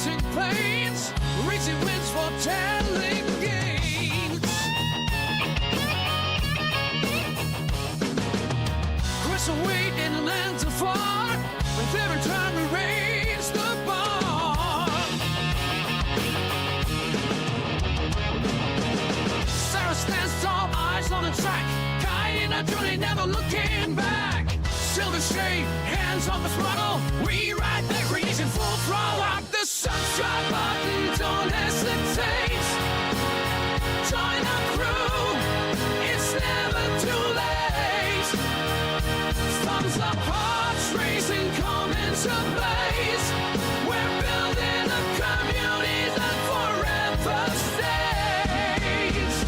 racing planes, racing winds for telling games. Crystal weight in the lands afar, with every time we raise the bar. Sarah stands tall, eyes on the track, in a journey, never looking back. Silver shade, hands on the throttle. We ride the creation full throttle. Rock the subscribe button, don't hesitate. Join our crew, it's never too late. Thumbs up, hearts racing, come into place. We're building a community that forever stays.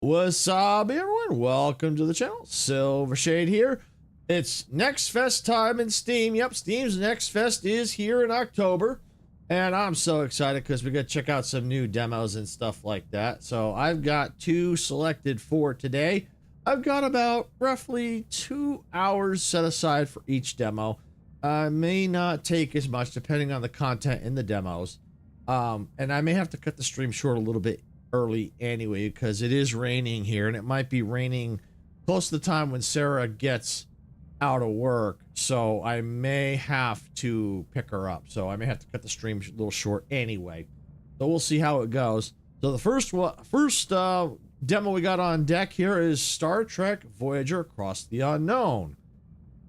What's up, everyone? Welcome to the channel. Silver Shade here. It's Next Fest time in Steam. Yep, Steam's Next Fest is here in October, and I'm so excited because we got to check out some new demos and stuff like that. So I've got two selected for today. I've got about roughly 2 hours set aside for each demo. May not take as much depending on the content in the demos, and I may have to cut the stream short a little bit early anyway because it is raining here, and it might be raining close to the time when Sarah gets out of work, so I may have to pick her up, so I may have to cut the stream a little short anyway. So we'll see how it goes. So the first demo we got on deck here is Star Trek Voyager Across the Unknown.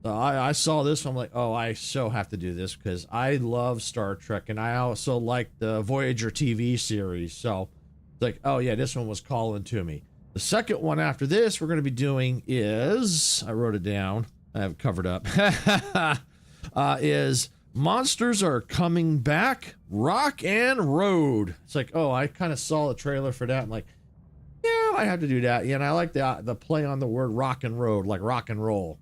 So I saw this, I'm like, oh, I so have to do this because I love Star Trek, and I also like the Voyager TV series, so like, oh yeah, this one was calling to me. The second one after this we're going to be doing is, I wrote it down, I have it covered up, is Monsters Are Coming Back, Rock and Road. It's like, oh, I kind of saw the trailer for that. I'm like, yeah, I have to do that. Yeah, and I like the play on the word rock and road, like rock and roll.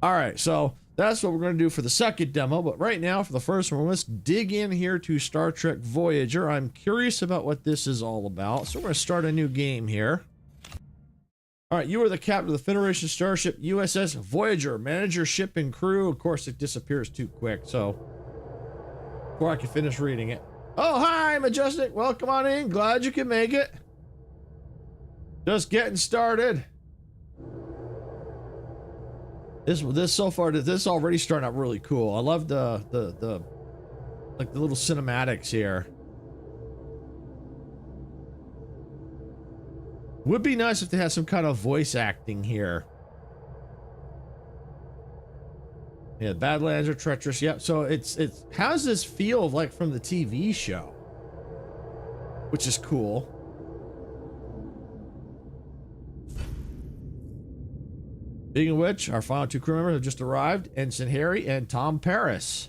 All right, so that's what we're going to do for the second demo, but right now for the first one, let's dig in here to Star Trek Voyager. I'm curious about what this is all about, so we're going to start a new game here. All right, you are the captain of the Federation starship USS Voyager. Manage your ship and crew. Of course, it disappears too quick, so before I can finish reading it. Oh, hi, Majestic. Welcome on in. Glad you can make it. Just getting started. This so far, this is already starting out really cool. I love the little cinematics here. Would be nice if they had some kind of voice acting here. Yeah, Badlands are treacherous. Yep. So it's how does this feel like from the TV show? Which is cool. Speaking of which, our final two crew members have just arrived, Ensign Harry and Tom Paris.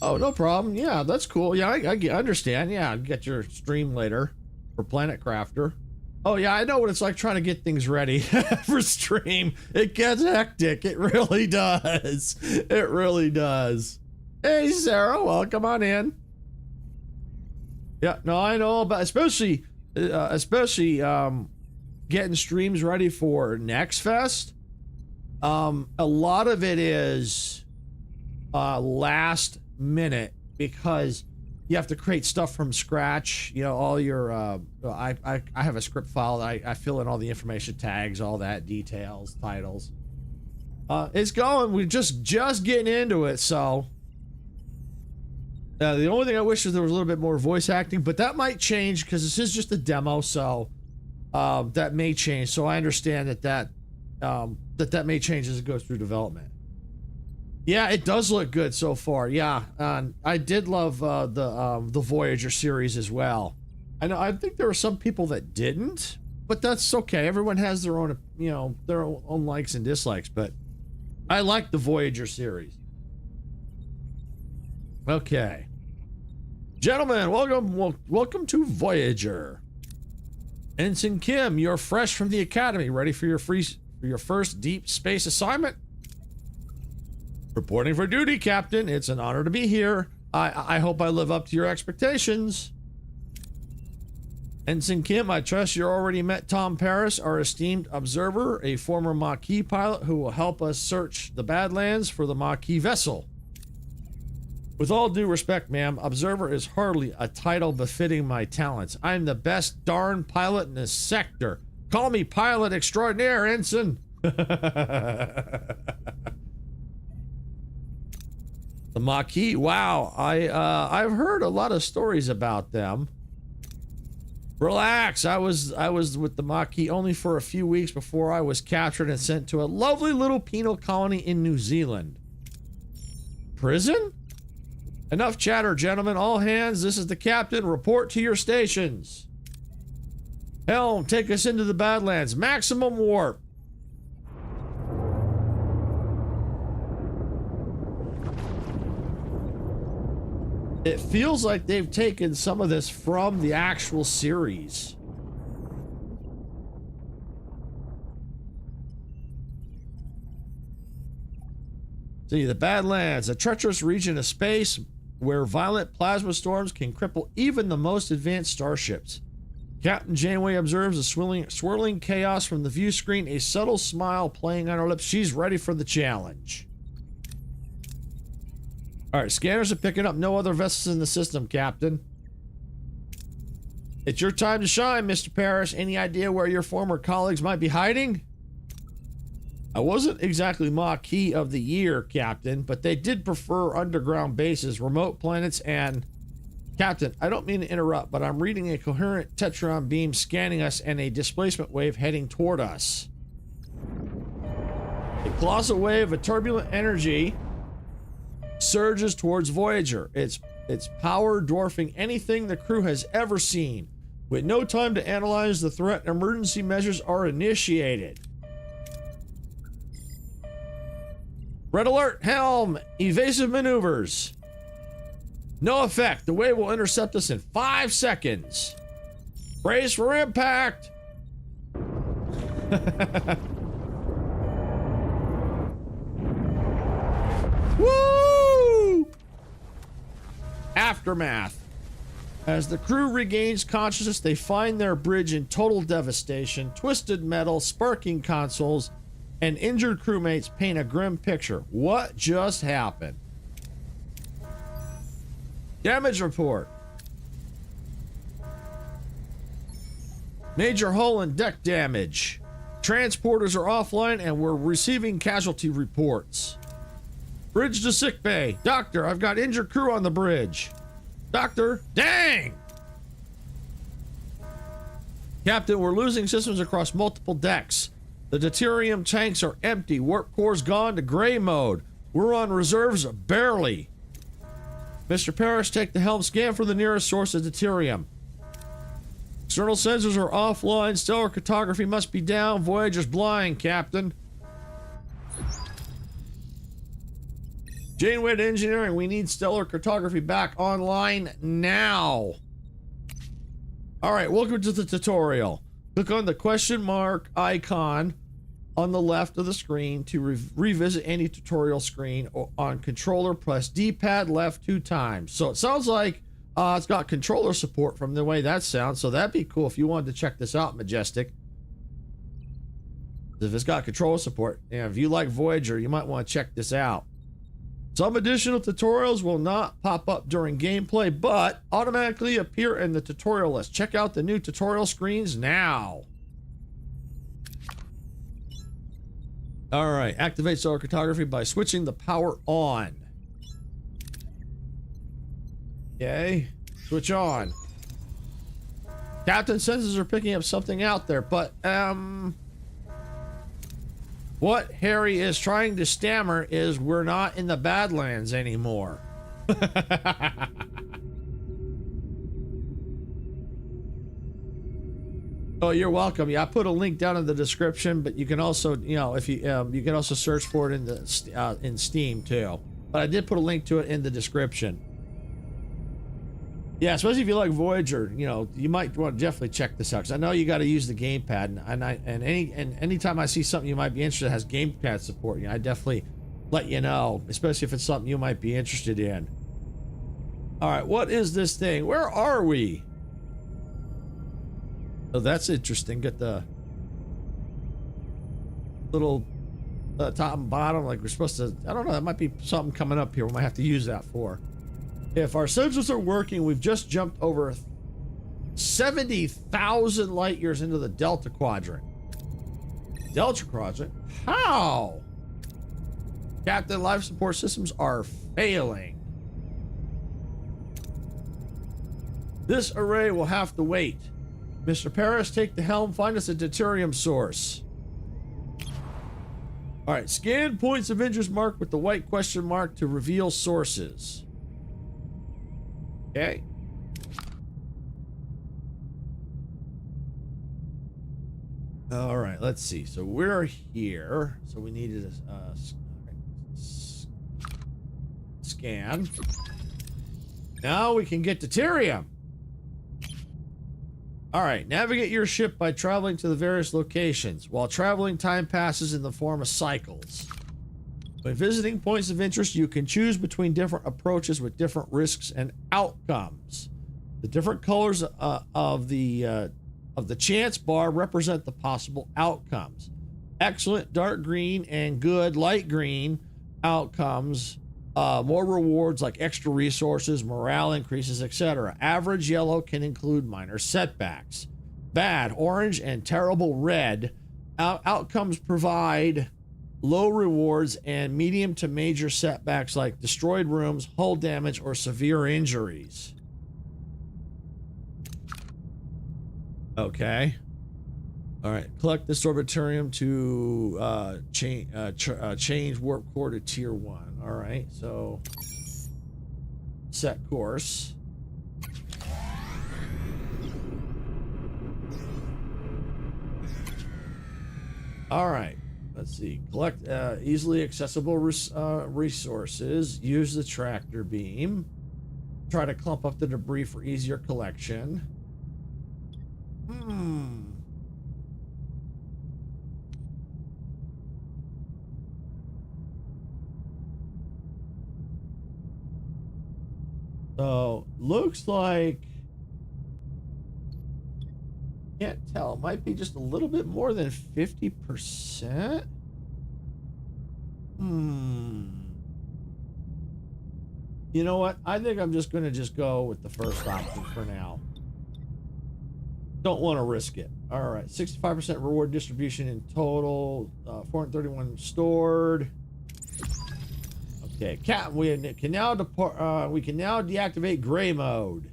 Oh, no problem. Yeah, that's cool. Yeah, I understand. Yeah, I'll get your stream later for Planet Crafter. Oh, yeah, I know what it's like trying to get things ready for stream. It gets hectic. It really does. It really does. Hey, Sarah, welcome on in. Yeah, no, I know about, especially getting streams ready for Next Fest. A lot of it is last minute because you have to create stuff from scratch. You know, all your I have a script file that I fill in all the information, tags, all that, details, titles. It's going. We're just getting into it, so. The only thing I wish is there was a little bit more voice acting, but that might change because this is just a demo, so that may change. So I understand that may change as it goes through development. Yeah, it does look good so far. Yeah, I did love the Voyager series as well. I think there were some people that didn't, but that's okay. Everyone has their own, their own likes and dislikes. But I like the Voyager series. Okay. Gentlemen, welcome to Voyager. Ensign Kim, you're fresh from the academy, ready for your first deep space assignment? Reporting for duty, Captain. It's an honor to be here. I hope I live up to your expectations. Ensign Kim, I trust you already met Tom Paris, our esteemed observer, a former Maquis pilot who will help us search the Badlands for the Maquis vessel. With all due respect, ma'am, observer is hardly a title befitting my talents. I'm the best darn pilot in this sector. Call me pilot extraordinaire, Ensign. The Maquis, wow, I've heard a lot of stories about them. Relax, I was with the Maquis only for a few weeks before I was captured and sent to a lovely little penal colony in New Zealand. Prison? Enough chatter, gentlemen. All hands, this is the captain. Report to your stations. Helm, take us into the Badlands. Maximum warp. It feels like they've taken some of this from the actual series. See, the Badlands, a treacherous region of space where violent plasma storms can cripple even the most advanced starships. Captain Janeway observes a swirling chaos from the view screen, a subtle smile playing on her lips. She's ready for the challenge. All right, scanners are picking up no other vessels in the system, Captain. It's your time to shine, Mr. Paris. Any idea where your former colleagues might be hiding? I wasn't exactly Maquis of the Year, Captain, but they did prefer underground bases, remote planets, and... Captain, I don't mean to interrupt, but I'm reading a coherent Tetron beam scanning us and a displacement wave heading toward us. A colossal wave of turbulent energy surges towards Voyager, its power dwarfing anything the crew has ever seen. With no time to analyze the threat, emergency measures are initiated. Red alert, helm, evasive maneuvers. No effect. The wave will intercept us in 5 seconds. Brace for impact. Woo! Aftermath. As the crew regains consciousness, they find their bridge in total devastation. Twisted metal, sparking consoles, and injured crewmates paint a grim picture. What just happened? Damage report. Major hull and deck damage. Transporters are offline and we're receiving casualty reports. Bridge to sickbay. Doctor, I've got injured crew on the bridge. Doctor, dang! Captain, we're losing systems across multiple decks. The deuterium tanks are empty. Warp core's gone to gray mode. We're on reserves barely. Mr. Paris, take the helm, scan for the nearest source of deuterium. External sensors are offline. Stellar cartography must be down. Voyager's blind, Captain. Janeway to engineering, we need stellar cartography back online now. All right, welcome to the tutorial. Click on the question mark icon on the left of the screen to revisit any tutorial screen. Or on controller, press D-pad left 2 times. So it sounds like it's got controller support from the way that sounds. So that'd be cool if you wanted to check this out, Majestic. If it's got controller support, and if you like Voyager, you might want to check this out. Some additional tutorials will not pop up during gameplay, but automatically appear in the tutorial list. Check out the new tutorial screens now. All right, activate stellar cartography by switching the power on. Okay, switch on. Captain, sensors are picking up something out there, but what Harry is trying to stammer is we're not in the Badlands anymore. Oh, you're welcome. Yeah, I put a link down in the description, but you can also, you know, if you you can also search for it in the in Steam too. But I did put a link to it in the description. Yeah, especially if you like Voyager, you know, you might want to definitely check this out because I know you got to use the gamepad, and anytime I see something you might be interested in that has gamepad support, you know, I definitely let you know, especially if it's something you might be interested in. All right, what is this thing? Where are we? Oh, that's interesting. Get the little top and bottom, like we're supposed to. I don't know. That might be something coming up here. We might have to use that for. If our sensors are working, we've just jumped over 70,000 light years into the Delta Quadrant. Delta Quadrant? How? Captain, life support systems are failing. This array will have to wait. Mr. Paris, take the helm, find us a deuterium source. All right, scan points of interest marked with the white question mark to reveal sources. Okay. All right, let's see. So we're here. So we needed a scan. Now we can get deuterium. All right, navigate your ship by traveling to the various locations. While traveling, time passes in the form of cycles. When visiting points of interest, you can choose between different approaches with different risks and outcomes. The different colors of the chance bar represent the possible outcomes. Excellent, dark green, and good, light green outcomes. More rewards like extra resources, morale increases, etc. Average, yellow, can include minor setbacks. Bad, orange, and terrible, red outcomes provide low rewards, and medium to major setbacks like destroyed rooms, hull damage, or severe injuries. Okay. All right. Collect this orbitarium to change warp core to tier 1. All right. So set course. All right. Let's see. Collect easily accessible resources. Use the tractor beam. Try to clump up the debris for easier collection. So, looks like... Can't tell. It might be just a little bit more than 50%. You know what? I think I'm just going to go with the first option for now. Don't want to risk it. All right. 65% reward distribution in total. 431 stored. Okay. We can now deactivate gray mode.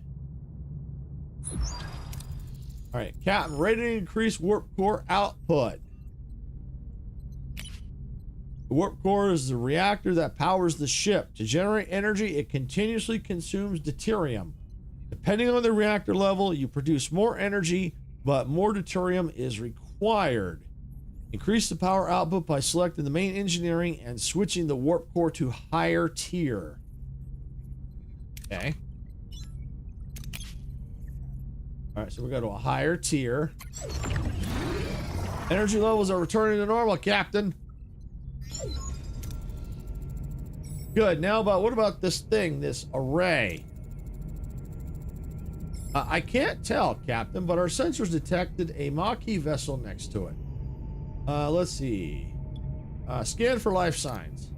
All right, Captain, ready to increase warp core output. The warp core is the reactor that powers the ship. To generate energy, it continuously consumes deuterium. Depending on the reactor level, you produce more energy, but more deuterium is required. Increase the power output by selecting the main engineering and switching the warp core to higher tier. Okay. All right, so we go to a higher tier. Energy levels are returning to normal, Captain. Good. Now, what about this thing, this array? I can't tell, Captain, but our sensors detected a Maquis vessel next to it. Let's see. Scan for life signs.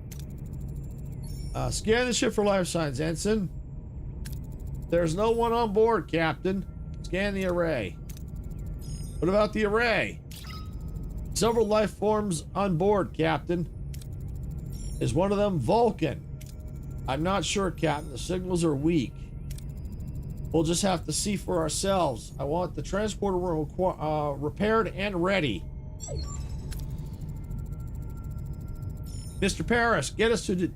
Scan the ship for life signs, Ensign. There's no one on board, Captain. Scan the array. What about the array? Several life forms on board, Captain. Is one of them Vulcan? I'm not sure, Captain. The signals are weak. We'll just have to see for ourselves. I want the transporter room repaired and ready. Mr. Paris, get us to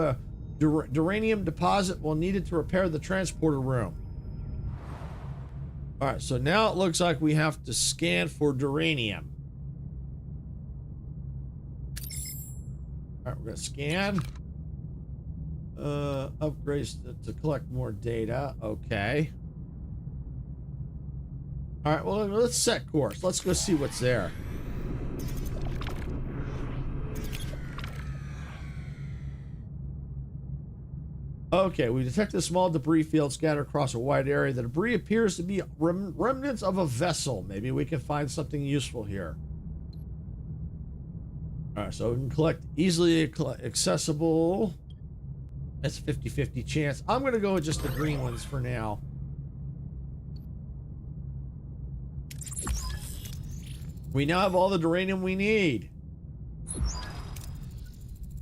a uranium deposit. We'll need it to repair the transporter room. All right, so now it looks like we have to scan for uranium. All right, we're gonna scan. Upgrades to collect more data. Okay. All right, well, let's set course. Let's go see what's there. Okay, we detect a small debris field scattered across a wide area. The debris appears to be remnants of a vessel. Maybe we can find something useful here. All right, so we can collect easily accessible. That's 50-50 chance. I'm going to go with just the green ones for now. We now have all the uranium we need.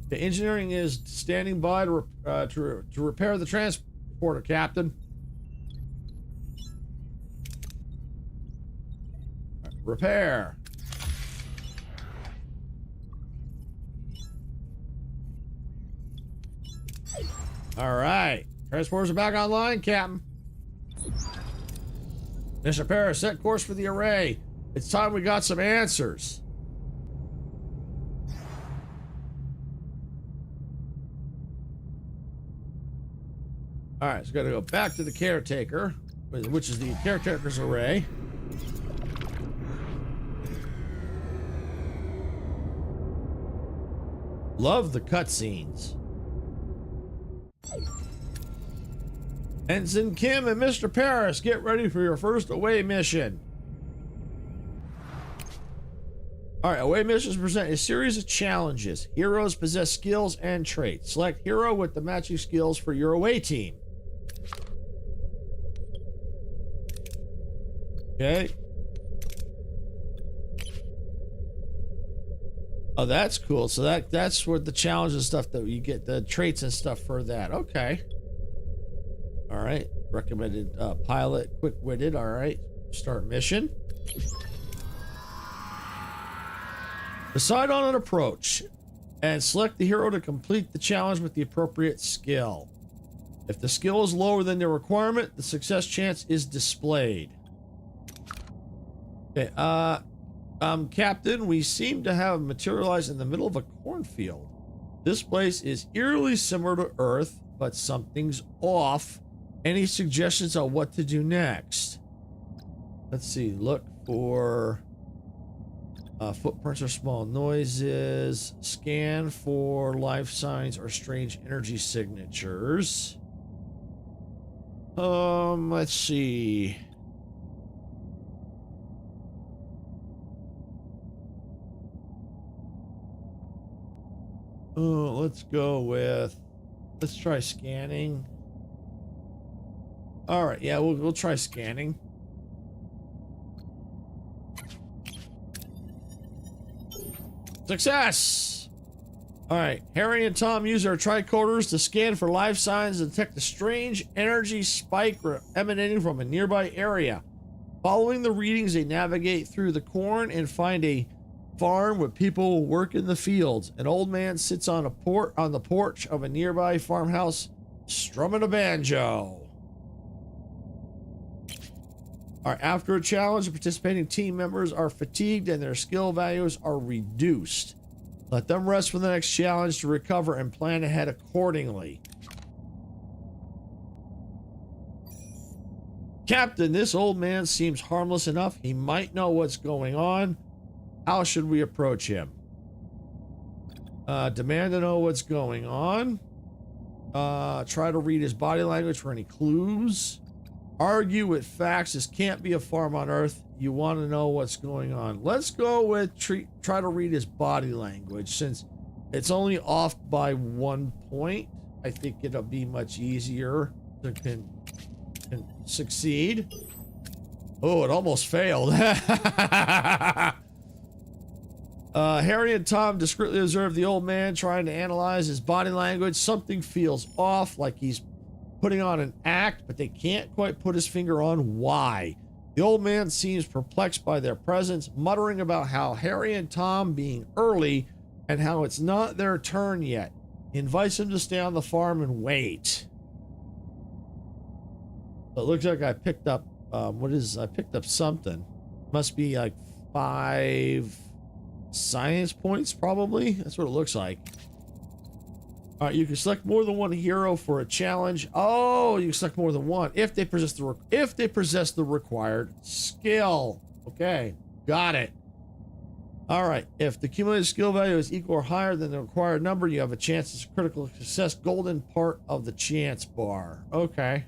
The engineering is standing by to repair the transporter, Captain. Right, repair. All right. Transporters are back online, Captain. Mr. Paris, set course for the array. It's time we got some answers. All right, so got to go back to the caretaker, which is the caretaker's array. Love the cutscenes. Ensign Kim and Mr. Paris, get ready for your first away mission. All right, away missions present a series of challenges. Heroes possess skills and traits. Select hero with the matching skills for your away team. Okay. Oh, that's cool. So that's what the challenge and stuff that you get, the traits and stuff for that. Okay. All right. Recommended pilot, quick-witted. All right. Start mission. Decide on an approach and select the hero to complete the challenge with the appropriate skill. If the skill is lower than the requirement, the success chance is displayed. Okay, Captain, we seem to have materialized in the middle of a cornfield. This place is eerily similar to Earth, but something's off. Any suggestions on what to do next? Let's see, look for footprints or small noises. Scan for life signs or strange energy signatures. Let's see. Let's go with, let's try scanning. All right, yeah, we'll try scanning. Success! All right, Harry and Tom use their tricorders to scan for life signs and detect a strange energy spike emanating from a nearby area. Following the readings, they navigate through the corn and find a farm with people working the fields. An old man sits on the porch of a nearby farmhouse, strumming a banjo. All right, after a challenge, the participating team members are fatigued and their skill values are reduced. Let them rest for the next challenge to recover and plan ahead accordingly. Captain, this old man seems harmless enough. He might know what's going on. How should we approach him? Demand to know what's going on. Try to read his body language for any clues. Argue with facts. This can't be a farm on Earth. You want to know what's going on. Let's go with try to read his body language. Since it's only off by 1 point, I think it'll be much easier to can succeed. Oh, it almost failed. Harry and Tom discreetly observe the old man trying to analyze his body language. Something feels off, like he's putting on an act, but they can't quite put his finger on why. The old man seems perplexed by their presence, muttering about how Harry and Tom being early and how it's not their turn yet. He invites them to stay on the farm and wait. So it looks like I picked up, I picked up something. Must be like 5 science points, probably. That's what it looks like. All right, you can select more than one hero for a challenge. Oh, you can select more than one if they possess the required skill. Okay, got it. All right. If the cumulative skill value is equal or higher than the required number, you have a chance to critical success golden part of the chance bar. Okay.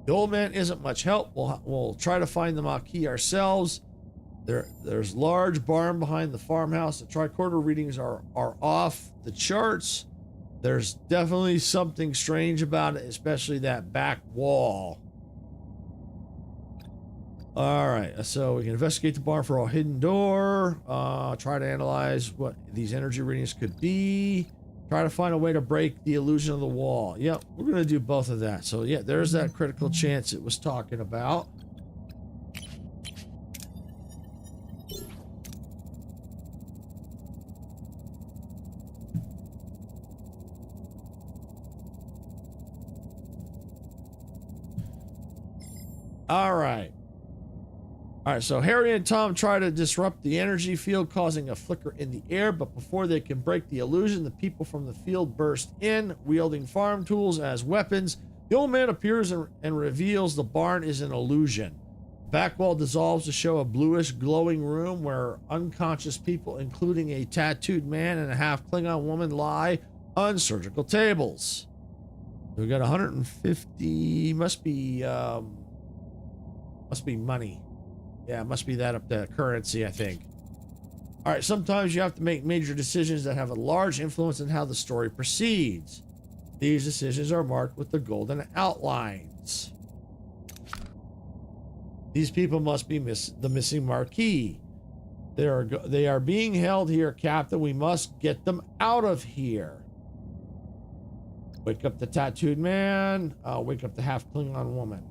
The old man isn't much help. We'll try to find the Maquis ourselves. There's large barn behind the farmhouse. The tricorder readings are off the charts. There's definitely something strange about it, especially that back wall. All right, so we can investigate the barn for a hidden door. Try to analyze what these energy readings could be. Try to find a way to break the illusion of the wall. Yep, we're gonna do both of that. So yeah, there's that critical chance it was talking about. All right. All right, so Harry and Tom try to disrupt the energy field, causing a flicker in the air, but before they can break the illusion, the people from the field burst in, wielding farm tools as weapons. The old man appears and reveals the barn is an illusion. Back wall dissolves to show a bluish glowing room where unconscious people, including a tattooed man and a half Klingon woman, lie on surgical tables. We got 150, must be money. Yeah, it must be that up to currency, I think. All right, sometimes you have to make major decisions that have a large influence on how the story proceeds. These decisions are marked with the golden outlines. These people must be the missing Maquis. They are being held here, Captain. We must get them out of here. Wake up the tattooed man. Wake up the half Klingon woman.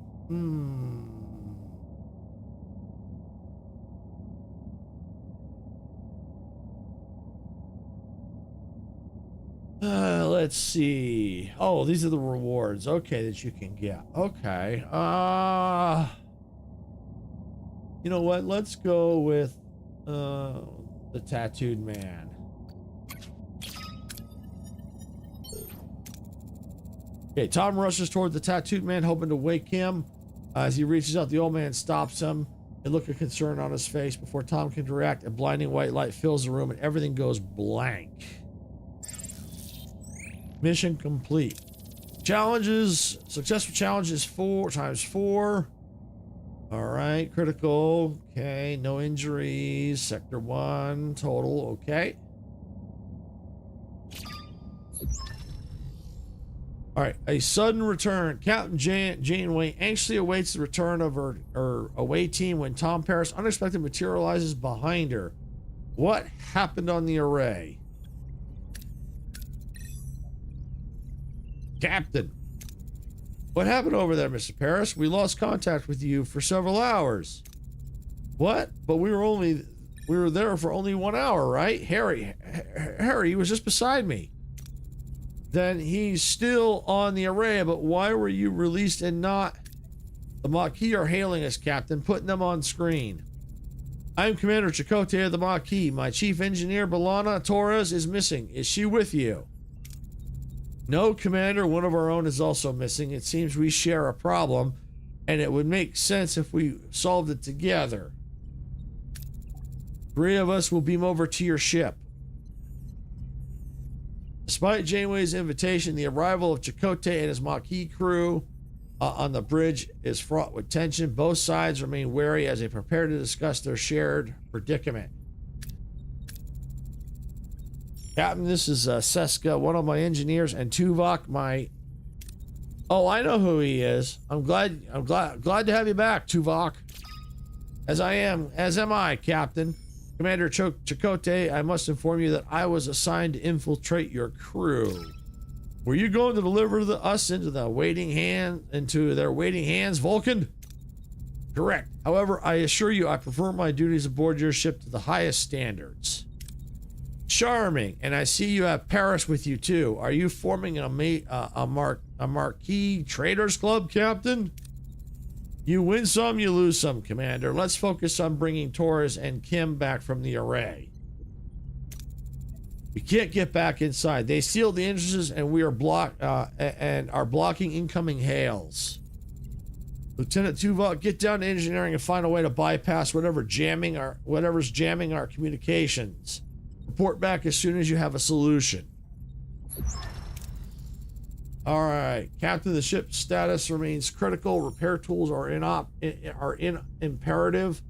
Let's see. Oh, these are the rewards. Okay, that you can get. Okay. You know what? Let's go with the tattooed man. Okay, Tom rushes toward the tattooed man, hoping to wake him. As he reaches out, the old man stops him. A look of concern on his face. Before Tom can react, a blinding white light fills the room and everything goes blank. Mission complete. Challenges. Successful challenges 4 times 4. All right. Critical. Okay. No injuries. Sector 1. Total. Okay. All right. A sudden return. Captain Janeway anxiously awaits the return of her away team when Tom Paris unexpectedly materializes behind her. What happened on the array? Captain, what happened over there, Mr. Paris? We lost contact with you for several hours. What? But we were there for only 1 hour, right? Harry, he was just beside me. Then he's still on the array, but why were you released and not? The Maquis are hailing us, Captain, putting them on screen. I'm Commander Chakotay of the Maquis. My chief engineer, B'Elanna Torres, is missing. Is she with you? No, Commander, one of our own is also missing. It seems we share a problem, and it would make sense if we solved it together. 3 of us will beam over to your ship. Despite Janeway's invitation, the arrival of Chakotay and his Maquis crew on the bridge is fraught with tension. Both sides remain wary as they prepare to discuss their shared predicament. Captain, this is Seska, one of my engineers, and Tuvok, my... Oh, I know who he is. I'm glad to have you back, Tuvok. As am I, Captain. Commander Chakotay, I must inform you that I was assigned to infiltrate your crew. Were you going to deliver us into their waiting hands, Vulcan? Correct. However, I assure you I prefer my duties aboard your ship to the highest standards. Charming, and I see you have Paris with you too. Are you forming a Maquis Traders Club, Captain? You win some, you lose some, Commander. Let's focus on bringing Torres and Kim back from the array. We can't get back inside. They sealed the entrances, and we are blocking incoming hails. Lieutenant Tuvok, get down to engineering and find a way to bypass whatever's jamming our communications. Report back as soon as you have a solution. All right, Captain, the ship's status remains critical. Repair tools are imperative.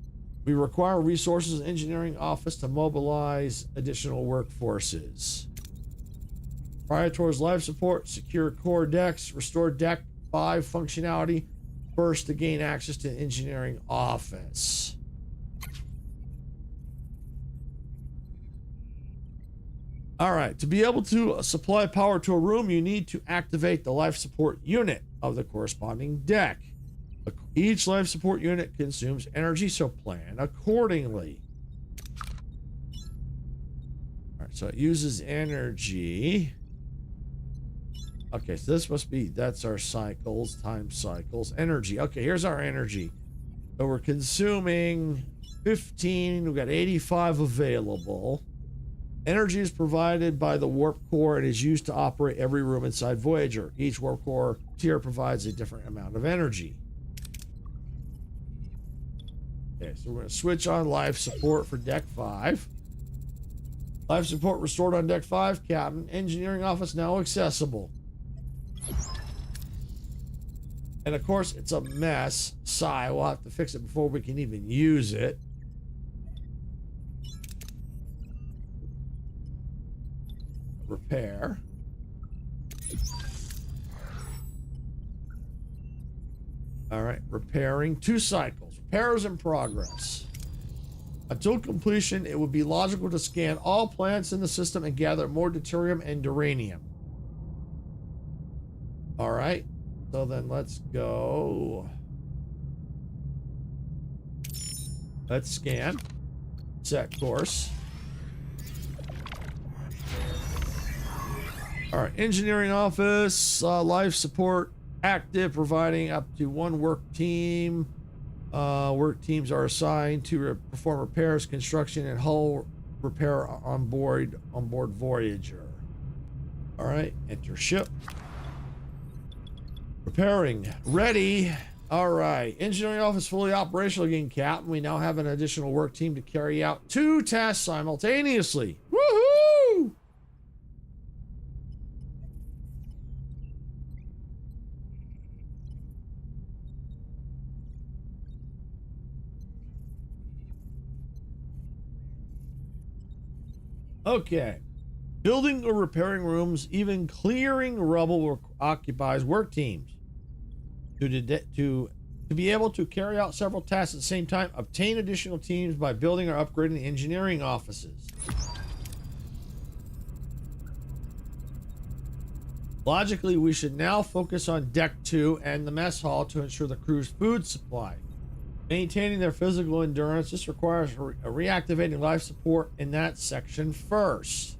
We require resources in engineering office to mobilize additional workforces. Prioritize life support, secure core decks, restore deck 5 functionality first to gain access to engineering office. All right, to be able to supply power to a room, you need to activate the life support unit of the corresponding deck. Each life support unit consumes energy, so plan accordingly. All right, so it uses energy. Okay, so this must be, that's our cycles, time cycles, energy. Okay, here's our energy. So we're consuming 15, we've got 85 available. Energy is provided by the warp core and is used to operate every room inside Voyager. Each warp core tier provides a different amount of energy. Okay, so we're going to switch on life support for deck 5. Life support restored on deck 5, Captain. Engineering office now accessible. And of course, it's a mess. Sigh, we'll have to fix it before we can even use it. Repair. All right, repairing 2 cycles. Repairs in progress. Until completion, it would be logical to scan all planets in the system and gather more deuterium and duranium. All right, so then let's go. Let's scan. Set course. All right, engineering office, life support active, providing up to 1 work team. Work teams are assigned to perform repairs, construction, and hull repair on board Voyager. All right, enter ship. Repairing, ready. All right, engineering office fully operational again, Captain. We now have an additional work team to carry out 2 tasks simultaneously. Woohoo! Okay. Building or repairing rooms, even clearing rubble occupies work teams. To be able to carry out several tasks at the same time, obtain additional teams by building or upgrading the engineering offices. Logically, we should now focus on Deck 2 and the mess hall to ensure the crew's food supply. Maintaining their physical endurance, this requires reactivating life support in that section first.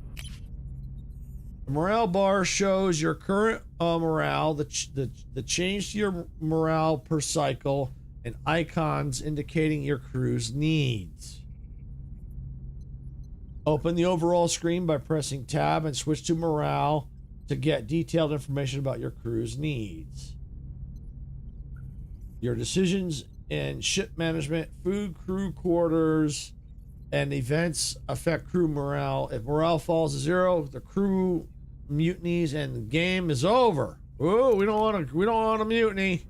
The morale bar shows your current morale, the change to your morale per cycle, and icons indicating your crew's needs. Open the overall screen by pressing tab and switch to morale to get detailed information about your crew's needs. Your decisions in ship management, food, crew quarters, and events affect crew morale. If morale falls to 0, the crew mutinies and the game is over. Ooh, we don't want a mutiny.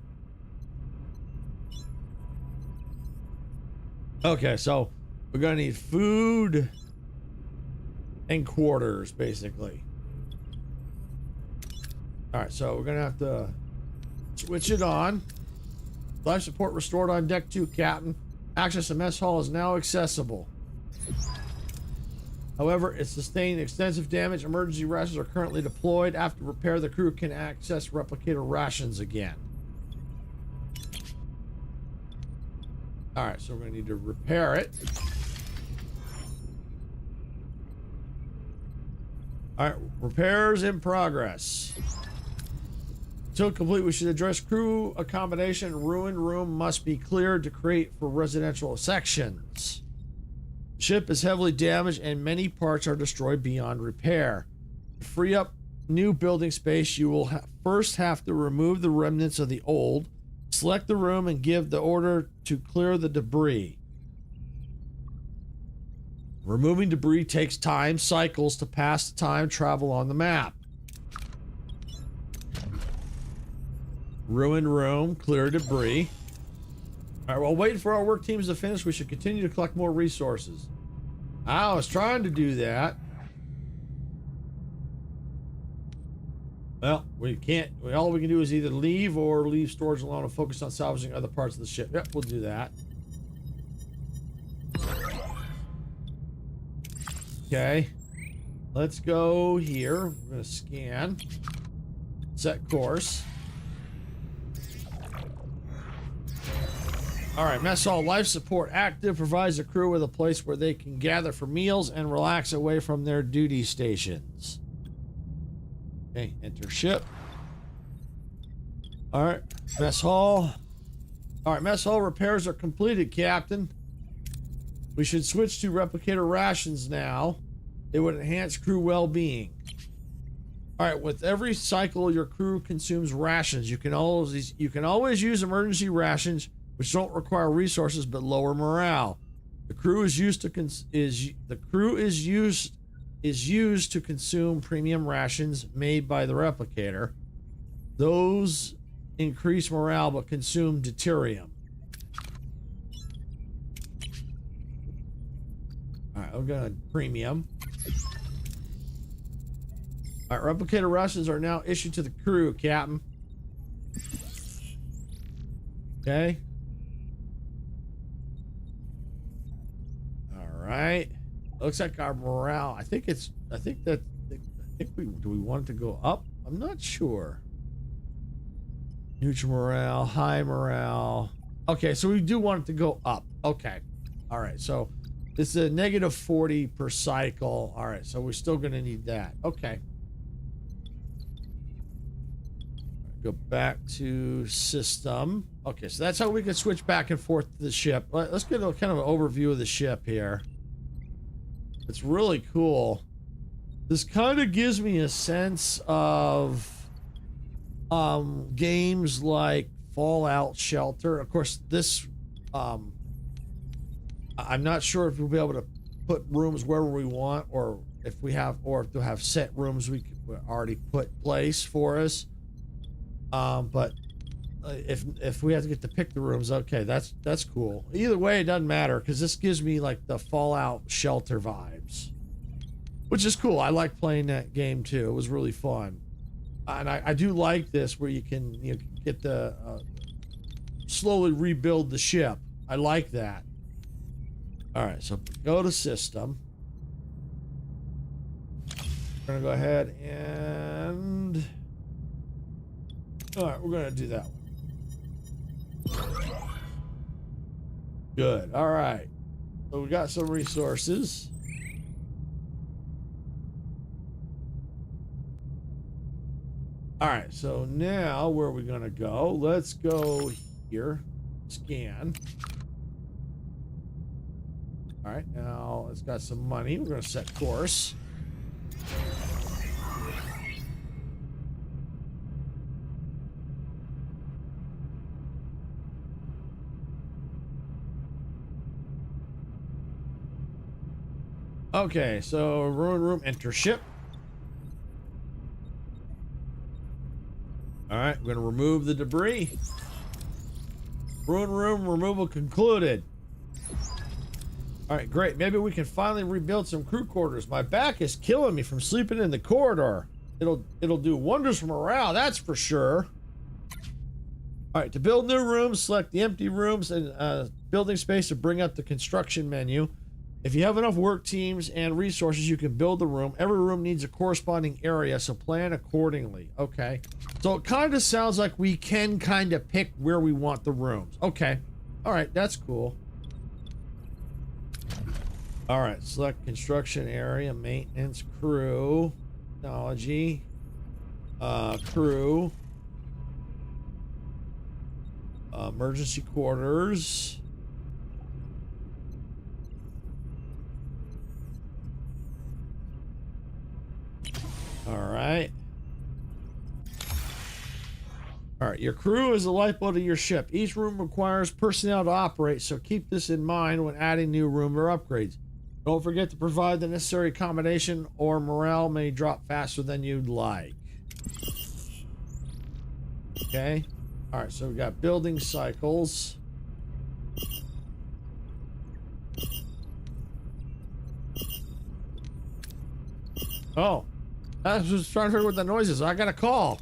Okay, so we're gonna need food and quarters, basically. All right, so we're gonna have to switch it on. Life support restored on Deck 2, Captain. Access to mess hall is now accessible. However, it sustained extensive damage. Emergency rations are currently deployed. After repair, the crew can access replicator rations again. All right, so we're going to need to repair it. All right, repairs in progress. Until complete, we should address crew accommodation. Ruined room must be cleared to create for residential sections. Ship is heavily damaged and many parts are destroyed beyond repair. To free up new building space, you will first have to remove the remnants of the old, Select the room and give the order to clear the debris. Removing debris takes time cycles to pass the time travel on the map. Ruined room, clear debris. All right, while waiting for our work teams to finish, we should continue to collect more resources. I was trying to do that. Well, we can't. All we can do is either leave or leave storage alone and focus on salvaging other parts of the ship. Yep, we'll do that. Okay. Let's go here. We're going to scan. Set course. All right, mess hall life support active, provides the crew with a place where they can gather for meals and relax away from their duty stations. Okay, enter ship. All right, mess hall. All right, mess hall repairs are completed, Captain. We should switch to replicator rations now. It would enhance crew well-being. All right, with every cycle your crew consumes rations. You can always use emergency rations, which don't require resources but lower morale. The crew is used to consume premium rations made by the replicator. Those increase morale but consume deuterium. All right, we're gonna premium. All right, replicator rations are now issued to the crew, Captain. Okay. Right, looks like our morale. I think do we want it to go up? I'm not sure. Neutral morale, high morale. Okay, so we do want it to go up. Okay, all right. So this is a negative 40 per cycle. All right, so we're still going to need that. Okay. Go back to system. Okay, so that's how we can switch back and forth to the ship. Let's get a kind of an overview of the ship here. It's really cool. This kind of gives me a sense of games like Fallout Shelter. Of course, this I'm not sure if we'll be able to put rooms wherever we want, or if to have set rooms we could already put place for us. But if we have to get to pick the rooms, okay, that's cool. Either way, it doesn't matter, because this gives me like the Fallout Shelter vibes, which is cool. I like playing that game too. It was really fun, and I do like this where you can get the slowly rebuild the ship. I like that. All right, so go to system. We're gonna go ahead and all right, we're gonna do that one. Good. All right. So we got some resources. All right. So now where are we going to go? Let's go here. Scan. All right. Now it's got some money. We're going to set course. Okay, so ruin room, enter ship. All right, we're gonna remove the debris. Ruin room removal concluded. All right, great. Maybe we can finally rebuild some crew quarters. My back is killing me from sleeping in the corridor. It'll do wonders for morale, that's for sure. All right, to build new rooms, select the empty rooms and building space to bring up the construction menu. If you have enough work teams and resources, you can build the room. Every room needs a corresponding area, so plan accordingly. Okay. So it kind of sounds like we can kind of pick where we want the rooms. Okay. All right, that's cool. All right, select construction area, maintenance, crew, technology, crew, emergency quarters. All right. your crew is the lifeblood of your ship. Each room requires personnel to operate, so keep this in mind when adding new room or upgrades. Don't forget to provide the necessary accommodation or morale may drop faster than you'd like. Okay. Alright, so we got building cycles. Oh. I was just trying to figure out what that noise is. I got a call.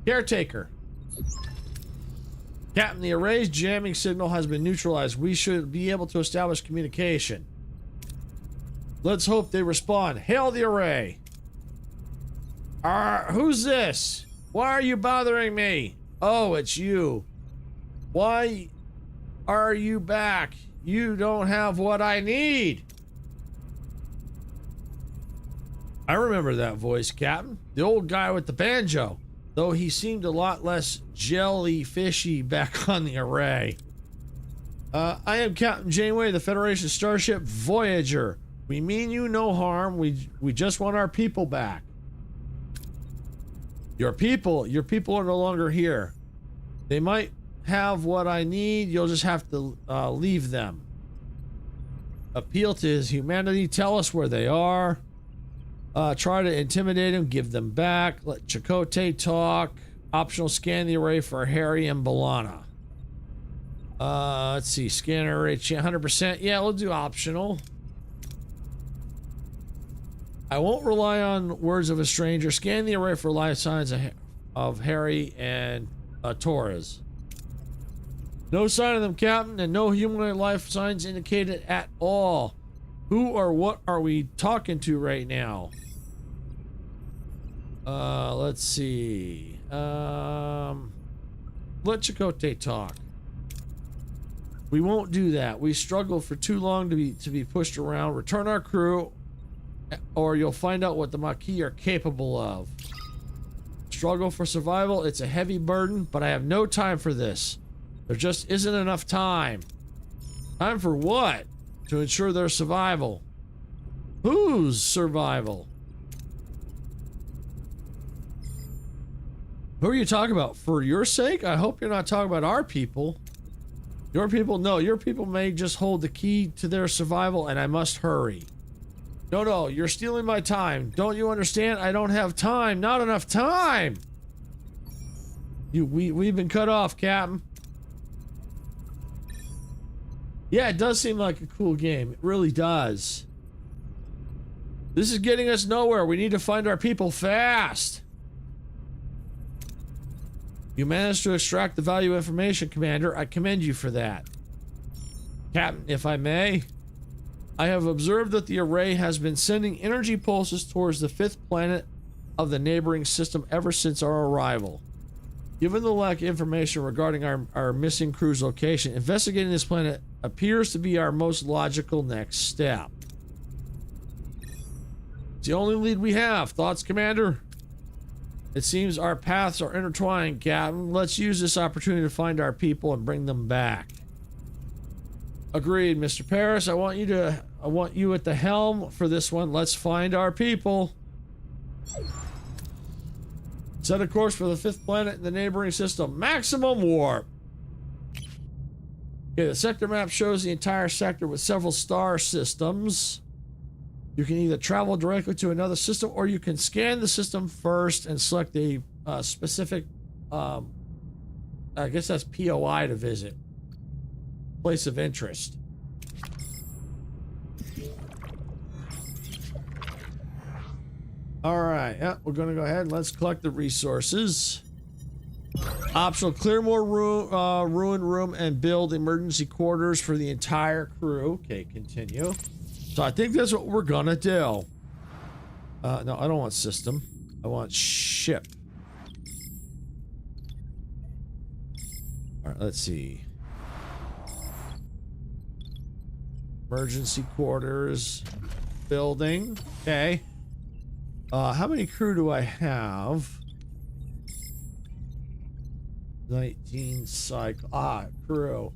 Caretaker. Captain, the array's jamming signal has been neutralized. We should be able to establish communication. Let's hope they respond. Hail the array. Who's this? Why are you bothering me? Oh, it's you. Why are you back? You don't have what I need. I remember that voice, Captain. The old guy with the banjo. Though he seemed a lot less jellyfishy back on the array. I am Captain Janeway, the Federation starship Voyager. We mean you no harm. We just want our people back. Your people are no longer here. They might have what I need. You'll just have to leave them. Appeal to his humanity. Tell us where they are. Try to intimidate him, give them back. Let Chakotay talk. Optional scan the array for Harry and Balana. Let's see. Scan array 100%. Yeah, we'll do optional. I won't rely on words of a stranger. Scan the array for life signs of Harry and Torres. No sign of them, Captain, and no human life signs indicated at all. Who or what are we talking to right now? Let's see. Let Chakotay talk. We won't do that. We struggled for too long to be pushed around. Return our crew, or you'll find out what the Maquis are capable of. Struggle for survival. It's a heavy burden, but I have no time for this. There just isn't enough time. Time for what? To ensure their survival. Whose survival? Who are you talking about? For your sake? I hope you're not talking about our people. Your people? No, your people may just hold the key to their survival, and I must hurry. No, you're stealing my time. Don't you understand? I don't have time. Not enough time. We've been cut off, Captain. Yeah, it does seem like a cool game. It really does. This is getting us nowhere. We need to find our people fast. You managed to extract the valuable information, Commander. I commend you for that. Captain, if I may, I have observed that the array has been sending energy pulses towards the 5th planet of the neighboring system ever since our arrival. Given the lack of information regarding our missing crew's location, investigating this planet appears to be our most logical next step. It's the only lead we have. Thoughts, Commander? It seems our paths are intertwined, Captain. Let's use this opportunity to find our people and bring them back. Agreed, Mr. Paris. I want you at the helm for this one. Let's find our people. Set a course for the 5th planet in the neighboring system. Maximum warp. Okay, the sector map shows the entire sector with several star systems. You can either travel directly to another system, or you can scan the system first and select a specific, I guess that's POI to visit. Place of interest. All right, yeah, we're gonna go ahead and let's collect the resources. Optional: clear more ruin room and build emergency quarters for the entire crew. Okay, continue. So I think that's what we're gonna do. No, I don't want system. I want ship. All right, let's see. Emergency quarters. Building. Okay. How many crew do I have? 19 cycle. Crew.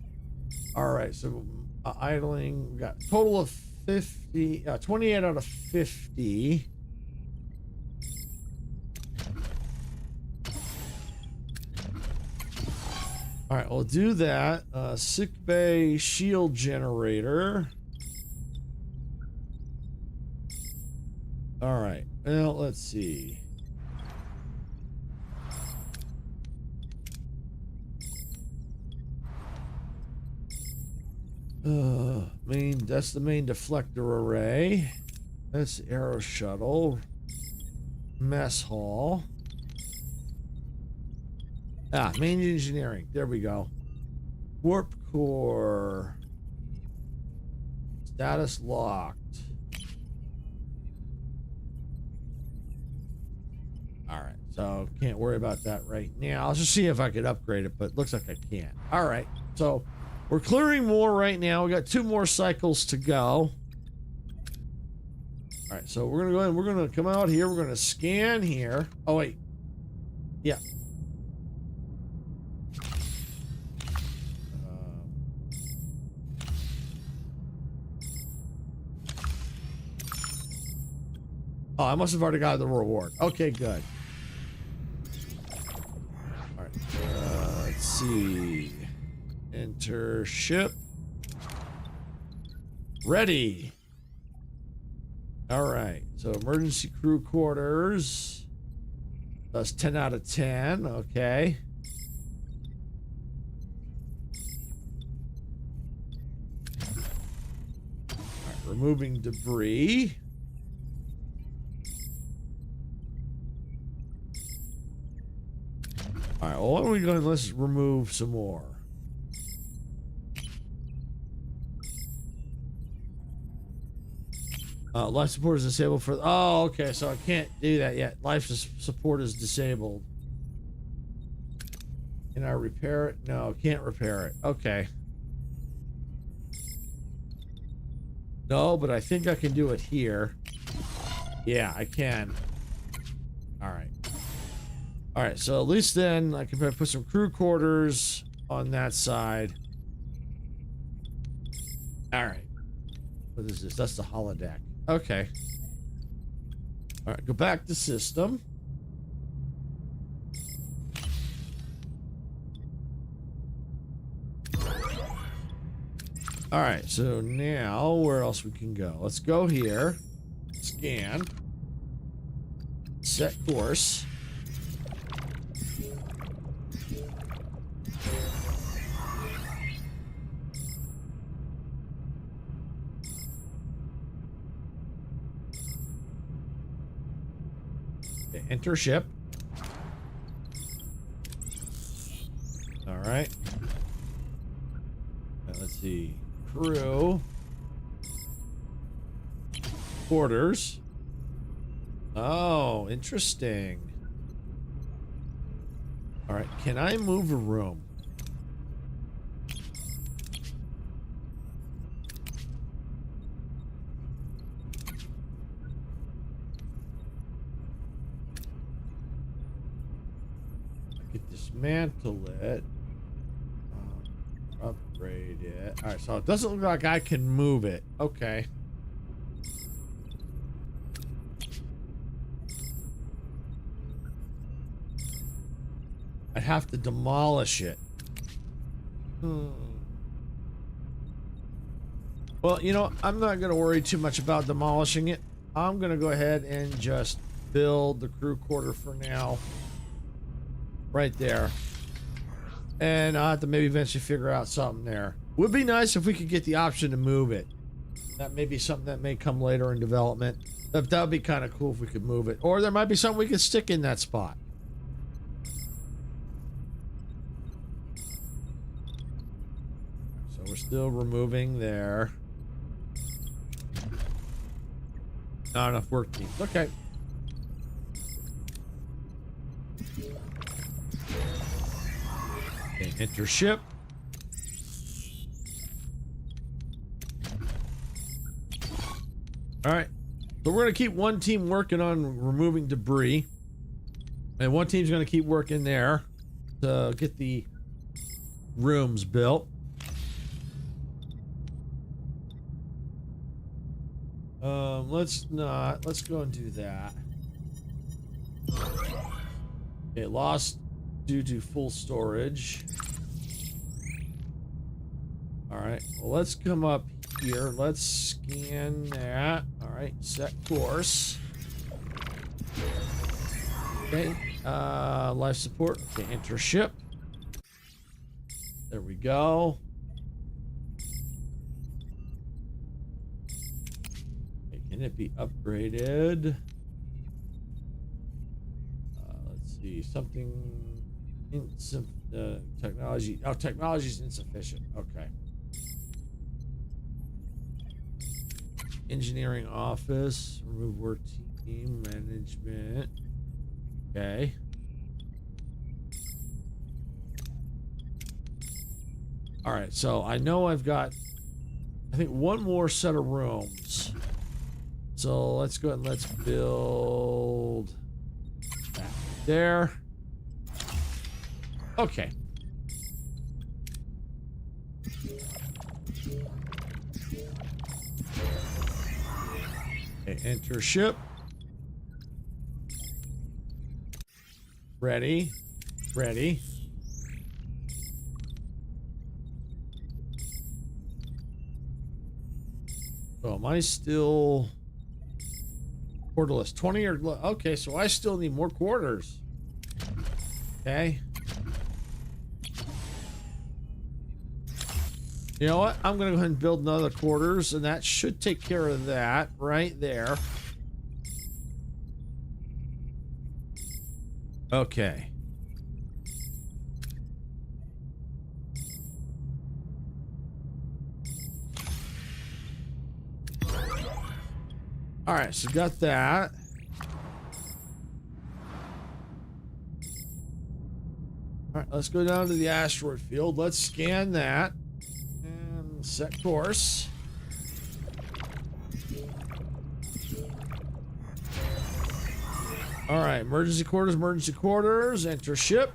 All right, so idling. We got total of 50. 28 out of 50. All right, we'll do that. Sick bay shield generator. All right, well, let's see. That's the main deflector array. That's the aero shuttle. Mess hall. Main engineering. There we go. Warp core. Status locked. Alright, so can't worry about that right now. I'll just see if I could upgrade it, but looks like I can't. Alright, so we're clearing more right now. We got 2 more cycles to go. Alright, so we're gonna go ahead and we're gonna come out here. We're gonna scan here. Oh wait. Yeah. Oh, I must have already got the reward. Okay, good. All right. Let's see. Enter ship. Ready. All right. So emergency crew quarters. That's 10 out of 10. Okay. All right. Removing debris. All right, well, what are we going to, let's remove some more. Life support is disabled for, oh, okay, so I can't do that yet. Life support is disabled. Can I repair it? No, can't repair it. Okay. No, but I think I can do it here. Yeah, I can. All right. All right, so at least then I can put some crew quarters on that side. All right. What is this? That's the holodeck. Okay. All right, go back to system. All right, so now where else we can go? Let's go here. Scan. Set course. Enter ship. All right. Let's see. Crew. Quarters. Oh, interesting. All right. Can I move a room? Dismantle it. Upgrade it. All right, so it doesn't look like I can move it. Okay. I'd have to demolish it. Well, you know, I'm not going to worry too much about demolishing it. I'm going to go ahead and just build the crew quarter for now. Right there. And I'll have to maybe eventually figure out something there. Would be nice if we could get the option to move it. That may be something that may come later in development. That would be kind of cool if we could move it. Or there might be something we could stick in that spot. So we're still removing there. Not enough work teams. Okay. Enter ship. All right, so we're gonna keep one team working on removing debris, and one team's gonna keep working there to get the rooms built. Let's go and do that. Okay, lost due to full storage. All right, well, let's come up here. Let's scan that. All right, set course. Okay, life support. Okay, enter ship. There we go. Okay, can it be upgraded? Let's see, something. Technology. Oh, technology is insufficient. Okay. Engineering office. Remove work team management. Okay. All right. So I know I've got, I think, one more set of rooms. So let's go ahead and let's build that there. Okay. Okay, enter ship. Ready. Ready. So am I still quarterless? 20 or okay, so I still need more quarters. Okay. You know what? I'm gonna go ahead and build another quarters, and that should take care of that right there. Okay. All right, so got that. All right, let's go down to the asteroid field. Let's scan that and set course. All right, emergency quarters, enter ship.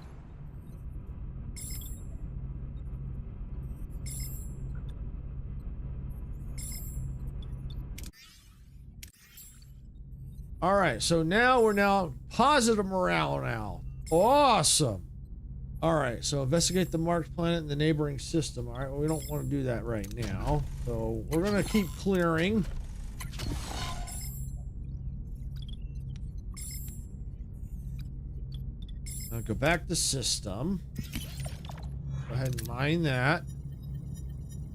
All right, so now we're positive morale now. Awesome. All right, so investigate the marked planet and the neighboring system. All right, well, we don't want to do that right now. So we're going to keep clearing. I'll go back to system. Go ahead and mine that.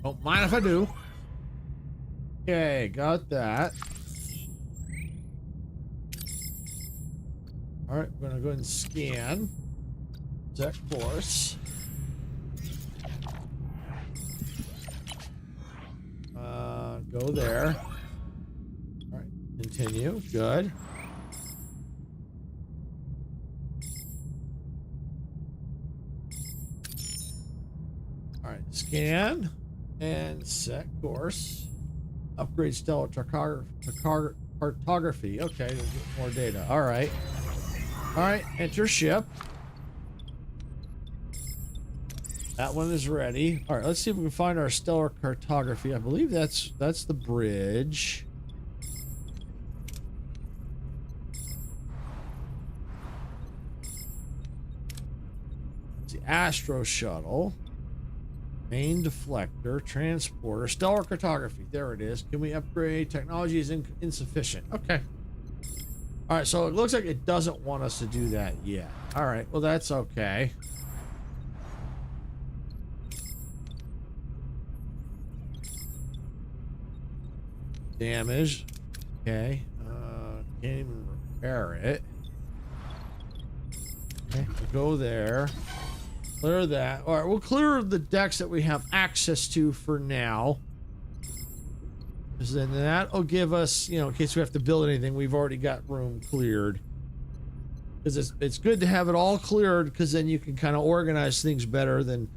Don't mind if I do. Okay, got that. All right, we're gonna go ahead and scan. Set course. Go there. All right, continue. Good. All right, scan and set course. Upgrade stellar cartography. Okay, to get more data. All right. All right, enter ship. That one is ready. All right, let's see if we can find our stellar cartography. I believe that's the bridge. It's the Astro Shuttle. Main deflector, transporter, stellar cartography. There it is. Can we upgrade? Technology is insufficient. Okay. All right, so it looks like it doesn't want us to do that yet. All right, well, that's okay. Damage. Okay. Can't even repair it. Okay, we'll go there. Clear that. All right, we'll clear the decks that we have access to for now. Because then that'll give us, you know, in case we have to build anything, we've already got room cleared. Because it's good to have it all cleared, because then you can kind of organize things better than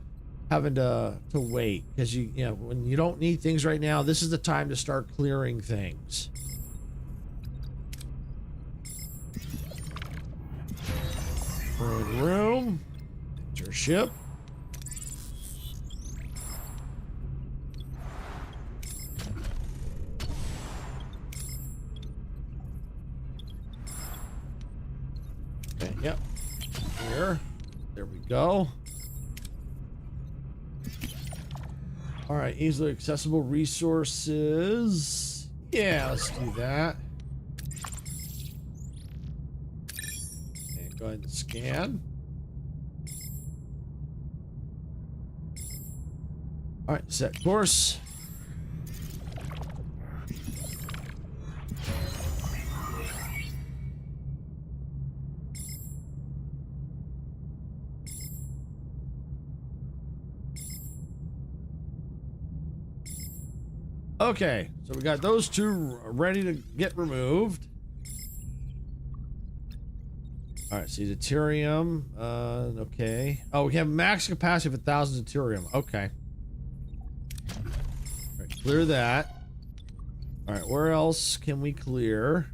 having to wait. Because you know, when you don't need things right now, this is the time to start clearing things. Room. Enter ship. Okay, yep. Here. There we go. All right, easily accessible resources. Yeah, let's do that. And go ahead and scan. All right, set course. Okay, so we got those two ready to get removed. All right, see deuterium. Okay. Oh, we have max capacity of 1,000 deuterium. Okay. All right, clear that. All right, where else can we clear?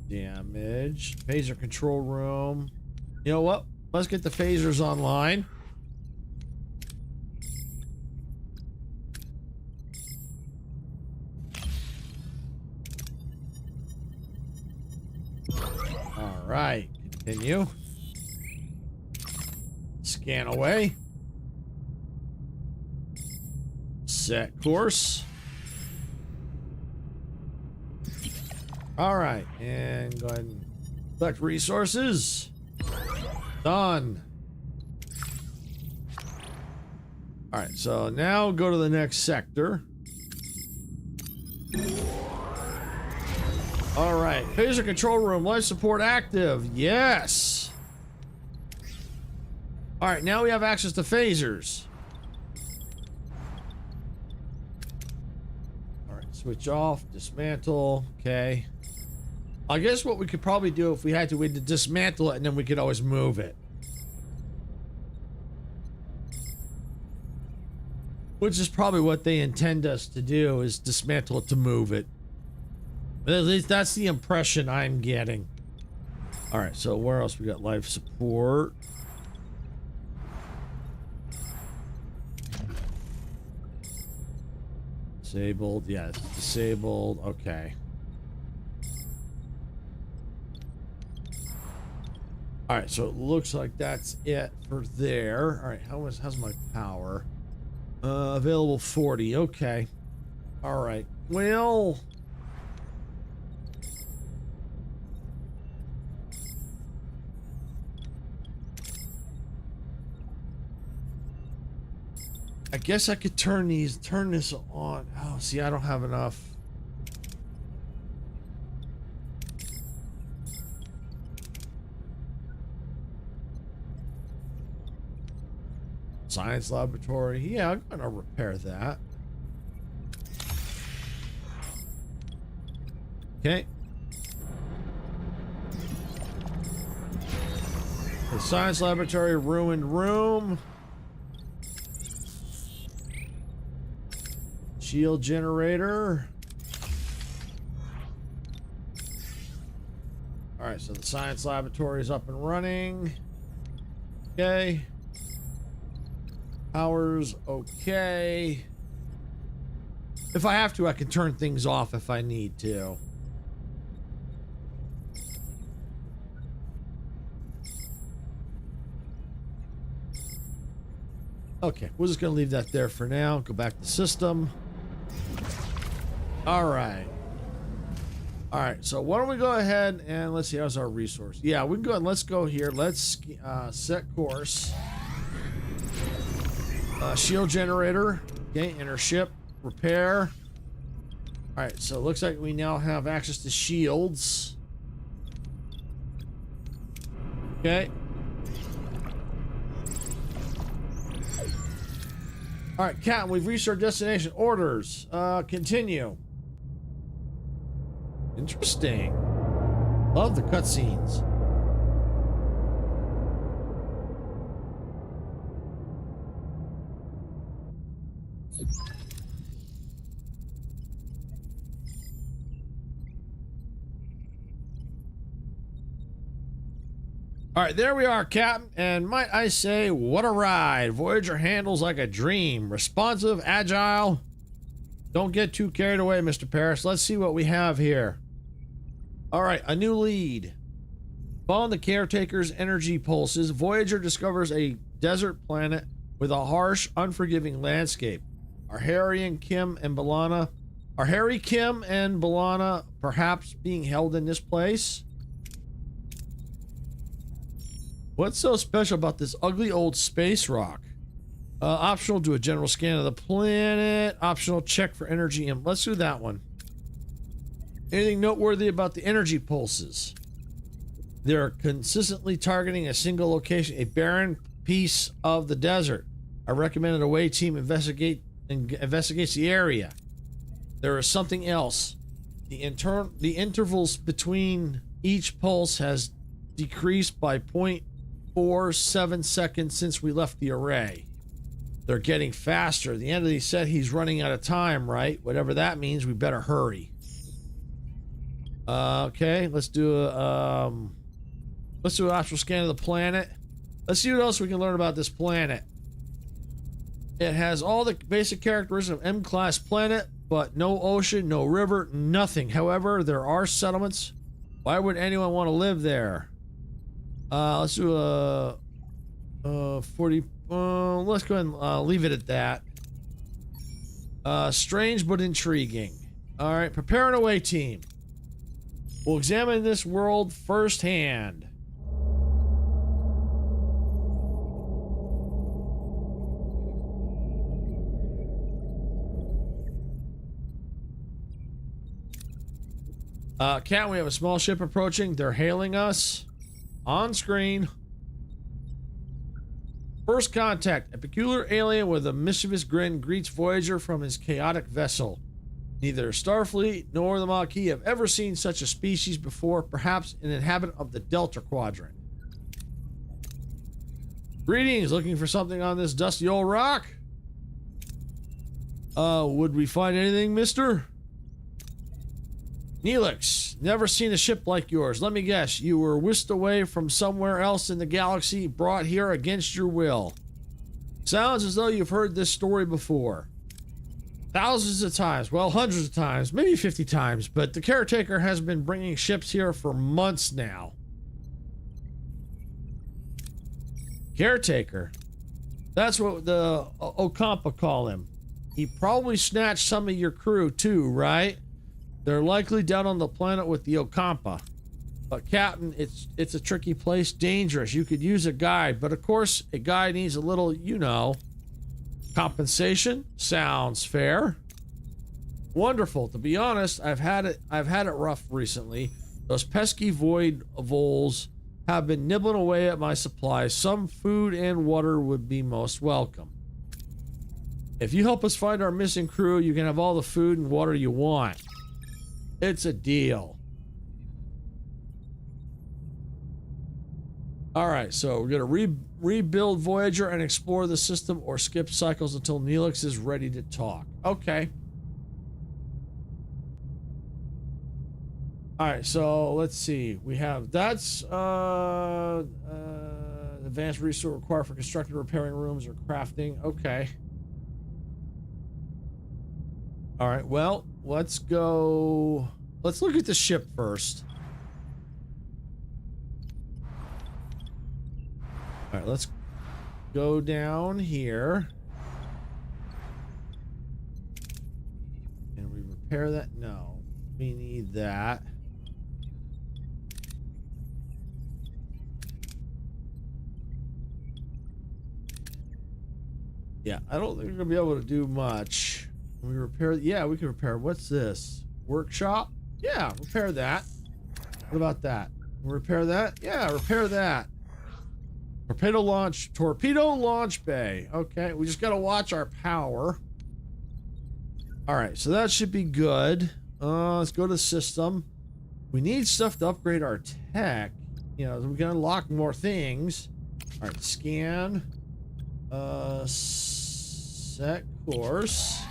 Damage. Phaser control room. You know what? Let's get the phasers online. All right, continue. Scan away. Set course. All right, and go ahead and collect resources. Done. All right, so now go to the next sector. All right, phaser control room, life support active. Yes. All right, now we have access to phasers. All right, switch off, dismantle. Okay. I guess what we could probably do if we had to, we'd dismantle it and then we could always move it. Which is probably what they intend us to do, is dismantle it to move it. But at least that's the impression I'm getting. All right, so where else we got life support? Disabled, yeah, it's disabled. Okay. All right, so it looks like that's it for there. All right, how's my power? Available 40. Okay. All right. Well, I guess I could turn this on. Oh, see, I don't have enough. Science laboratory. Yeah, I'm gonna repair that. Okay. The science laboratory, ruined room. Shield generator. All right, so the science laboratory is up and running. Okay. Powers, okay. If I have to, I can turn things off if I need to. Okay, we're just gonna leave that there for now. Go back to system. All right. All right, so why don't we go ahead and let's see, how's our resource? Yeah, we can go ahead and let's go here. Let's set course. Shield generator. Okay, enter ship. Repair. All right, so it looks like we now have access to shields. Okay. All right, Captain, we've reached our destination. Orders. Continue. Interesting. Love the cutscenes. All right, there we are, Captain, and might I say, what a ride. Voyager handles like a dream. Responsive, agile. Don't get too carried away, Mr. Paris. Let's see what we have here. All right, a new lead. Following the caretaker's energy pulses, Voyager discovers a desert planet with a harsh, unforgiving landscape. Are Harry, Kim, and Balana perhaps being held in this place? What's so special about this ugly old space rock? Optional, do a general scan of the planet. Optional, check for energy. And let's do that one. Anything noteworthy about the energy pulses? They're consistently targeting a single location, a barren piece of the desert. I recommended a away team investigates the area. There is something else. The intervals between each pulse has decreased by 0.47 seconds since we left the array. They're getting faster. The end of the set, he's running out of time, right? Whatever that means, we better hurry. Okay, let's do an optional scan of the planet. Let's see what else we can learn about this planet. It has all the basic characteristics of M-class planet, but no ocean, no river, nothing. However, there are settlements. Why would anyone want to live there? Let's do a 40. Let's go ahead and leave it at that. Strange but intriguing. All right, prepare an away team. We'll examine this world firsthand. Cat, we have a small ship approaching. They're hailing us on screen. First contact. A peculiar alien with a mischievous grin greets Voyager from his chaotic vessel. Neither Starfleet nor the Maquis have ever seen such a species before, perhaps an inhabitant of the Delta Quadrant. Greetings, looking for something on this dusty old rock? Would we find anything, mister? Neelix, never seen a ship like yours. Let me guess, you were whisked away from somewhere else in the galaxy, brought here against your will. Sounds as though you've heard this story before. Thousands of times, well, hundreds of times, maybe 50 times, but the caretaker has been bringing ships here for months now. Caretaker? That's what the Ocampa call him. He probably snatched some of your crew too, right? They're likely down on the planet with the Ocampa. But Captain, it's a tricky place, dangerous. You could use a guide, but of course a guide needs a little, you know, compensation. Sounds fair. Wonderful. To be honest, I've had it rough recently. Those pesky void voles have been nibbling away at my supplies. Some food and water would be most welcome. If you help us find our missing crew, you can have all the food and water you want. It's a deal. Alright, so we're going to rebuild Voyager and explore the system or skip cycles until Neelix is ready to talk. Okay. Alright, so let's see. We have, that's advanced resource required for constructing, repairing rooms or crafting. Okay. Alright, well, let's go. Let's look at the ship first. Alright, let's go down here. Can we repair that? No. We need that. Yeah, I don't think we're gonna be able to do much. Can we repair? Yeah, we can repair. What's this? Workshop? Yeah, repair that. What about that? Repair that? Yeah, repair that. Torpedo launch bay. Okay, we just gotta watch our power. Alright, so that should be good. Let's go to system. We need stuff to upgrade our tech. You know, we can unlock more things. Alright, scan. Set course.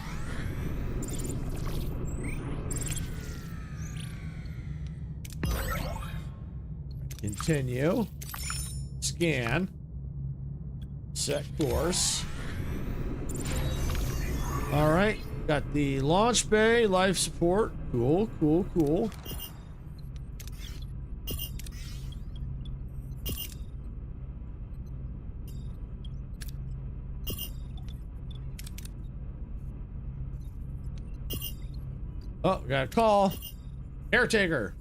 Continue. Scan. Set course. All right. Got the launch bay, life support. Cool, cool, cool. Oh, got a call. Caretaker.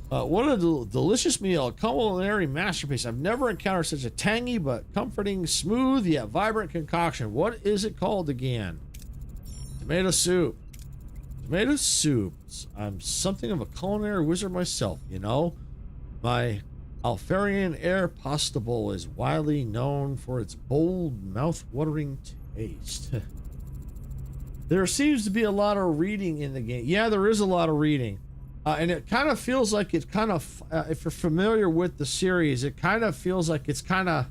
What a delicious meal. A culinary masterpiece. I've never encountered such a tangy but comforting, smooth yet vibrant concoction. What is it called again? Tomato soup. Tomato soup. I'm something of a culinary wizard myself, you know. My Alfarian air pasta bowl is widely known for its bold, mouth-watering taste. There seems to be a lot of reading in the game. Yeah, there is a lot of reading. And it kind of feels like it's kind of, if you're familiar with the series, it kind of feels like it's kind of,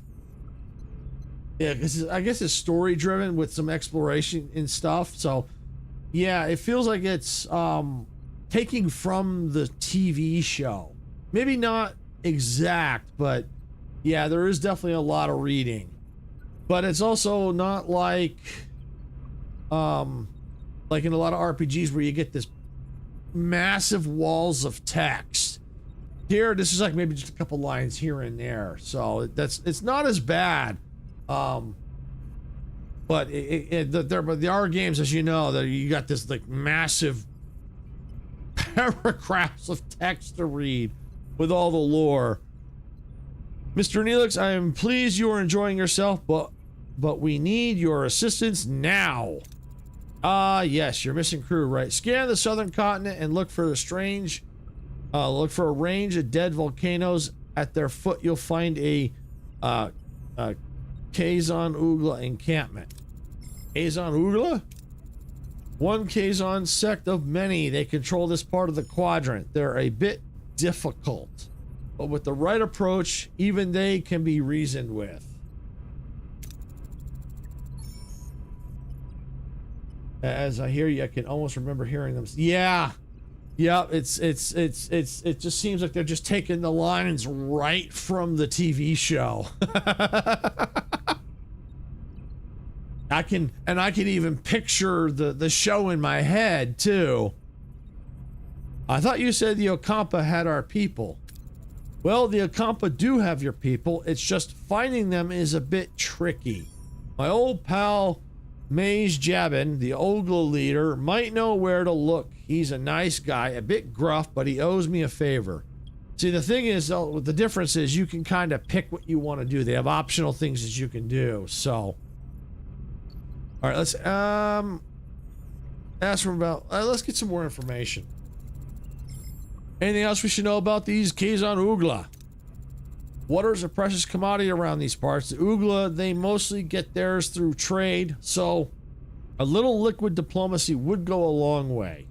yeah, I guess it's story-driven with some exploration and stuff. So, yeah, it feels like it's taking from the TV show. Maybe not exact, but yeah, there is definitely a lot of reading. But it's also not like in a lot of RPGs where you get this massive walls of text. Here, this is like maybe just a couple lines here and there. So it's not as bad. But there are games, as you know, that you got this like massive paragraphs of text to read with all the lore. Mr. Neelix, I am pleased you are enjoying yourself, but we need your assistance now. Yes, your missing crew, right? Scan the southern continent and look for a range of dead volcanoes. At their foot, you'll find a Kazon Ugla encampment. Kazon Ugla? One Kazon sect of many. They control this part of the quadrant. They're a bit difficult, but with the right approach, even they can be reasoned with. As I hear you, I can almost remember hearing them. Yeah, it just seems like they're just taking the lines right from the TV show. I can even picture the show in my head too. I thought you said the Okampa had our people. Well, the Okampa do have your people. It's just finding them is a bit tricky. My old pal Maze Jabin, the Ogla leader, might know where to look. He's a nice guy, a bit gruff, but he owes me a favor. See, the thing is, the difference is you can kind of pick what you want to do. They have optional things that you can do. So, all right, let's ask them about. Let's get some more information. Anything else we should know about these Kazon Ugla? Water is a precious commodity around these parts. The Ugla, they mostly get theirs through trade, so a little liquid diplomacy would go a long way.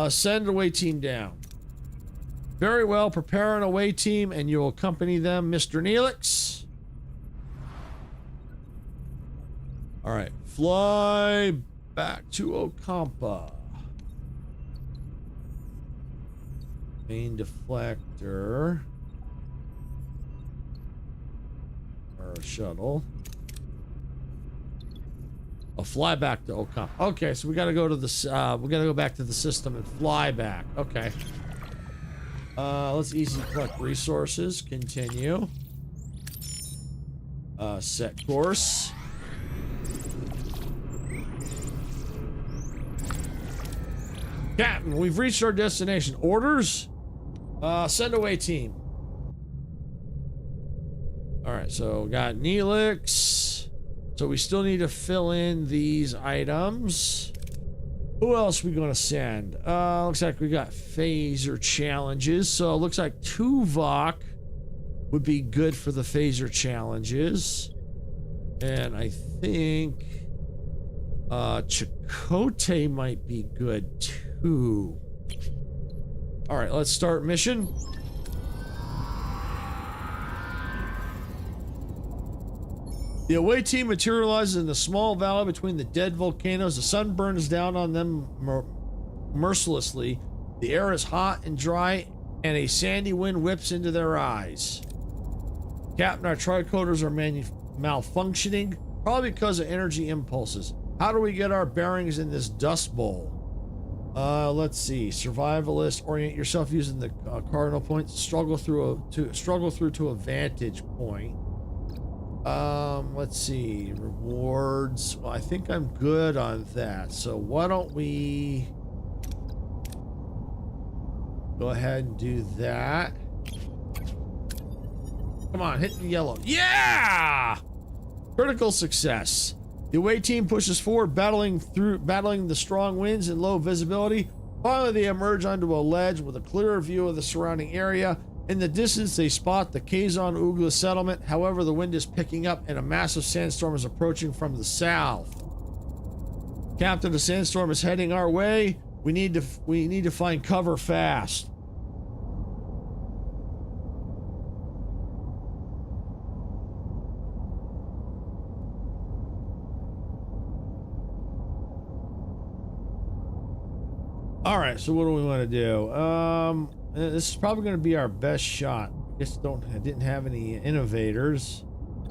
Send an away team down. Very well, prepare an away team and you'll accompany them, Mr. Neelix. All right, fly back to Okampa. Main deflector. Or a shuttle. I'll fly back to Okampa. Okay, so we gotta go to this, we gotta go back to the system and fly back. Okay. Let's easy collect resources. Continue. Set course. Captain, we've reached our destination. Orders? Send away team. Alright, so got Neelix. So we still need to fill in these items. Who else are we gonna send? Looks like we got phaser challenges. So it looks like Tuvok would be good for the phaser challenges. And I think Chakotay might be good too. Alright, let's start mission. The away team materializes in the small valley between the dead volcanoes. The sun burns down on them mercilessly. The air is hot and dry, and a sandy wind whips into their eyes. Captain, our tricoders are malfunctioning, probably because of energy impulses. How do we get our bearings in this dust bowl? Let's see. Survivalist, orient yourself using the cardinal points. Struggle through to a vantage point. Let's see. Rewards. Well, I think I'm good on that. So why don't we go ahead and do that. Come on, hit the yellow. Yeah! Critical success. The away team pushes forward, battling the strong winds and low visibility. Finally, they emerge onto a ledge with a clearer view of the surrounding area. In the distance, they spot the Kazon Ugla settlement. However, the wind is picking up and a massive sandstorm is approaching from the south. Captain, the sandstorm is heading our way. We need to find cover fast. All right, so what do we want to do? This is probably going to be our best shot. I guess I didn't have any innovators.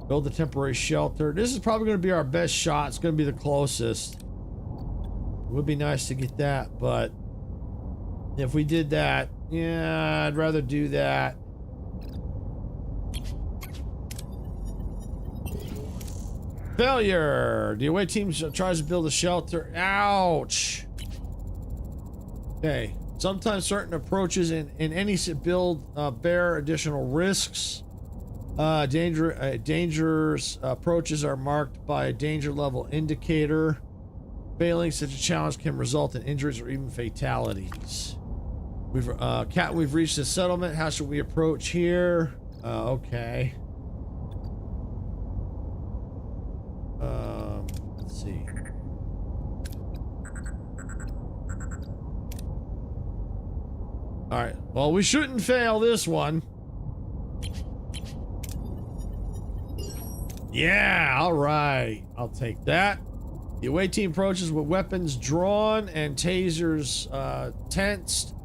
Build a temporary shelter. This is probably going to be our best shot. It's going to be the closest. It would be nice to get that, but if we did that, yeah, I'd rather do that. Failure. The away team tries to build a shelter. Ouch. Okay. Sometimes certain approaches in any build bear additional risks. Dangerous approaches are marked by a danger level indicator. Failing such a challenge can result in injuries or even fatalities. We've reached the settlement. How should we approach here? Okay. Let's see. All right. Well, we shouldn't fail this one. Yeah. All right. I'll take that. The away team approaches with weapons drawn and tasers tensed.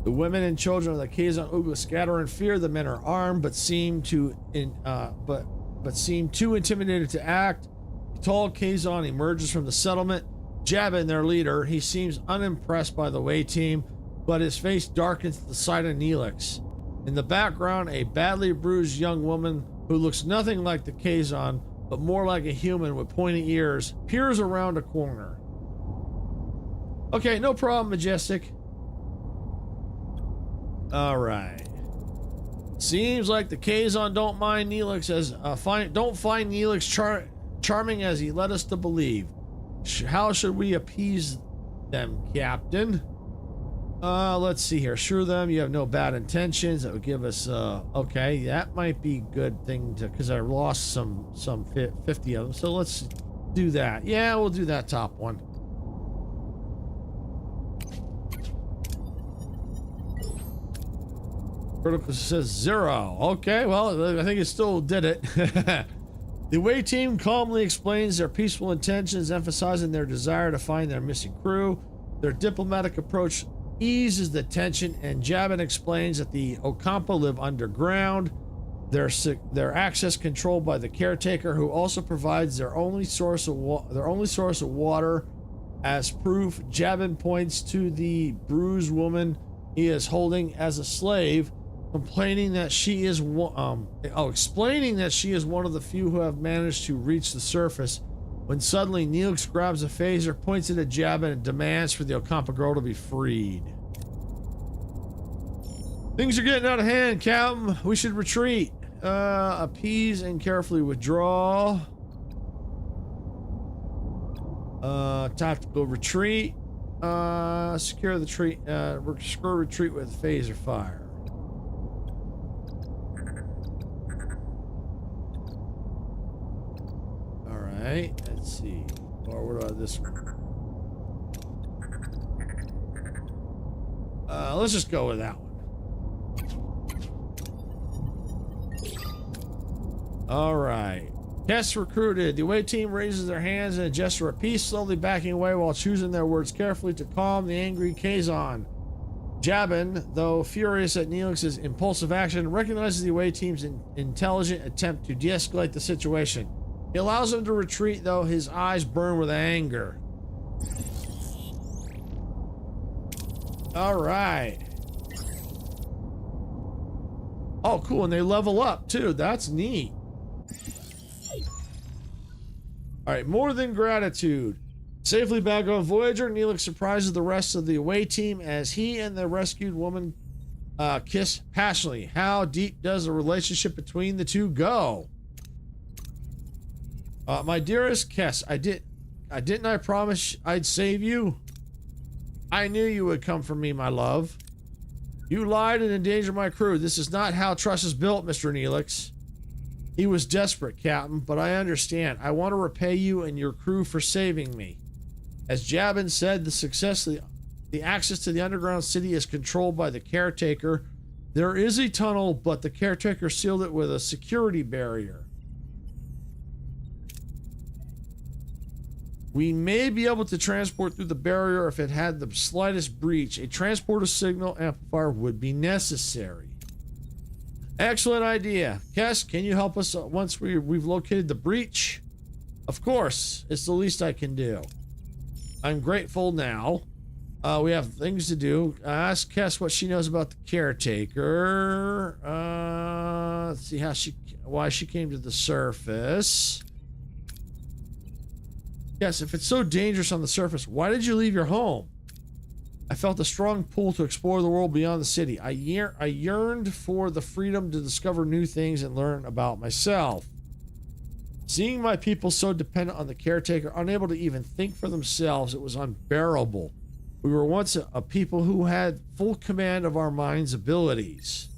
The women and children of the Kazon Ugla scatter in fear. The men are armed, but seem too intimidated to act. The tall Kazon emerges from the settlement. Jabin, their leader, he seems unimpressed by the away team, but his face darkens at the sight of Neelix. In the background, a badly bruised young woman who looks nothing like the Kazon, but more like a human with pointy ears, peers around a corner. Okay, no problem, Majestic. All right. Seems like the Kazon don't mind Neelix as don't find Neelix charming as he led us to believe. How should we appease them, Captain? Let's see here. Assure them you have no bad intentions. That would give us okay, that might be a good thing to, because I lost some 50 of them. So let's do that. Yeah, we'll do that top one. Critical says 0. Okay, well, I think it still did it. The away team calmly explains their peaceful intentions, emphasizing their desire to find their missing crew. Their diplomatic approach eases the tension, and Jabin explains that the Ocampa live underground. Their access controlled by the caretaker, who also provides their only source of water as proof. Jabin points to the bruised woman he is holding as a slave, explaining that she is one of the few who have managed to reach the surface. When suddenly Neelix grabs a phaser, points it at Jabin, and demands for the Ocampa girl to be freed. Things are getting out of hand, Captain. We should retreat. Appease and carefully withdraw. Tactical retreat. Secure retreat with phaser fire. Alright, let's see. Or what about this one? Let's just go with that one. Alright. Guests recruited. The away team raises their hands in a gesture of peace, slowly backing away while choosing their words carefully to calm the angry Kazon. Jabin, though furious at Neelix's impulsive action, recognizes the away team's intelligent attempt to de-escalate the situation. He allows him to retreat, though his eyes burn with anger. All right. Oh, cool. And they level up, too. That's neat. All right, more than gratitude. Safely back on Voyager, Neelix surprises the rest of the away team as he and the rescued woman kiss passionately. How deep does the relationship between the two go? My dearest Kess, didn't I promise I'd save you? I knew you would come for me, my love. You lied and endangered my crew. This is not how trust is built, Mr. Neelix. He was desperate, Captain, but I understand. I want to repay you and your crew for saving me. As Jabin said, the access to the underground city is controlled by the caretaker. There is a tunnel, but the caretaker sealed it with a security barrier. We may be able to transport through the barrier if it had the slightest breach. A transporter signal amplifier would be necessary. Excellent idea. Kess, can you help us once we've located the breach? Of course, it's the least I can do. I'm grateful now. We have things to do. Ask Kess what she knows about the caretaker. Let's see why she came to the surface. Yes, if it's so dangerous on the surface, why did you leave your home? I felt a strong pull to explore the world beyond the city. I yearned for the freedom to discover new things and learn about myself. Seeing my people so dependent on the caretaker, unable to even think for themselves, it was unbearable. We were once a people who had full command of our mind's abilities.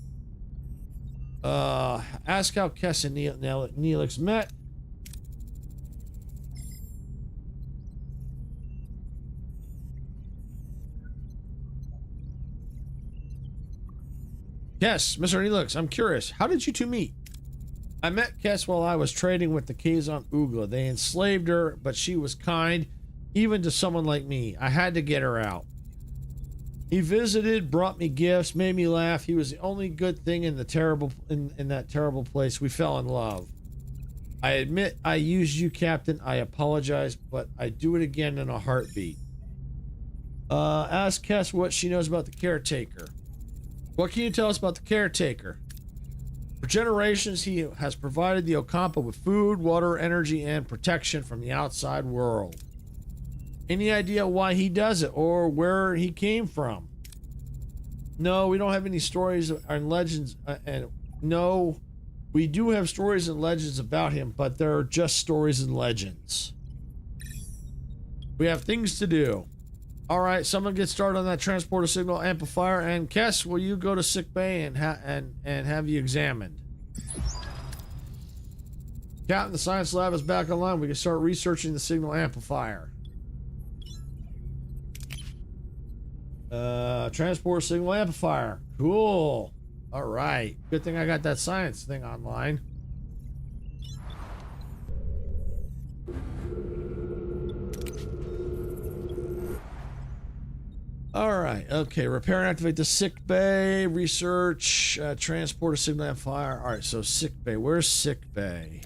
Ask how Kess and Neelix met. Yes, Mr. Neelix, I'm curious. How did you two meet? I met Kess while I was trading with the Kazon Oogla. They enslaved her, but she was kind, even to someone like me. I had to get her out. He visited, brought me gifts, made me laugh. He was the only good thing in that terrible place. We fell in love. I admit I used you, Captain. I apologize, but I'd do it again in a heartbeat. Ask Kess what she knows about the caretaker. What can you tell us about the caretaker? For generations, he has provided the Ocampa with food, water, energy, and protection from the outside world. Any idea why he does it or where he came from? No, we don't have any stories and legends. And no, we do have stories and legends about him, but they're just stories and legends. We have things to do. All right, someone get started on that transporter signal amplifier, and Kess, will you go to sickbay and have you examined? Captain, the science lab is back online. We can start researching the signal amplifier. Transporter signal amplifier. Cool. All right. Good thing I got that science thing online. All right, okay, repair and activate the sick bay, research, transport a signal amplifier. All right, so sick bay, where's sick bay?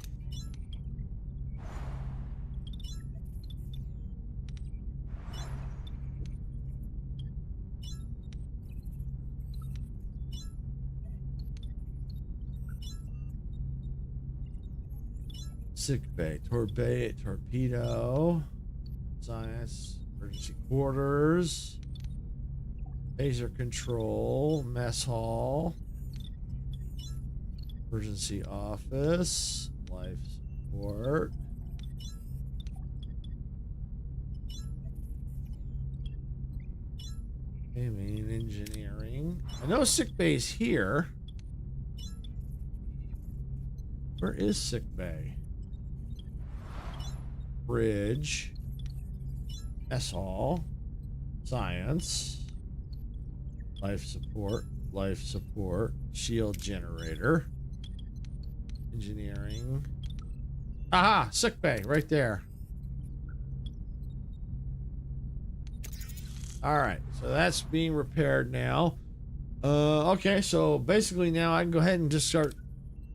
Sick bay, torpedo, science, emergency quarters. Laser control, mess hall, emergency office, life support. Okay, main engineering. I know sick bay's here. Where is sick bay? Bridge, mess hall, science. Life support, shield generator, engineering. Aha, sick bay, right there. All right, so that's being repaired now. Okay, so basically now I can go ahead and just start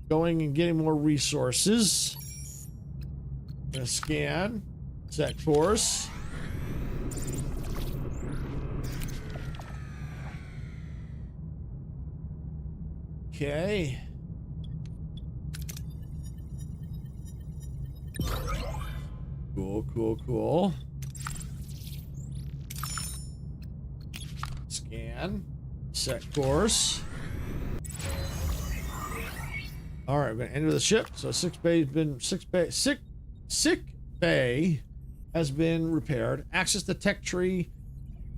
going and getting more resources. Gonna scan, set course. Okay. Cool, cool, cool. Scan. Set course. All right, we're gonna enter the ship. So sick bay has been repaired. Access the tech tree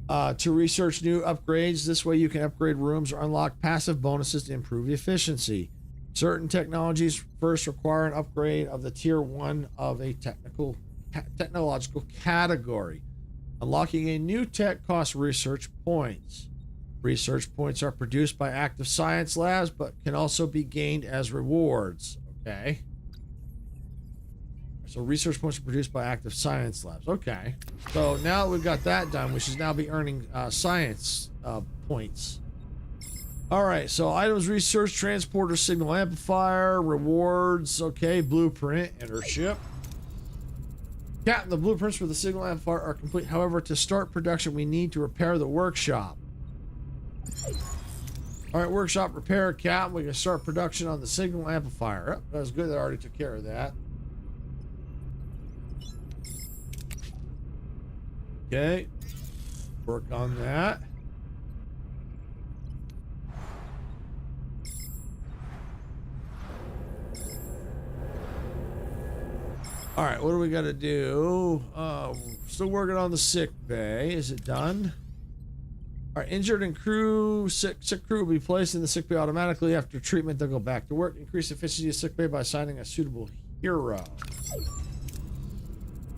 to research new upgrades. This way you can upgrade rooms or unlock passive bonuses to improve efficiency. Certain technologies first require an upgrade of the tier 1 of a technological category. Unlocking a new tech costs research points. Research points are produced by active science labs, but can also be gained as rewards. Okay. So research points are produced by active science labs. Okay. So now that we've got that done, we should now be earning science points. All right. So items, research, transporter, signal amplifier, rewards. Okay. Blueprint, enter ship. Captain, the blueprints for the signal amplifier are complete. However, to start production, we need to repair the workshop. All right, workshop repair, Captain. We can start production on the signal amplifier. Oh, that was good. I already took care of that. Okay, work on that. All right, what do we got to do? Still working on the sick bay. Is it done? All right, injured and sick crew will be placed in the sick bay automatically. After treatment, they'll go back to work. Increase efficiency of sick bay by assigning a suitable hero.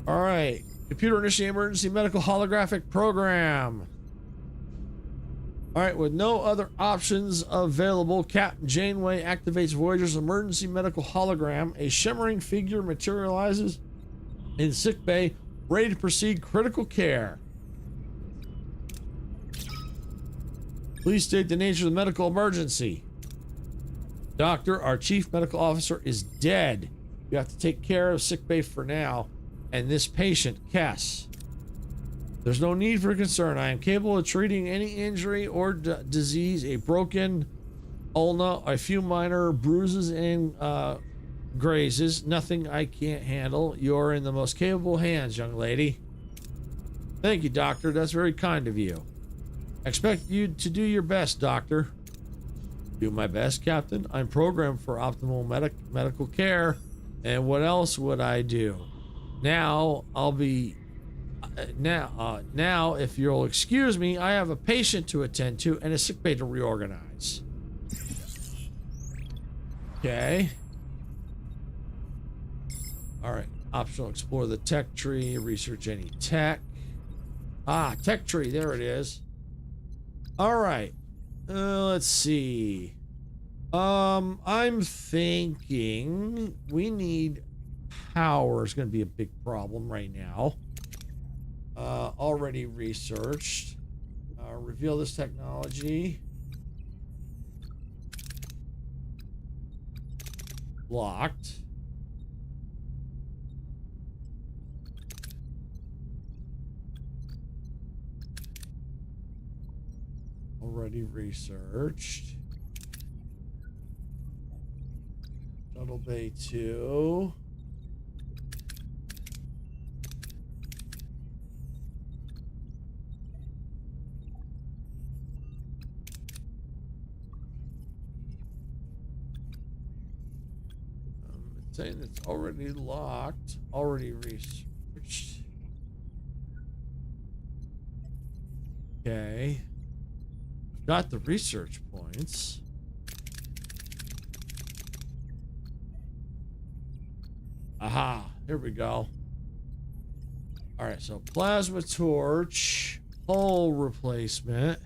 All right, computer initiate emergency medical holographic program. All right, with no other options available, Captain Janeway activates Voyager's emergency medical hologram. A shimmering figure materializes in sick bay, ready to proceed critical care. Please state the nature of the medical emergency. Doctor, our chief medical officer is dead. You have to take care of sick bay for now. And this patient, Cass. There's no need for concern. I am capable of treating any injury or disease, a broken ulna, a few minor bruises and grazes. Nothing I can't handle. You're in the most capable hands, young lady. Thank you, Doctor. That's very kind of you. I expect you to do your best, Doctor. Do my best, Captain. I'm programmed for optimal medical care. And what else would I do? Now, I'll be... now, if you'll excuse me, I have a patient to attend to and a sick bay to reorganize. Okay. All right. Optional, explore the tech tree, research any tech. Ah, tech tree. There it is. All right. Let's see. I'm thinking we need power is going to be a big problem right now. Already researched. Reveal this technology. Locked. Already researched. Shuttle Bay 2. It's saying it's already locked. Already researched. Okay. Got the research points. Aha, here we go. All right, so plasma torch, hull replacement,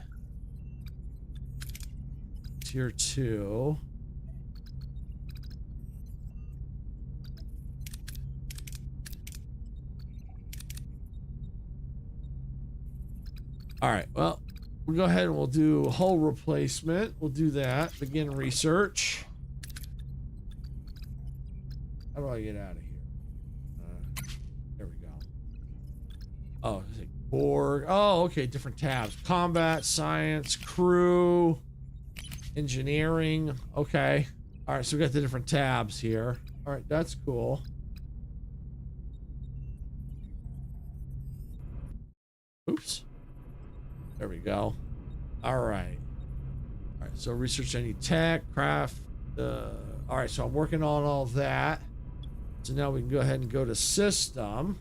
tier 2. All right, well, we'll go ahead and we'll do hull replacement. We'll do that. Begin research. How do I get out of here? There we go. Oh, is it Borg? Oh, okay, different tabs. Combat, science, crew, engineering. Okay. All right, so we got the different tabs here. All right, that's cool. Oops. There we go. All right. All right, so research any tech, craft. All right, so I'm working on all that. So now we can go ahead and go to system.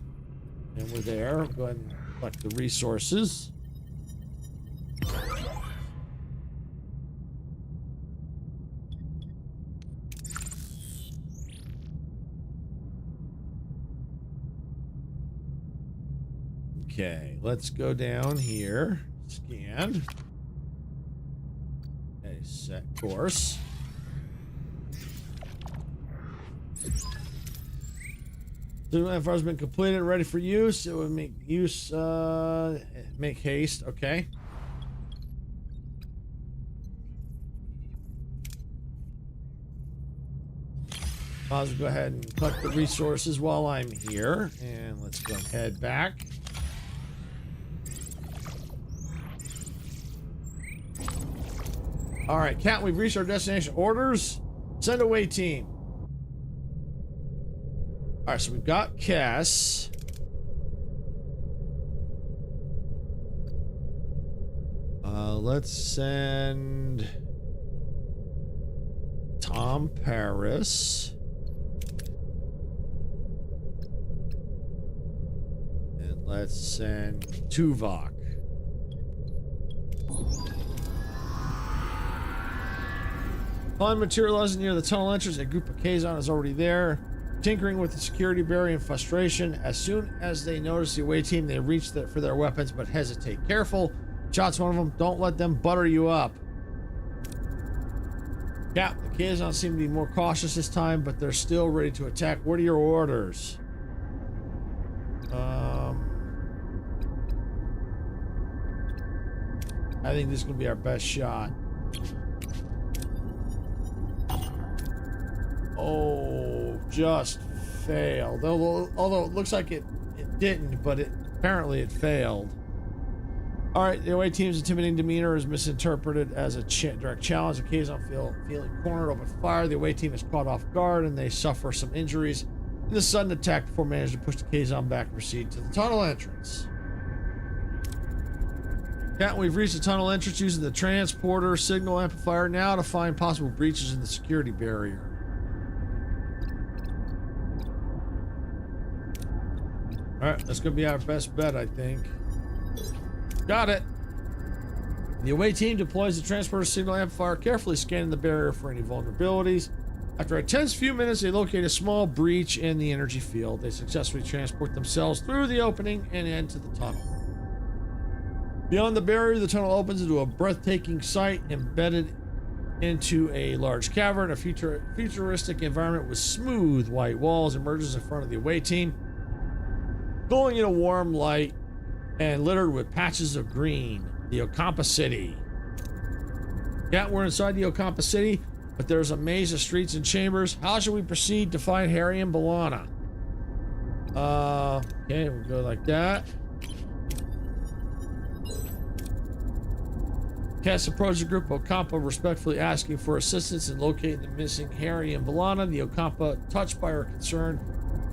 And we're there. Go ahead and collect the resources. Okay, let's go down here. Scan. Okay, set course. The FR has been completed, ready for use. It would make use, make haste. Okay. I'll go ahead and collect the resources while I'm here, and let's go head back. All right, Captain, we've reached our destination. Orders, send away team. All right, so we've got Cass. Let's send Tom Paris. And let's send Tuvok. Upon materializing near the tunnel entrance, a group of Kazon is already there, tinkering with the security barrier in frustration. As soon as they notice the away team, they reach for their weapons, but hesitate. Careful. Shot's one of them. Don't let them butter you up. Yeah, the Kazon seem to be more cautious this time, but they're still ready to attack. What are your orders? I think this is going to be our best shot. Oh, just failed. Although it looks like it didn't, but apparently it failed. All right, the away team's intimidating demeanor is misinterpreted as a direct challenge. The Kazon feeling cornered, open fire. The away team is caught off guard and they suffer some injuries in the sudden attack before managing to push the Kazon back and proceed to the tunnel entrance. Captain, we've reached the tunnel entrance using the transporter signal amplifier now to find possible breaches in the security barrier. All right, that's going to be our best bet, I think. Got it. The away team deploys the transporter signal amplifier, carefully scanning the barrier for any vulnerabilities. After a tense few minutes, they locate a small breach in the energy field. They successfully transport themselves through the opening and into the tunnel. Beyond the barrier, the tunnel opens into a breathtaking sight embedded into a large cavern. A futuristic environment with smooth white walls emerges in front of the away team, glowing in a warm light and littered with patches of green. The Ocampa City. Yeah, we're inside the Ocampa City, but there's a maze of streets and chambers. How should we proceed to find Harry and B'Elanna? Okay, we'll go like that. Cass approached a group of Ocampa, respectfully asking for assistance in locating the missing Harry and B'Elanna. The Ocampa, touched by her concern,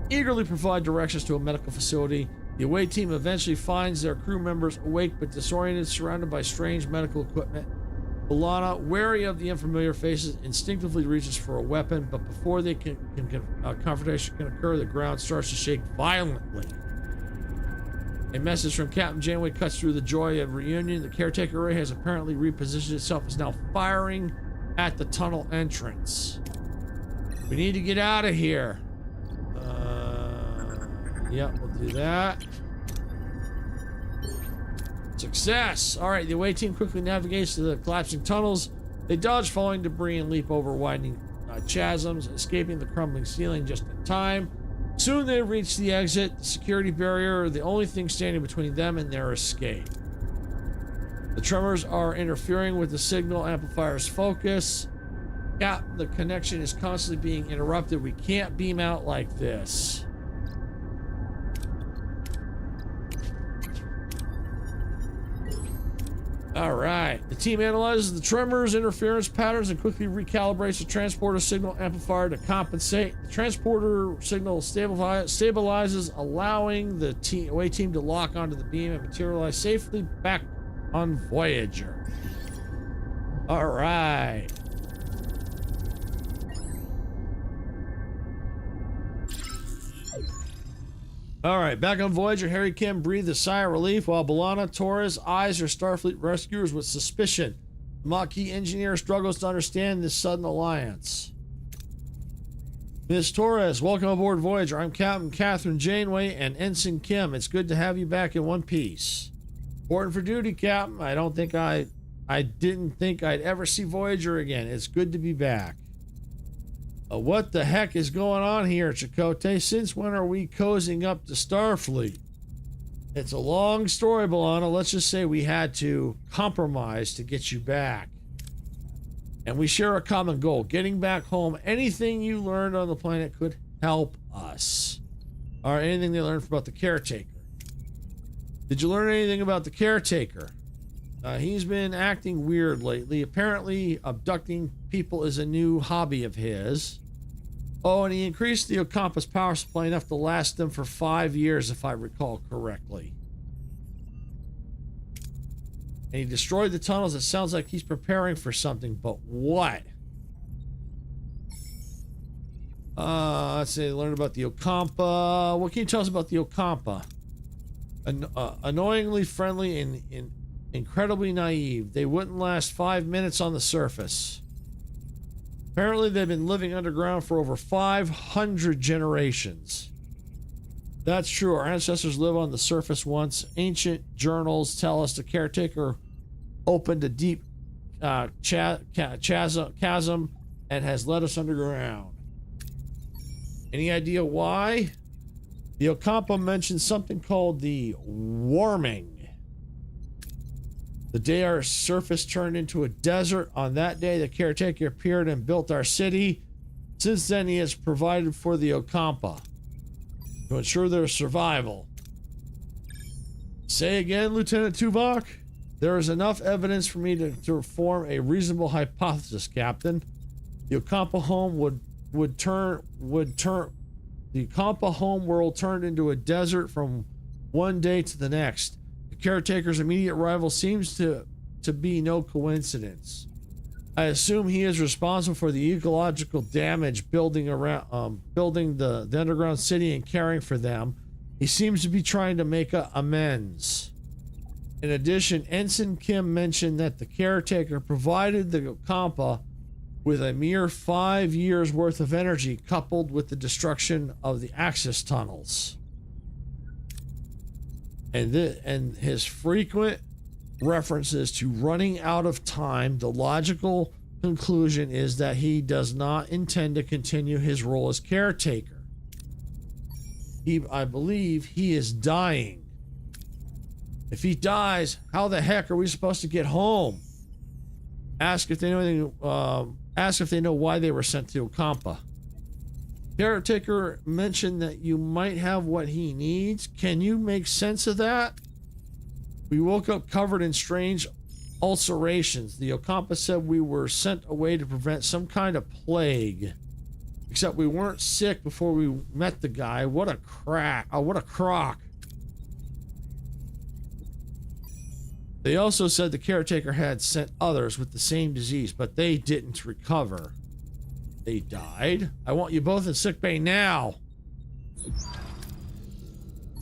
eagerly provide directions to a medical facility. The away team eventually finds their crew members awake but disoriented, surrounded by strange medical equipment. B'Elanna, wary of the unfamiliar faces, instinctively reaches for a weapon, but before confrontation can occur, the ground starts to shake violently. A message from Captain Janeway cuts through the joy of reunion. The caretaker array has apparently repositioned itself, is now firing at the tunnel entrance. We need to get out of here. Yep, we'll do that. Success! Alright, the away team quickly navigates to the collapsing tunnels. They dodge falling debris and leap over widening chasms, escaping the crumbling ceiling just in time. Soon they reach the exit. The security barrier, the only thing standing between them and their escape. The tremors are interfering with the signal amplifier's focus. Yeah, the connection is constantly being interrupted. We can't beam out like this. All right. The team analyzes the tremors, interference patterns, and quickly recalibrates the transporter signal amplifier to compensate. The transporter signal stabilizes, allowing the away team to lock onto the beam and materialize safely back on Voyager. All right. All right, back on Voyager, Harry Kim breathed a sigh of relief while B'Elanna Torres eyes her Starfleet rescuers with suspicion. The Maquis engineer struggles to understand this sudden alliance. Miss Torres, welcome aboard Voyager. I'm Captain Catherine Janeway and Ensign Kim. It's good to have you back in one piece. Important for duty, Captain. I didn't think I'd ever see Voyager again. It's good to be back. What the heck is going on here, Chakotay? Since when are we cozying up to Starfleet? It's a long story, B'Elanna. Let's just say we had to compromise to get you back. And we share a common goal, getting back home. Anything you learned on the planet could help us. Or anything they learned about the caretaker. Did you learn anything about the caretaker? He's been acting weird lately. Apparently, abducting people is a new hobby of his. Oh, and he increased the Ocampo's power supply enough to last them for 5 years, if I recall correctly. And he destroyed the tunnels. It sounds like he's preparing for something, but what? Let's see, learn about the Ocampa. What can you tell us about the Ocampa? Annoyingly friendly and incredibly naive. They wouldn't last 5 minutes on the surface. Apparently, they've been living underground for over 500 generations. That's true. Our ancestors lived on the surface once. Ancient journals tell us the caretaker opened a deep chasm and has led us underground. Any idea why? The Ocampa mentioned something called the warming. The day our surface turned into a desert, on that day the caretaker appeared and built our city. Since then he has provided for the Ocampa to ensure their survival. Say again, Lieutenant Tuvok? There is enough evidence for me to form a reasonable hypothesis, Captain. The Ocampa home the Ocampa home world turned into a desert from one day to the next. Caretaker's immediate arrival seems to be no coincidence. I assume he is responsible for the ecological damage building the underground city and caring for them. He seems to be trying to make amends. In addition, Ensign Kim mentioned that the caretaker provided the Ocampa with a mere 5 years worth of energy, coupled with the destruction of the access tunnels. And his frequent references to running out of time, the logical conclusion is that he does not intend to continue his role as caretaker. I believe he is dying. If he dies, how the heck are we supposed to get home? Ask if they know why they were sent to Ocampa. Caretaker mentioned that you might have what he needs. Can you make sense of that? We woke up covered in strange ulcerations. The Ocampa said we were sent away to prevent some kind of plague. Except we weren't sick before we met the guy. What a crock. They also said the caretaker had sent others with the same disease, but they didn't recover. They died. I want you both in sickbay now.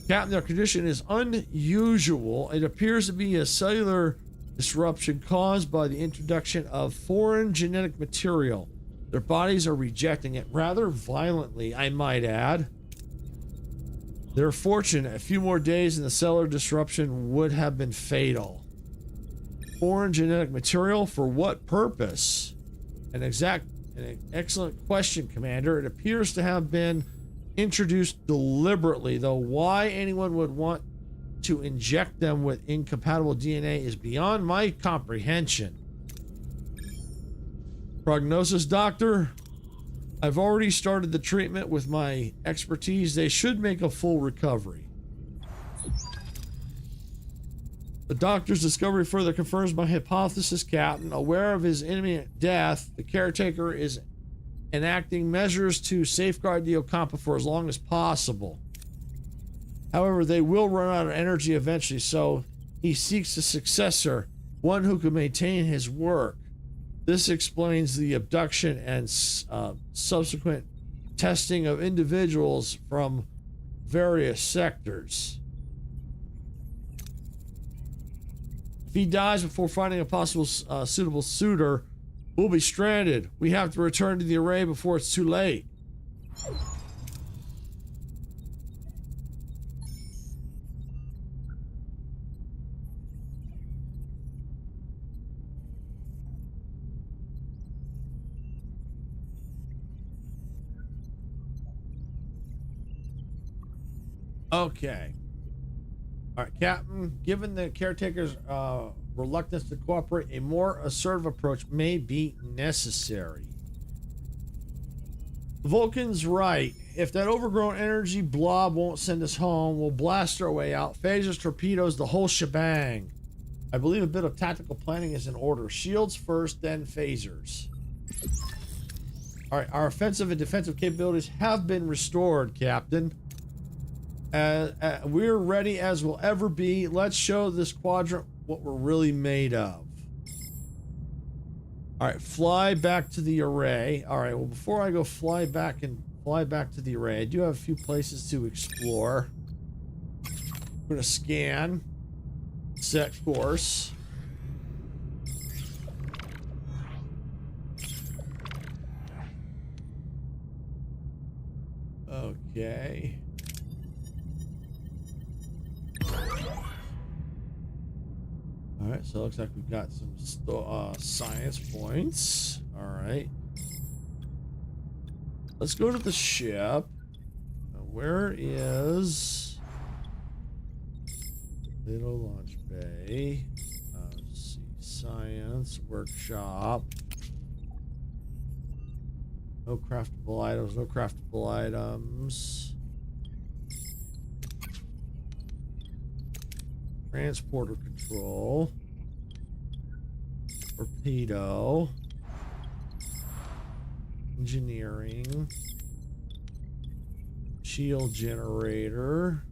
Captain, their condition is unusual. It appears to be a cellular disruption caused by the introduction of foreign genetic material. Their bodies are rejecting it rather violently, I might add. They're fortunate. A few more days and the cellular disruption would have been fatal. Foreign genetic material for what purpose? An excellent question, Commander. It appears to have been introduced deliberately, though why anyone would want to inject them with incompatible DNA is beyond my comprehension. Prognosis, Doctor? I've already started the treatment with my expertise. They should make a full recovery. The doctor's discovery further confirms my hypothesis, Captain. Aware of his imminent death, the caretaker is enacting measures to safeguard the Ocampa for as long as possible. However, they will run out of energy eventually, so he seeks a successor, one who can maintain his work. This explains the abduction and subsequent testing of individuals from various sectors. If he dies before finding a possible suitable suitor, we'll be stranded. We have to return to the array before it's too late. Okay. All right, Captain, given the caretaker's reluctance to cooperate, a more assertive approach may be necessary. Vulcan's right. If that overgrown energy blob won't send us home, we'll blast our way out. Phasers, torpedoes, the whole shebang. I believe a bit of tactical planning is in order. Shields first, then phasers. All right, our offensive and defensive capabilities have been restored, Captain. We're ready as we'll ever be. Let's show this quadrant what we're really made of. All right, fly back to the array. All right, well, before I go fly back to the array, I do have a few places to explore. I'm gonna scan, set course. Okay. All right, so it looks like we've got some science points. All right. Let's go to the ship. Where is Little Launch Bay? Let's see. Science workshop. No craftable items. No craftable items. Transporter control. Torpedo. Engineering. Shield generator.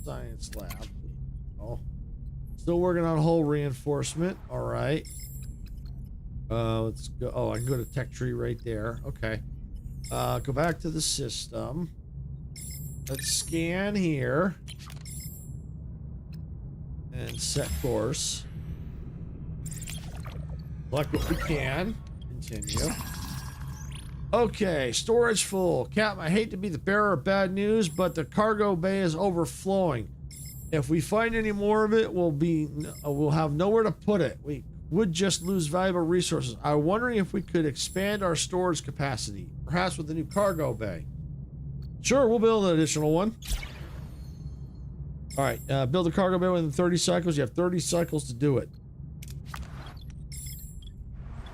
Science lab. Oh. Still working on hull reinforcement. All right. Let's go. Oh, I can go to tech tree right there. Okay. Go back to the system. Let's scan here. And set course. Select what we can. Continue. Okay, storage full. Captain, I hate to be the bearer of bad news, but the cargo bay is overflowing. If we find any more of it, we'll have nowhere to put it. We would just lose valuable resources. I'm wondering if we could expand our storage capacity, perhaps with the new cargo bay. Sure, we'll build an additional one. All right, build a cargo bay within 30 cycles. You have 30 cycles to do it.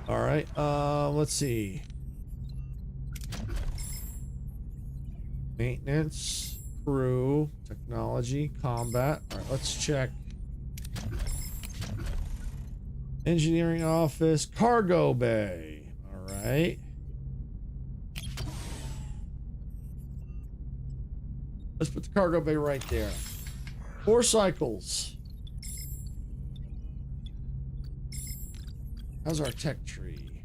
All right, let's see. Maintenance, crew, technology, combat. All right, let's check. Engineering office, cargo bay. All right. Let's put the cargo bay right there. 4 cycles. How's our tech tree?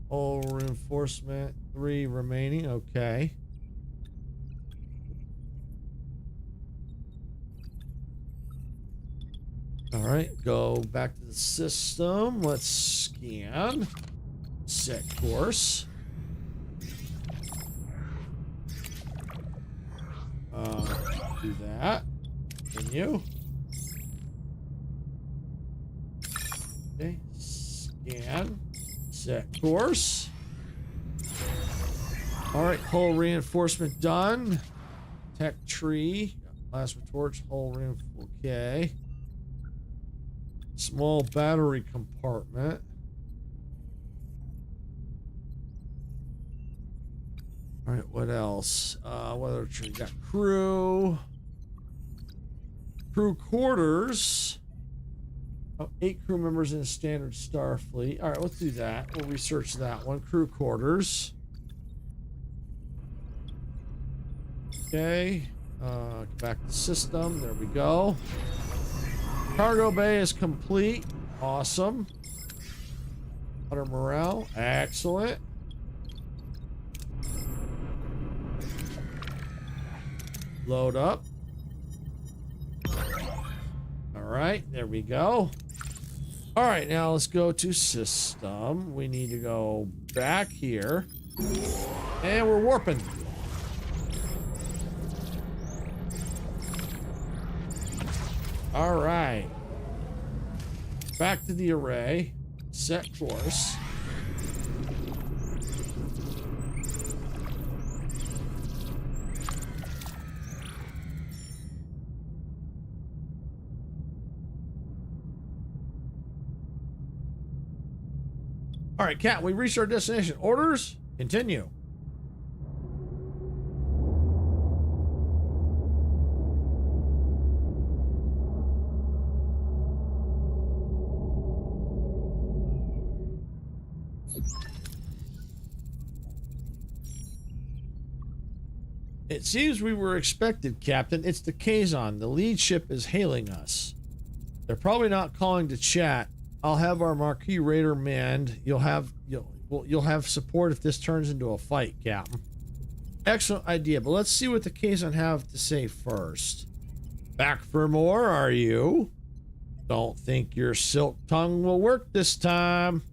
Oh, reinforcement, 3 remaining. Okay. All right, go back to the system. Let's scan. Set course. Do that. Continue. Okay, scan. Set course. All right, hull reinforcement done. Tech tree. Plasma torch, hull reinforcement. Okay. Small battery compartment. All right, what else? Weather tree. Got crew. Crew quarters. Oh, 8 crew members in a standard Starfleet. All right, let's do that. We'll research that one. Crew quarters. Okay. Back to system. There we go. Cargo bay is complete. Awesome. Water morale. Excellent. Load up. All right, there we go. All right, now let's go to system. We need to go back here. And we're warping. All right. Back to the array. Set course. All right, Cat, we reached our destination. Orders? Continue. It seems we were expected, Captain. It's the Kazon. The lead ship is hailing us. They're probably not calling to chat. I'll have our Marquis Raider manned. You'll have support if this turns into a fight, Captain. Excellent idea, but let's see what the Kazon have to say first. Back for more, are you? Don't think your silk tongue will work this time.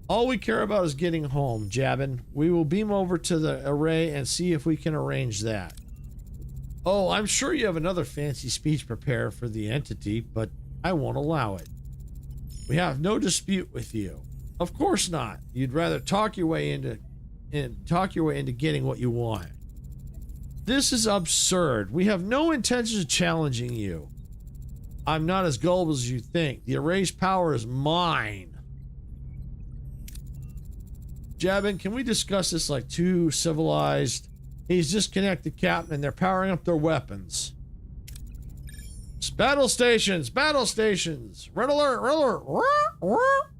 All we care about is getting home, Jabin. We will beam over to the array and see if we can arrange that. Oh, I'm sure you have another fancy speech prepared for the entity, but I won't allow it. We have no dispute with you. Of course not. You'd rather talk your way into getting what you want. This is absurd. We have no intention of challenging you. I'm not as gullible as you think. The array's power is mine. Jabin, can we discuss this like two civilized? He's disconnected, Captain, and they're powering up their weapons. Battle stations! Battle stations! Red alert! Red alert!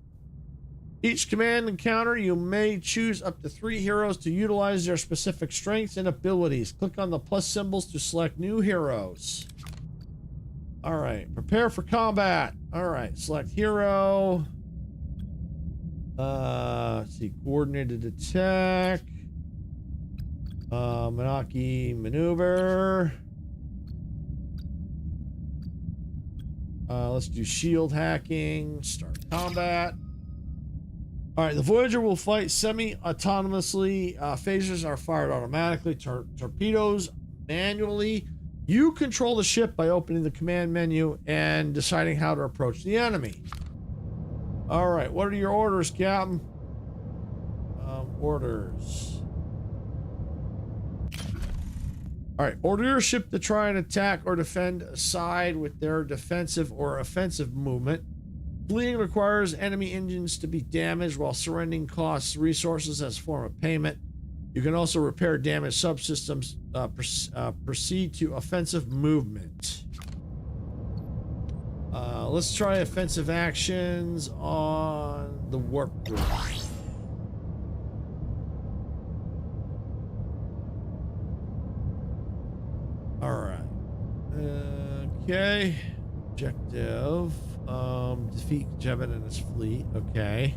Each command encounter, you may choose up to 3 heroes to utilize their specific strengths and abilities. Click on the plus symbols to select new heroes. Alright, prepare for combat. Alright, select hero. Let's see, coordinated attack. Modica maneuver. Let's do shield hacking. Start combat. All right, the Voyager will fight semi-autonomously. Phasers are fired automatically. Torpedoes manually. You control the ship by opening the command menu and deciding how to approach the enemy. All right, what are your orders, Captain? Orders. All right, order your ship to try and attack or defend a side with their defensive or offensive movement. Fleeing requires enemy engines to be damaged, while surrendering costs resources as a form of payment. You can also repair damaged subsystems. Proceed to offensive movement. Let's try offensive actions on the warp group. All right. Okay. Objective. Defeat Jebin and his fleet. Okay.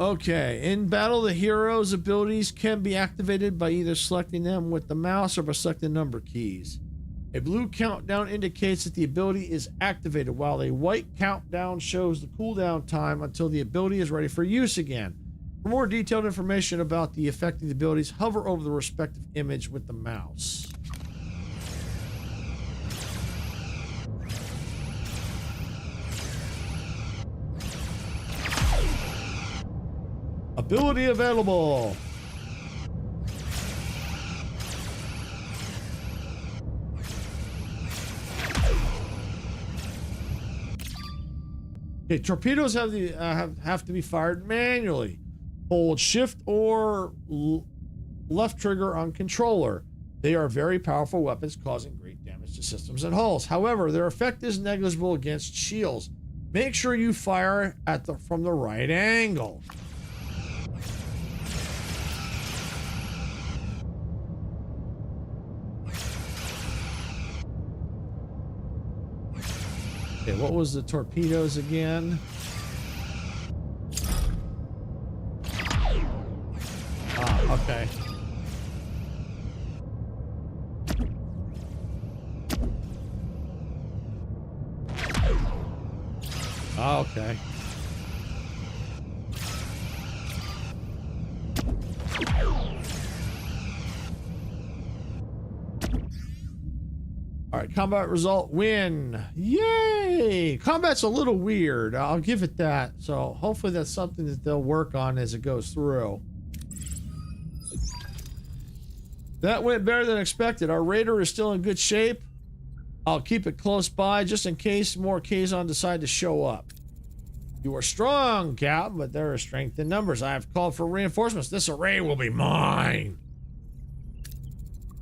Okay. In battle, the hero's abilities can be activated by either selecting them with the mouse or by selecting number keys. A blue countdown indicates that the ability is activated, while a white countdown shows the cooldown time until the ability is ready for use again. For more detailed information about the affected abilities, hover over the respective image with the mouse. Ability available. Okay, torpedoes have to be fired manually. Hold shift or left trigger on controller. They are very powerful weapons causing great damage to systems and hulls. However, their effect is negligible against shields. Make sure you fire from the right angle. Okay, what was the torpedoes again? Ah, okay. Okay. All right, combat result win. Yay! Combat's a little weird. I'll give it that. So hopefully that's something that they'll work on as it goes through. That went better than expected. Our raider is still in good shape. I'll keep it close by just in case more Kazon decide to show up. You are strong, Captain, but there is strength in numbers. I have called for reinforcements. This array will be mine.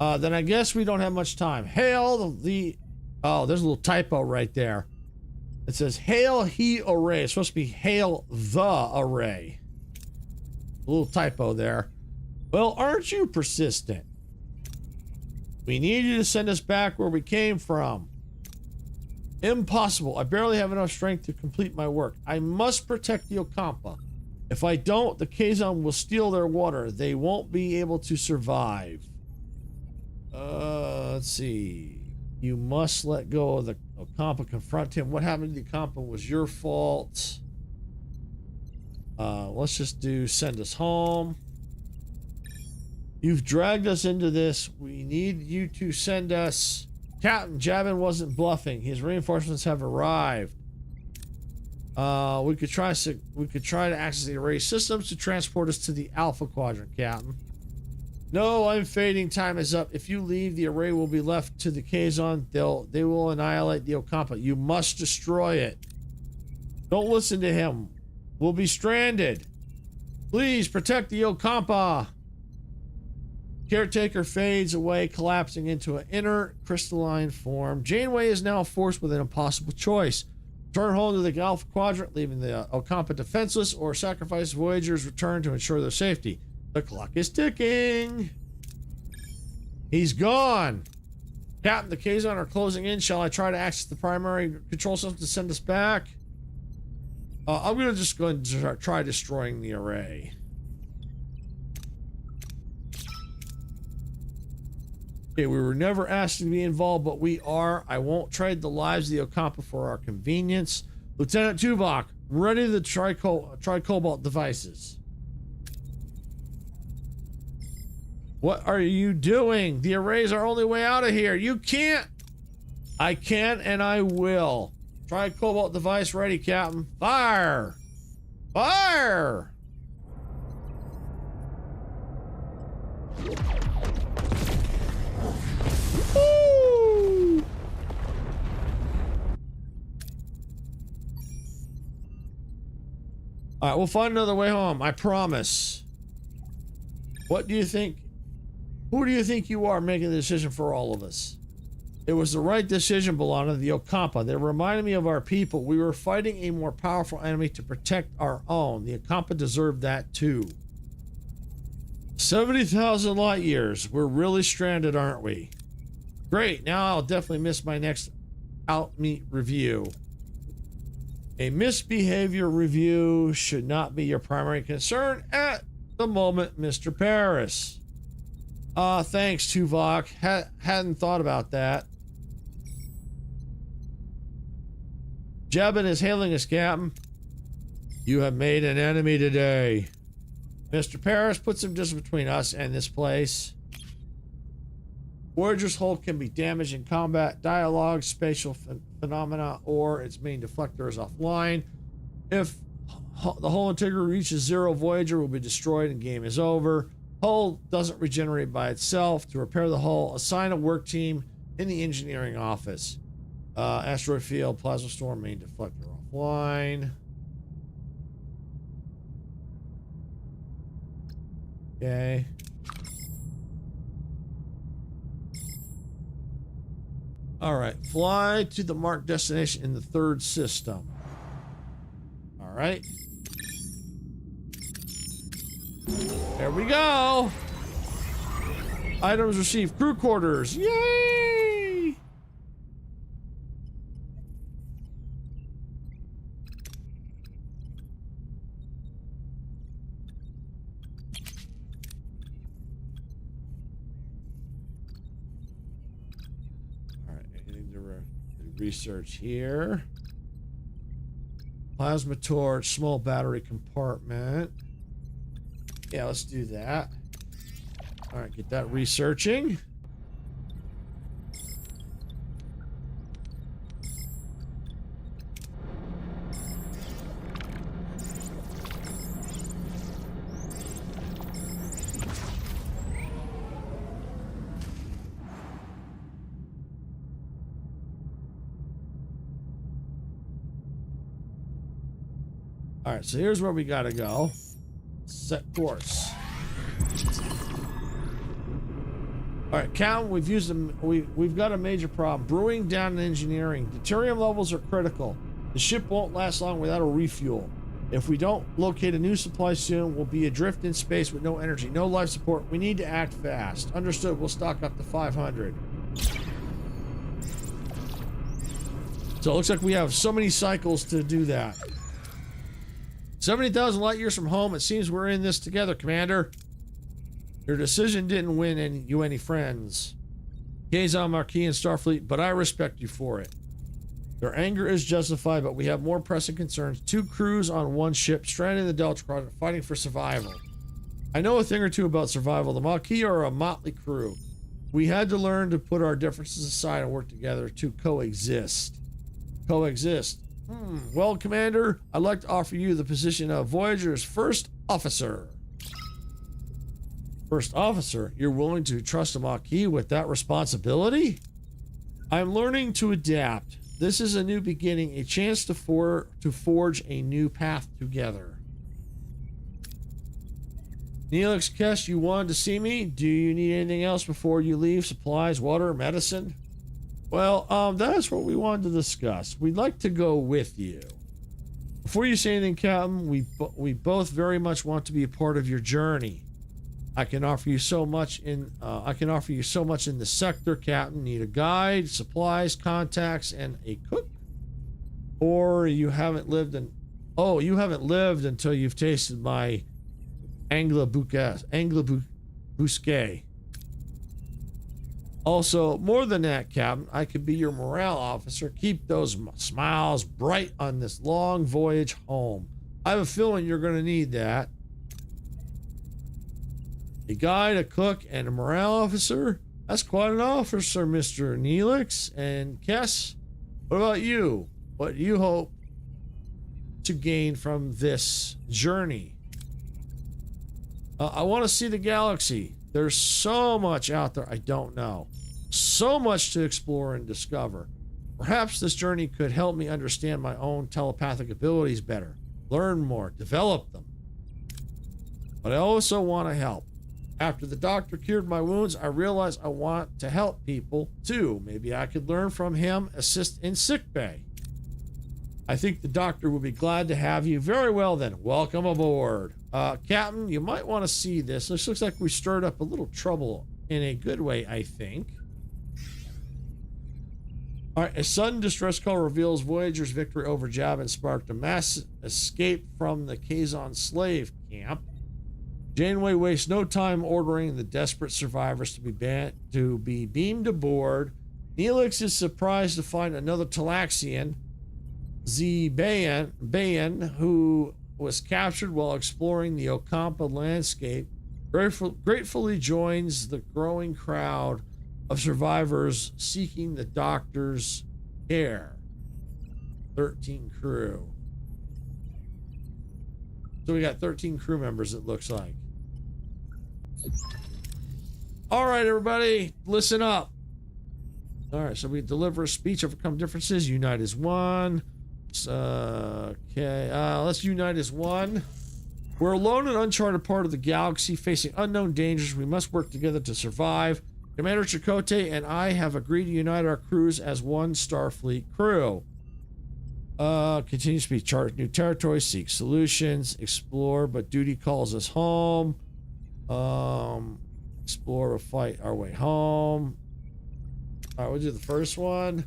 Then I guess we don't have much time. Hail the... Oh, there's a little typo right there. It says hail he array. It's supposed to be hail the array. A little typo there. Well, aren't you persistent? We need you to send us back where we came from. Impossible. I barely have enough strength to complete my work. I must protect the Ocampa. If I don't, the Kazon will steal their water. They won't be able to survive. Let's see. You must let go of the Ocampa. Confront him. What happened to the Ocampa was your fault. Let's just do send us home. You've dragged us into this. We need you to send us... Captain Jabin wasn't bluffing. His reinforcements have arrived. We could try to access the array systems to transport us to the Alpha Quadrant, Captain. No, I'm fading. Time is up. If you leave, the array will be left to the Kazon. They will annihilate the Ocampa. You must destroy it. Don't listen to him. We'll be stranded. Please protect the Ocampa. Caretaker fades away, collapsing into an inert crystalline form. Janeway is now forced with an impossible choice. Return home to the Alpha Quadrant, leaving the Ocampa defenseless, or sacrifice Voyager's return to ensure their safety. The clock is ticking. He's gone. Captain, the Kazon are closing in. Shall I try to access the primary control system to send us back? I'm going to just go and try destroying the array. Okay, we were never asked to be involved, but we are. I won't trade the lives of the Ocampa for our convenience. Lieutenant Tuvok, ready the tri-cobalt devices. What are you doing? The array's our only way out of here. You can't. I can and I will. Tri-cobalt device ready, Captain. Fire! Fire! Woo! All right, we'll find another way home. I promise. What do you think? Who do you think you are making the decision for all of us? It was the right decision, B'Elanna, the Ocampa. They reminded me of our people. We were fighting a more powerful enemy to protect our own. The Ocampa deserved that too. 70,000 light years. We're really stranded, aren't we? Great. Now I'll definitely miss my next Outmeet review. A misbehavior review should not be your primary concern at the moment, Mr. Paris. Thanks, Tuvok. Hadn't thought about that. Jabin is hailing us, Captain. You have made an enemy today. Mr. Paris, put some distance between us and this place. Voyager's hull can be damaged in combat, dialogue, spatial phenomena, or its main deflector is offline. If the hull integrity reaches 0, Voyager will be destroyed and game is over. Hull doesn't regenerate by itself. To repair the hull, assign a work team in the engineering office. Asteroid field, plasma storm, main deflector offline. Okay. All right, fly to the marked destination in the third system. All right. There we go. Items received. Crew quarters. Yay! All right, anything to research here? Plasma torch, small battery compartment. Yeah, let's do that. All right, get that researching. All right, so here's where we gotta go. Set course. All right, Captain, we've used them. We've got a major problem. Brewing down in engineering. Deuterium levels are critical. The ship won't last long without a refuel. If we don't locate a new supply soon, we'll be adrift in space with no energy, no life support. We need to act fast. Understood. We'll stock up to 500. So it looks like we have so many cycles to do that. 70,000 light years from home. It seems we're in this together, Commander. Your decision didn't win you any friends. Kazon, Marquis, and Starfleet, but I respect you for it. Their anger is justified, but we have more pressing concerns. 2 crews on 1 ship, stranded in the Delta Quadrant, fighting for survival. I know a thing or two about survival. The Marquis are a motley crew. We had to learn to put our differences aside and work together to coexist. Coexist. Well, Commander, I'd like to offer you the position of Voyager's first officer. First officer? You're willing to trust a Marquis with that responsibility? I'm learning to adapt. This is a new beginning, a chance to forge a new path together. Neelix, Kess, you wanted to see me? Do you need anything else before you leave? Supplies, water, medicine? Well, that's what we wanted to discuss. We'd like to go with you. Before you say anything, Captain, we both very much want to be a part of your journey. I can offer you so much in the sector, Captain. Need a guide, supplies, contacts, and a cook? Or you haven't lived until you've tasted my Anglo-Bousquet. Also, more than that, Captain, I could be your morale officer. Keep those smiles bright on this long voyage home. I have a feeling you're going to need that. A guide, a cook, and a morale officer? That's quite an officer, Mr. Neelix. And Kess, what about you? What do you hope to gain from this journey? I want to see the galaxy. There's so much out there I don't know. So much to explore and discover. Perhaps this journey could help me understand my own telepathic abilities better. Learn more, develop them. But I also want to help. After the doctor cured my wounds, I realized I want to help people too. Maybe I could learn from him, assist in sickbay. I think the doctor will be glad to have you. Very well then, welcome aboard. Captain, you might want to see this. This looks like we stirred up a little trouble in a good way, I think. All right, a sudden distress call reveals Voyager's victory over Jabin sparked a mass escape from the Kazon slave camp. Janeway wastes no time ordering the desperate survivors to be beamed aboard. Neelix is surprised to find another Talaxian, Bayan, who was captured while exploring the Ocampa landscape. Gratefully joins the growing crowd of survivors seeking the doctor's care. 13 crew. So we got 13 crew members, it looks like. All right, everybody, listen up. All right, so we deliver a speech, overcome differences, unite as one. Okay, let's unite as one. We're alone in an uncharted part of the galaxy, facing unknown dangers. We must work together to survive. Commander Chakotay and I have agreed to unite our crews as one Starfleet crew. Continues to be chart new territory, seek solutions, explore, but duty calls us home. Explore or fight our way home. All right, we'll do the first one.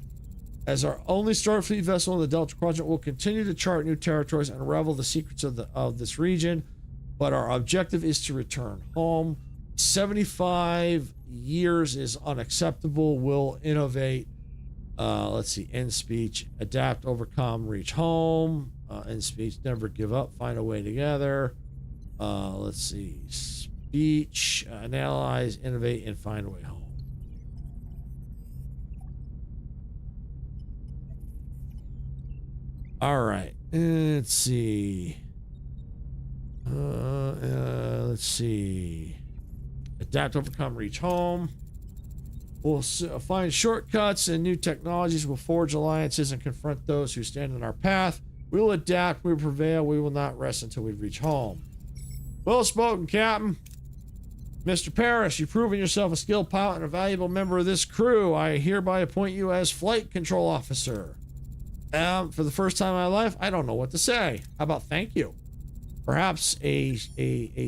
As our only Starfleet vessel in the Delta Quadrant, we'll continue to chart new territories and unravel the secrets of this region, but our objective is to return home. 75 years is unacceptable. We'll innovate. Let's see, end speech, adapt, overcome, reach home. End speech, never give up, find a way together. Let's see, speech, analyze, innovate, and find a way home. All right, let's see. Let's see. Adapt, overcome, reach home. We'll find shortcuts and new technologies. We'll forge alliances and confront those who stand in our path. We will adapt. We will prevail. We will not rest until we reach home. Well spoken, Captain. Mr. Paris, you've proven yourself a skilled pilot and a valuable member of this crew. I hereby appoint you as Flight Control Officer. For the first time in my life, I don't know what to say. How about thank you? Perhaps a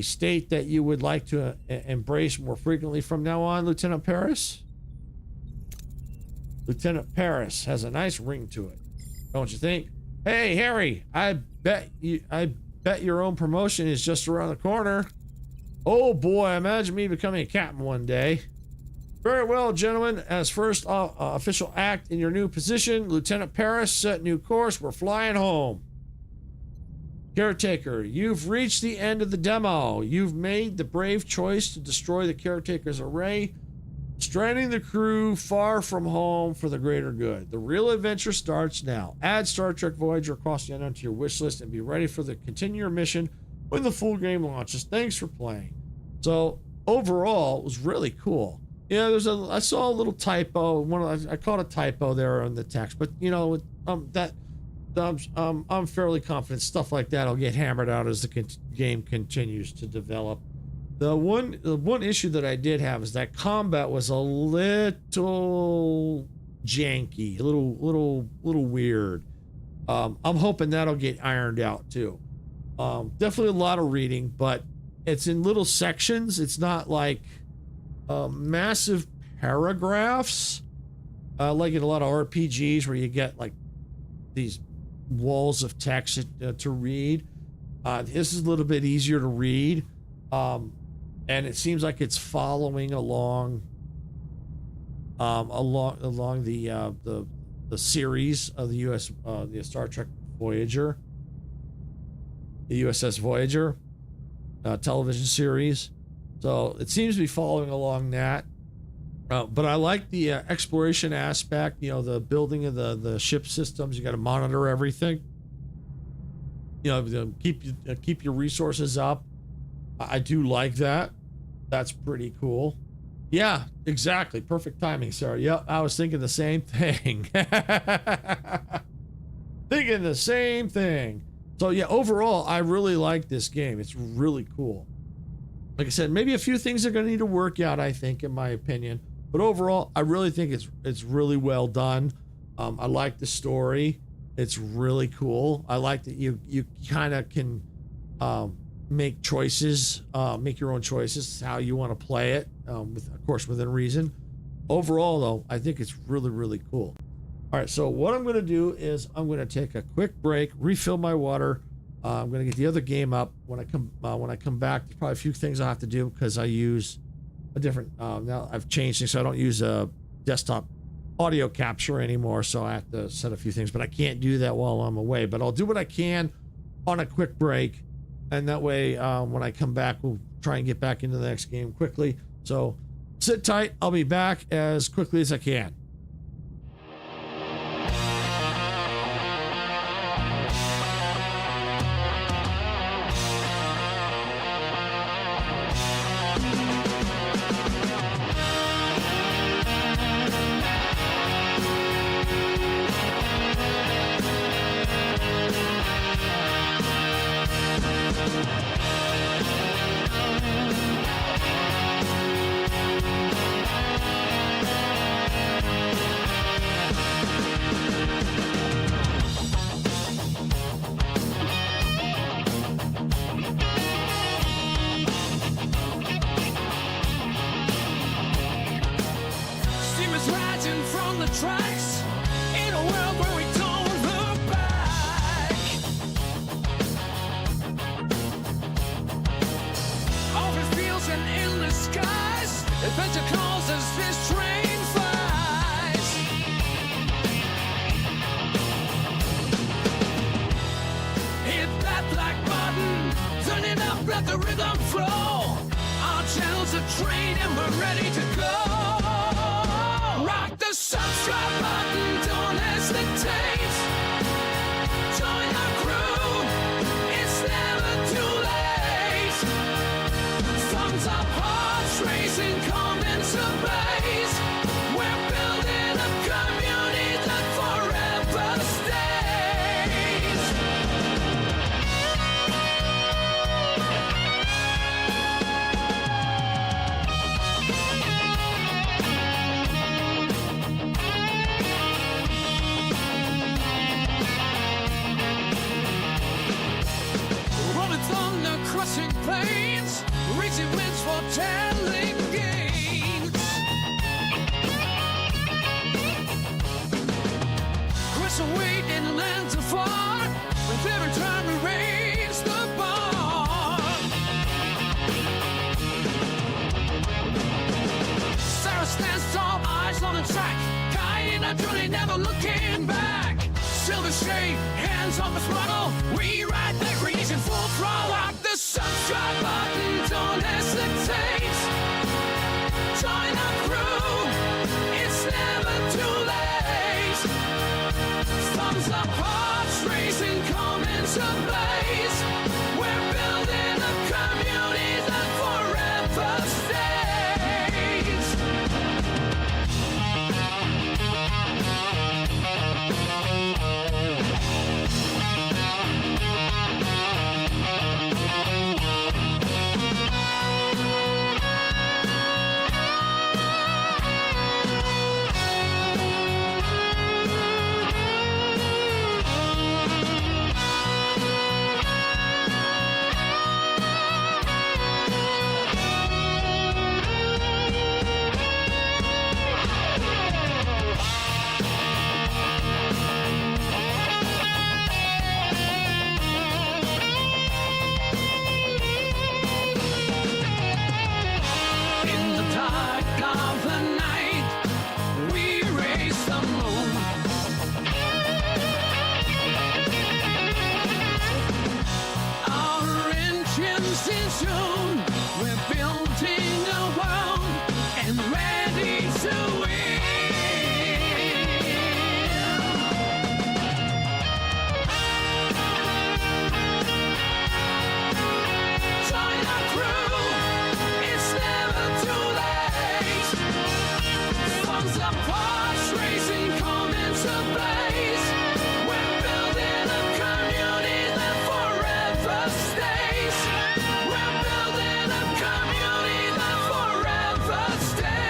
state that you would like to embrace more frequently from now on, Lieutenant Paris? Lieutenant Paris has a nice ring to it, don't you think? Hey, Harry, I bet your own promotion is just around the corner. Oh boy, imagine me becoming a captain one day. Very well, gentlemen. As first official act in your new position, Lieutenant Paris, set new course. We're flying home. Caretaker, you've reached the end of the demo. You've made the brave choice to destroy the Caretaker's array, stranding the crew far from home for the greater good. The real adventure starts now. Add Star Trek Voyager Across the Unknown to your wish list and be ready for the continue your mission when the full game launches. Thanks for playing. So overall, it was really cool. Yeah, I saw a little typo. I caught a typo there on the text, but you know, I'm fairly confident stuff like that will get hammered out as the game continues to develop. The one issue that I did have is that combat was a little janky, a little weird. I'm hoping that'll get ironed out too. Definitely a lot of reading, but it's in little sections. It's not like massive paragraphs, like in a lot of RPGs where you get like these walls of text to read. This is a little bit easier to read, and it seems like it's following along the series of the the Star Trek Voyager, the USS Voyager television series. So it seems to be following along that. But I like the exploration aspect, you know, the building of the ship systems. You got to monitor everything, you know, keep your resources up. I do like that. That's pretty cool. Yeah, exactly. Perfect timing, Sarah. Yep, I was thinking the same thing. Thinking the same thing. So yeah, overall, I really like this game. It's really cool. Like I said, maybe a few things are going to need to work out, I think, in my opinion. But overall, I really think it's really well done. I like the story. It's really cool. I like that you kind of can make choices, make your own choices, how you want to play it, of course, within reason. Overall, though, I think it's really, really cool. All right, so what I'm going to do is I'm going to take a quick break, refill my water. I'm going to get the other game up. When I come back, there's probably a few things I have to do because I use a different. Now I've changed things, so I don't use a desktop audio capture anymore. So I have to set a few things, but I can't do that while I'm away. But I'll do what I can on a quick break, and that way, when I come back, we'll try and get back into the next game quickly. So sit tight. I'll be back as quickly as I can. Steamers rising from the tracks in a world where we don't look back. Open fields and endless skies, adventure calls as this train flies. Hit that black button, turn it up, let the rhythm flow. Our channel's a train and we're ready to go. Rock the subscribe button, don't hesitate. Join our crew, it's never too late. Thumbs up, hearts racing, come into blaze. We're building a community that forever stays. Rolling thunder, crushing plains, racing winds for telling gains. Crushing weight in lands afar, with every time we raise the bar. Sarah stands tall, eyes on the track, guiding our journey, never looking back. Silver shade, hands on the throttle, we ride the creation full throttle. Rock the subscribe button, don't hesitate. Join our crew, it's never too late. Thumbs up, hearts racing, come into blaze. We're building a community that forever stays. In the dark of the night, we raise the moon. Our engines in tune, we're building a world and ready to win. Join our crew, it's never too late. Thumbs up, hearts racing, come into blaze. We're building a community that forever stays. We're building a community that forever stays.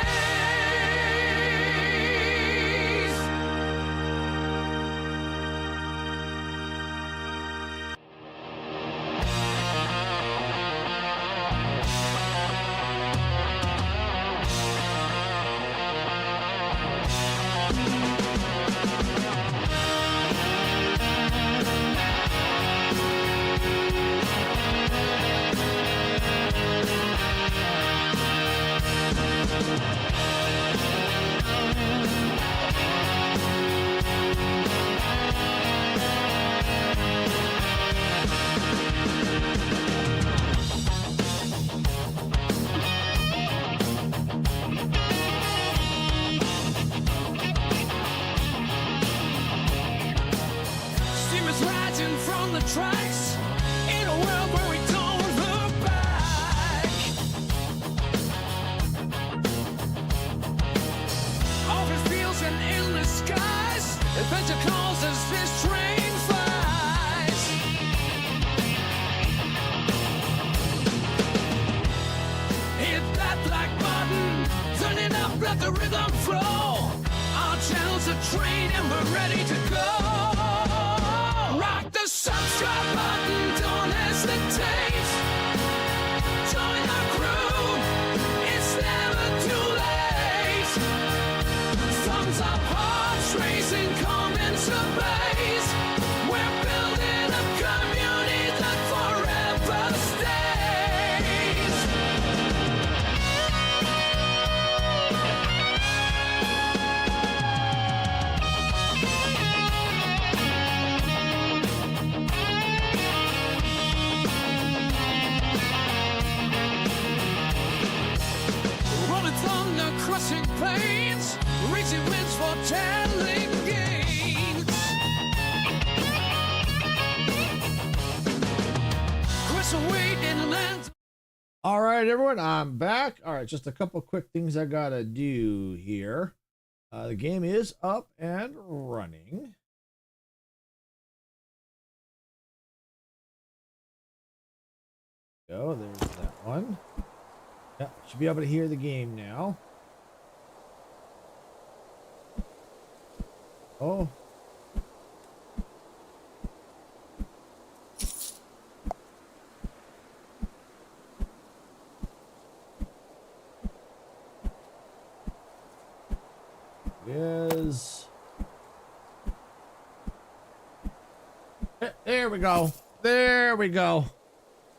Steamers rising from the tracks in a world where we don't look back. Open fields and endless skies, adventure calls as this train flies. Hit that black button, turn it up, let the rhythm flow. Our channel's a train and we're ready to go. Rock the subscribe button, don't hesitate. Join our crew, it's never too late. crossing plains, reaching winds for telling gains. Crystal weight in land. All right, everyone, I'm back. All right, just a couple quick things I gotta do here. The game is up and running. Go, there's that one. Yeah, should be able to hear the game now. Oh. Is there we go. There we go.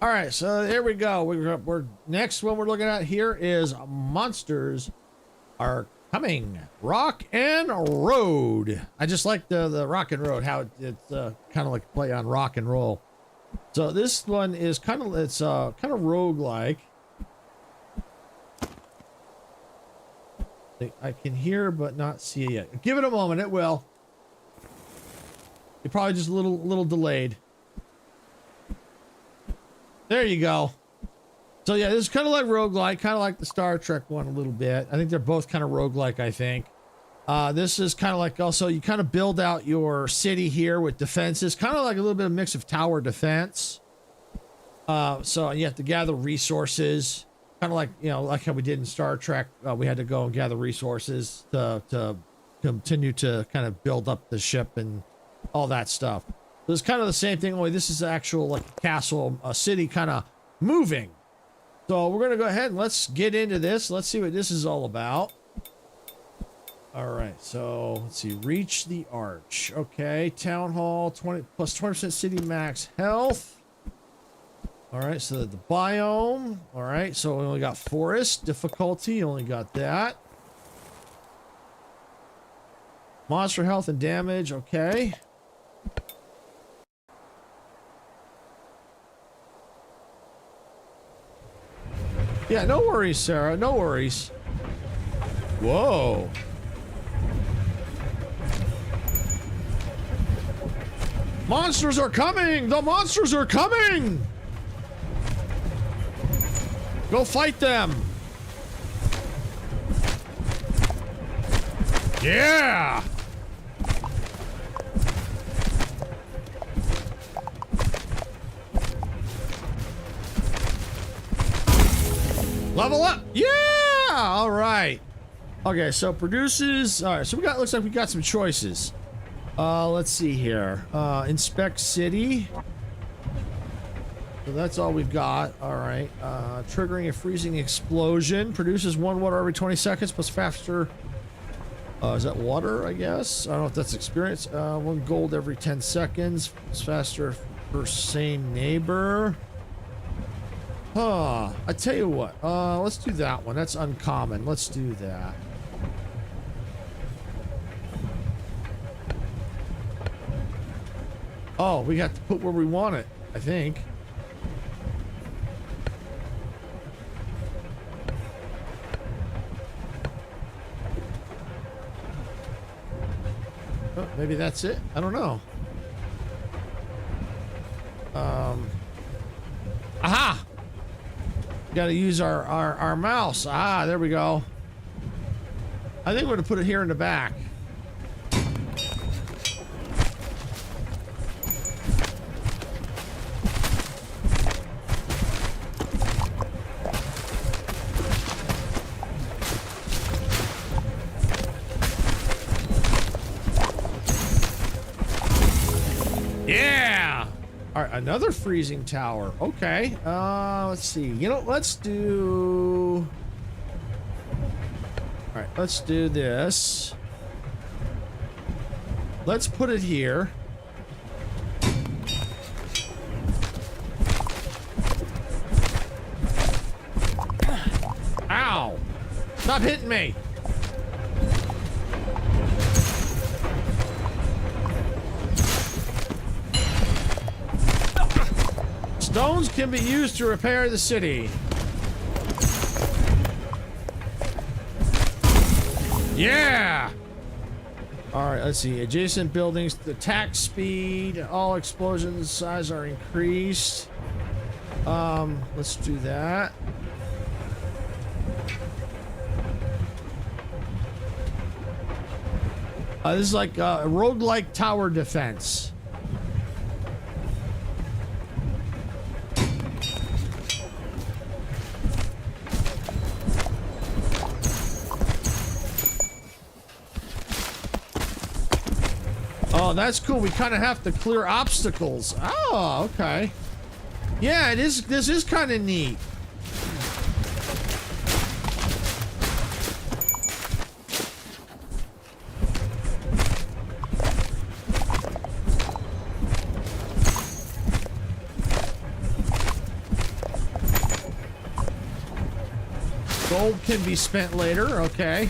All right, so there we go. We're next one we're looking at here is monsters are coming. Rock and Road. I just like the rock and road, how it's kind of like play on rock and roll. So this one is kind of roguelike. I can hear but not see it yet. Give it a moment, it will. You're probably just a little delayed. There you go. So yeah, this is kind of like roguelike, kind of like the Star Trek one a little bit. I think they're both kind of roguelike, I think. This is kind of like also you kind of build out your city here with defenses, kind of like a little bit of mix of tower defense. So you have to gather resources, kind of like, you know, like how we did in Star Trek. We had to go and gather resources to continue to kind of build up the ship and all that stuff. So it's kind of the same thing, only this is actual like a castle, a city kind of moving. So we're going to go ahead and let's get into this. Let's see what this is all about. All right, so let's see. Reach the arch. Okay, town hall, 20 plus 20% city max health. All right, so the biome. All right, so we only got forest difficulty. Only got that. Monster health and damage. Okay. Yeah, no worries, Sarah. No worries. Whoa. Monsters are coming! The monsters are coming! Go fight them! Yeah! Level up! Yeah! All right. Okay, so produces. All right, so looks like we got some choices. Let's see here. Inspect city. So that's all we've got. All right. Triggering a freezing explosion. Produces 1 water every 20 seconds plus faster. Is that water, I guess? I don't know if that's experience. 1 gold every 10 seconds. It's faster for same neighbor. Huh. I tell you what. Let's do that one. That's uncommon. Let's do that. Oh, we got to put where we want it, I think. Oh, maybe that's it. I don't know. Aha! Got to use our mouse. Ah, there we go. I think we're going to put it here in the back. Yeah! All right, another freezing tower. Okay. Let's see. You know, let's do... All right, let's do this. Let's put it here. Ow! Stop hitting me! Stones can be used to repair the city. Yeah! Alright, let's see. Adjacent buildings, attack speed, all explosions size are increased. Let's do that. This is like a roguelike tower defense. Oh, that's cool. We kind of have to clear obstacles. Oh, okay. Yeah, it is. This is kind of neat. Gold can be spent later. Okay.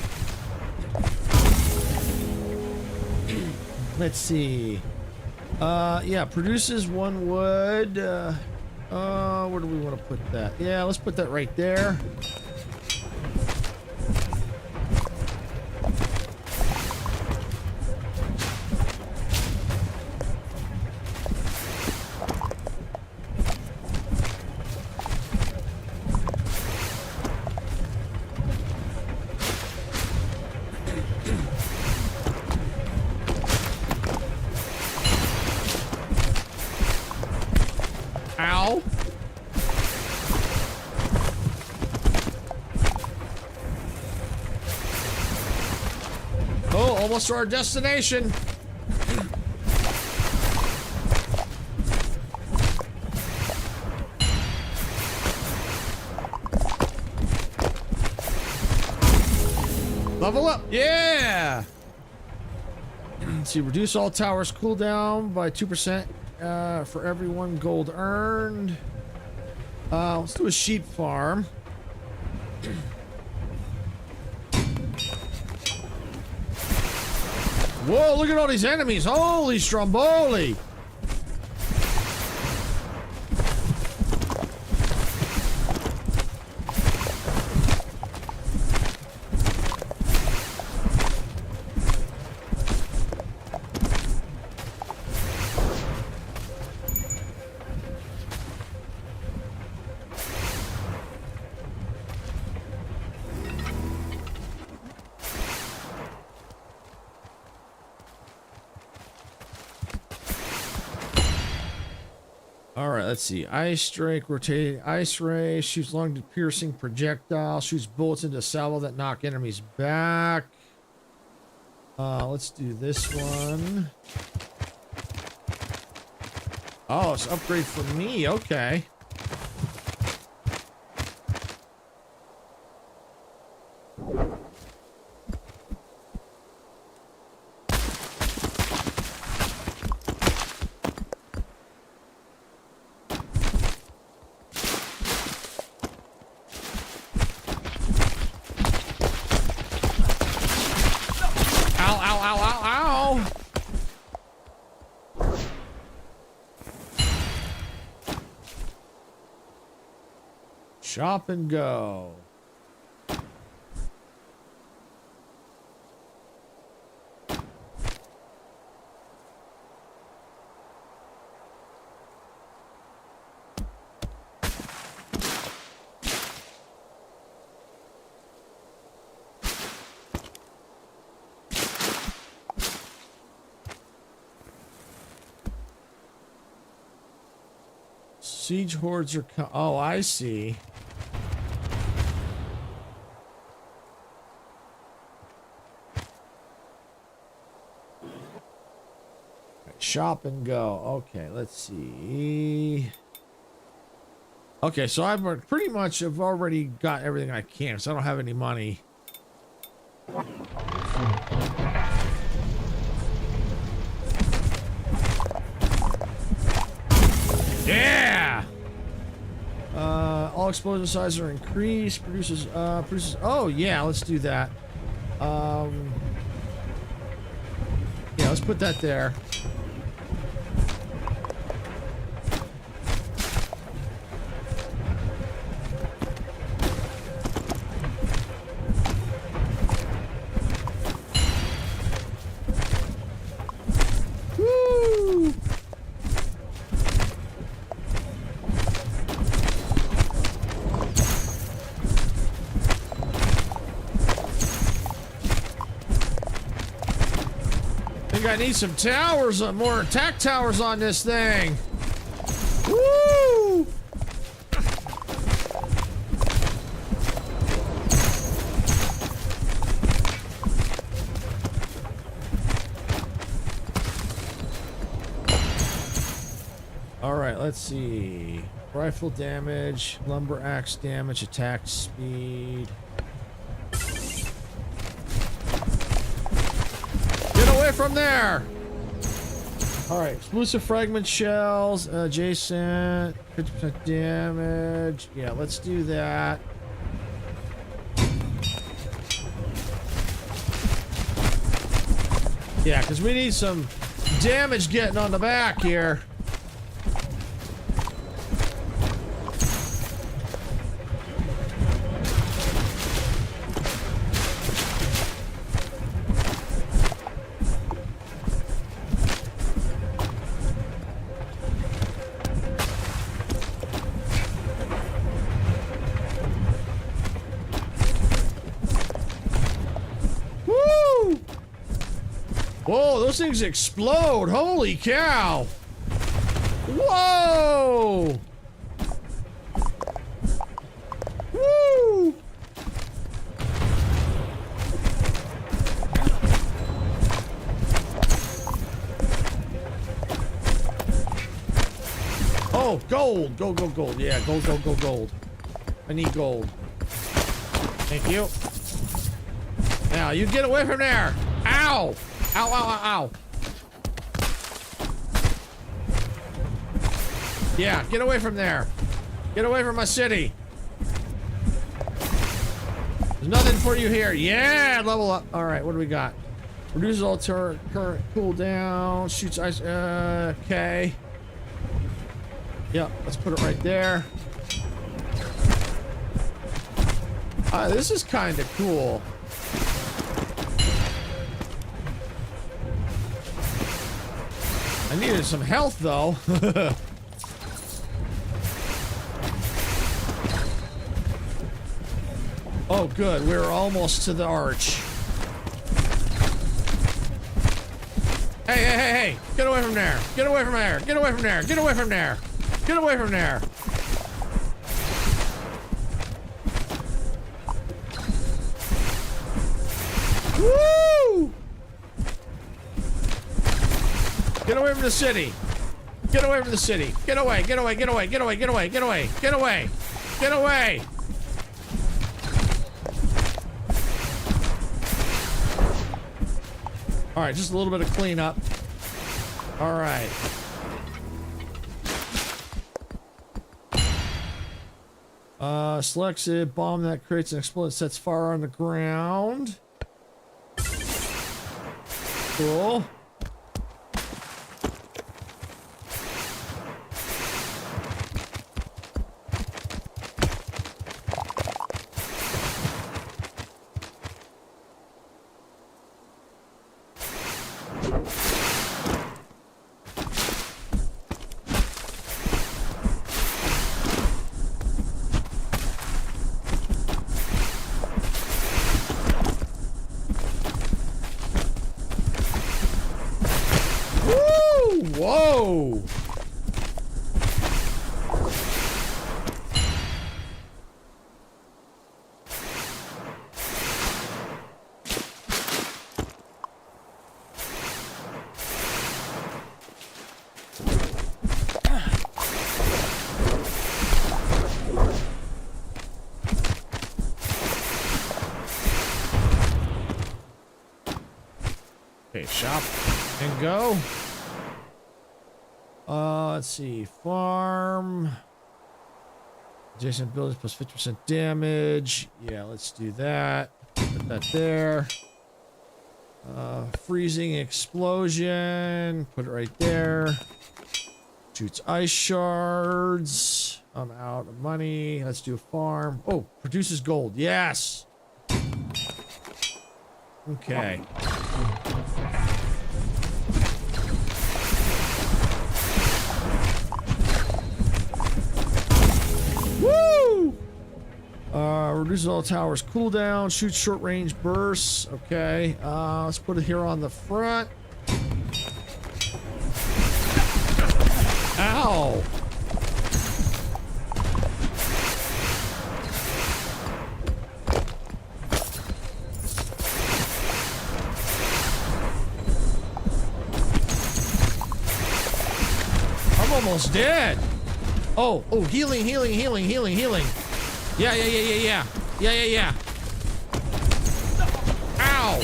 Let's see. Yeah, produces 1 wood. Where do we want to put that? Yeah, let's put that right there. Ow. Oh, almost to our destination. Level up. Yeah. Let's see, reduce all towers cooldown by 2%. For every 1 gold earned. Let's do a sheep farm. Whoa, look at all these enemies. Holy Stromboli. Alright, let's see. Ice strike, rotating ice ray, shoots long piercing projectile, shoots bullets into salvo that knock enemies back. Let's do this one. Oh, it's an upgrade for me. Okay. Shop and go. Siege hordes are oh, I see. Shop and go. Okay, let's see. Okay, so I've pretty much have already got everything I can, so I don't have any money. Yeah! All explosion sizes are increased. Produces oh yeah, let's do that. Yeah, let's put that there. think I need some towers, more attack towers on this thing. Woo! All right, let's see. Rifle damage, lumber axe damage, attack speed. Get away from there! All right, explosive fragment shells, adjacent, 50% damage. Yeah, let's do that. Yeah, because we need some damage getting on the back here. Whoa, those things explode. Holy cow. Whoa. Woo. Oh, gold. Gold, gold, gold. Yeah, gold, gold, gold, gold. I need gold. Thank you. Now, you get away from there. Ow. Ow, ow, ow, ow. Yeah, get away from there. Get away from my city. There's nothing for you here. Yeah, level up. All right, what do we got? Reduces all current cooldown. Shoots ice. Okay. Yep, let's put it right there. This is kind of cool. I needed some health, though. Oh, good. We're almost to the arch. Hey, hey, hey, hey! Get away from there! Get away from there! Get away from there! Get away from there! Get away from there! Woo! Get away from the city! Get away from the city! Get away! Get away! Get away! Get away! Get away! Get away! Get away! Get away! All right, just a little bit of cleanup. All right. Selects a bomb that creates an explosion, sets fire on the ground. Cool. Whoa! Okay, shop and go. Let's see. Farm. Adjacent buildings plus 50% damage. Yeah, let's do that. Put that there. Freezing explosion. Put it right there. Shoots ice shards. I'm out of money. Let's do a farm. Oh, produces gold. Yes. Okay. Woo! Reduces all towers cooldown, shoots short range bursts. Okay, let's put it here on the front. Ow! I'm almost dead. Oh, healing. Yeah. Ow!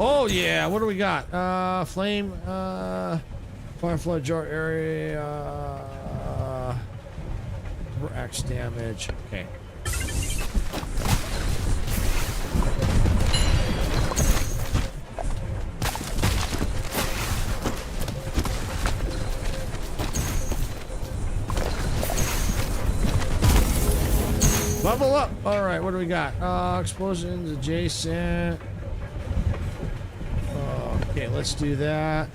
Oh yeah, what do we got? Flame, fire flood jar area, axe damage. Okay. Bubble up. All right, what do we got? Explosions adjacent. Okay, let's do that.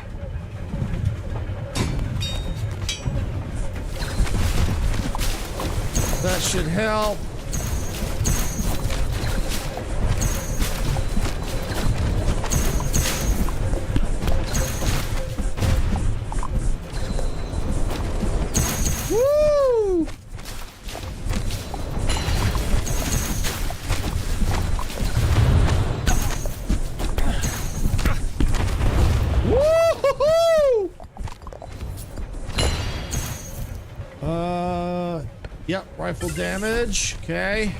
That should help. Woo! Yep, rifle damage. Okay.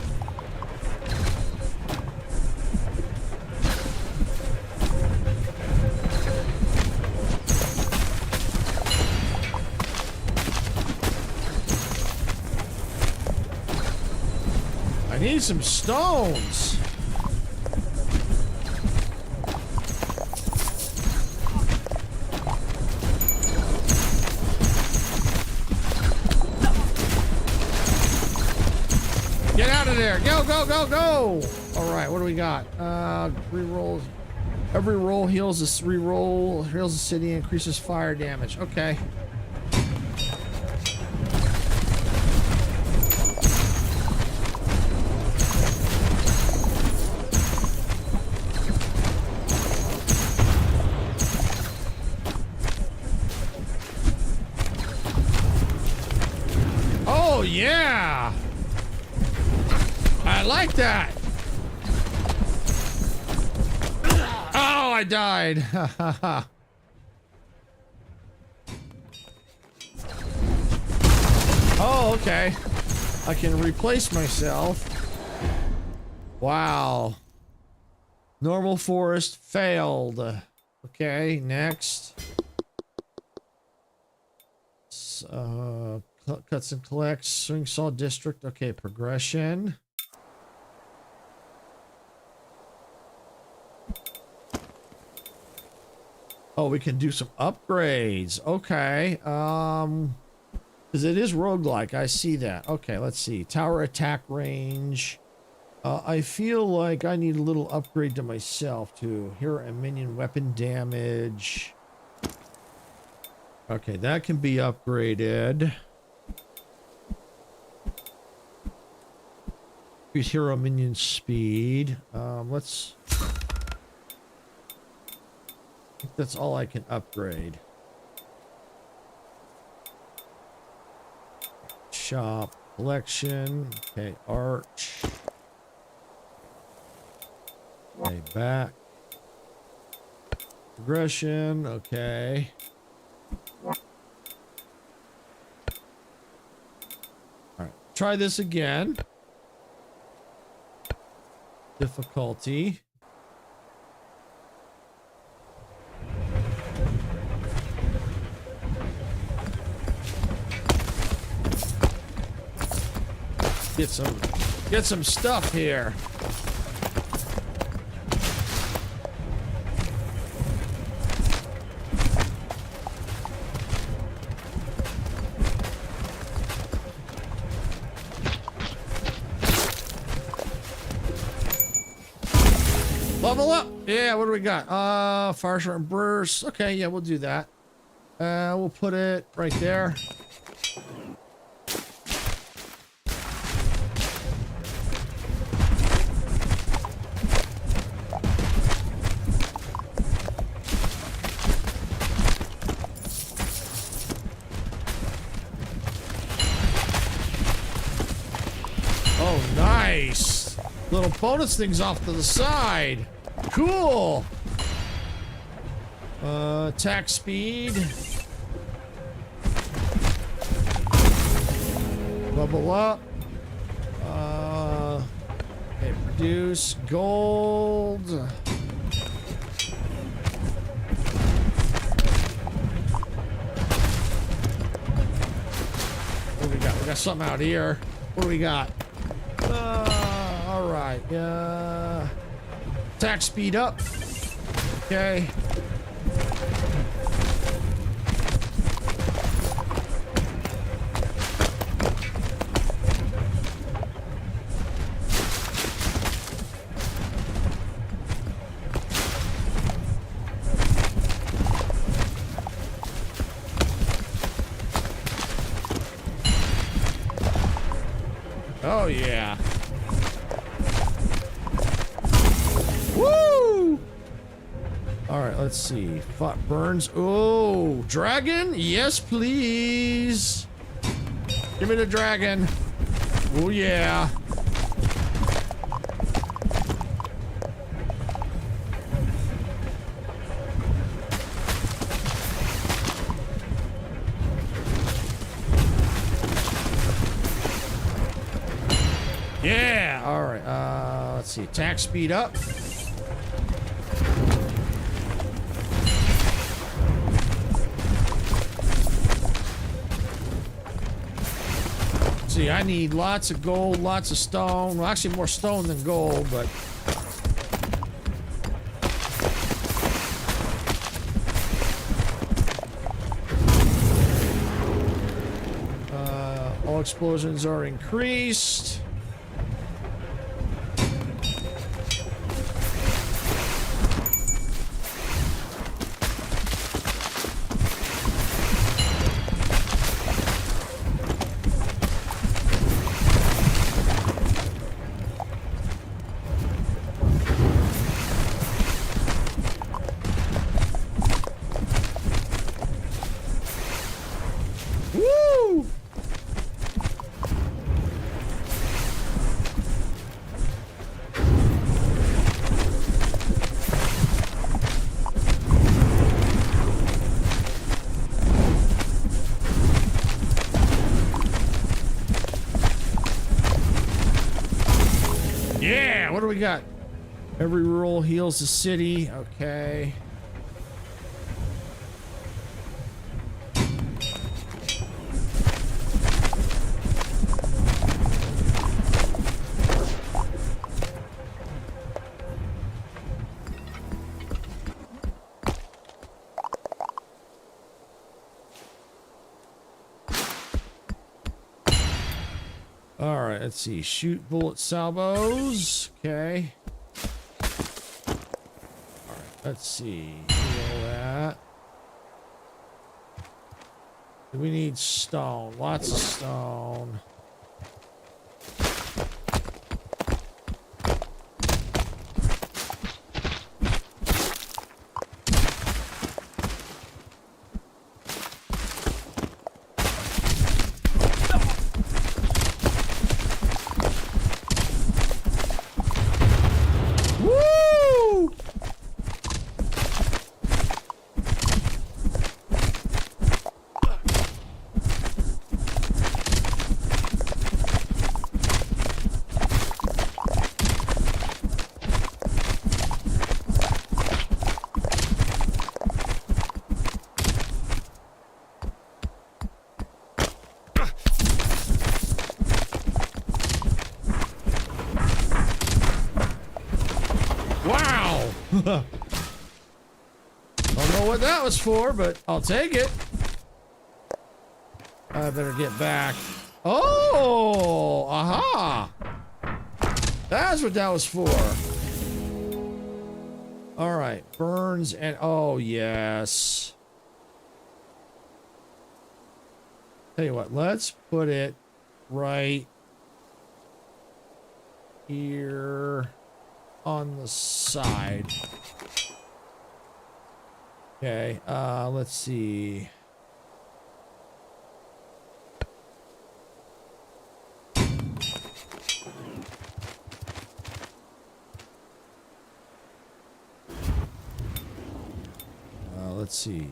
I need some stones. Get out of there. Go, go, go, go. All right, what do we got? Rerolls. Every roll heals a reroll, heals the city, increases fire damage. Okay. Oh, yeah. I like that. Oh, I died. Oh, okay. I can replace myself. Wow. Normal forest failed. Okay, next. Cuts and collects. Swing saw district. Okay, progression. Oh, we can do some upgrades. Okay. Because it is roguelike. I see that. Okay, let's see. Tower attack range. I feel like I need a little upgrade to myself too. Hero and minion weapon damage. Okay, that can be upgraded. Increase hero minion speed. Let's... I think that's all I can upgrade. Shop, collection. Okay, arch. Okay, back. Progression. Okay. All right, try this again. Difficulty. Get some stuff here. level up. Yeah, what do we got? Fire short burst. Okay, yeah, we'll do that. We'll put it right there. Oh, nice. Little bonus things off to the side. Cool. Attack speed. Level up. Okay, produce gold. What do we got? We got something out here. What do we got? All right. Attack speed up. Okay. Oh, yeah. Woo! All right, let's see. Burns. Oh, dragon? Yes, please. Give me the dragon. Oh, yeah. Yeah, all right. Let's see. Attack speed up. See, I need lots of gold, lots of stone. Well, actually more stone than gold, but all explosions are increased. Woo! Yeah, what do we got? Every roll heals the city. Okay. All right, let's see. Shoot bullet salvos. Okay. All right, let's see. Heal that. We need stone. Lots of stone. Wow! Don't know what that was for, but I'll take it. I better get back. Oh! Aha! That's what that was for. All right, burns and oh yes. Tell you what, let's put it right here on the side. Okay, let's see. Let's see.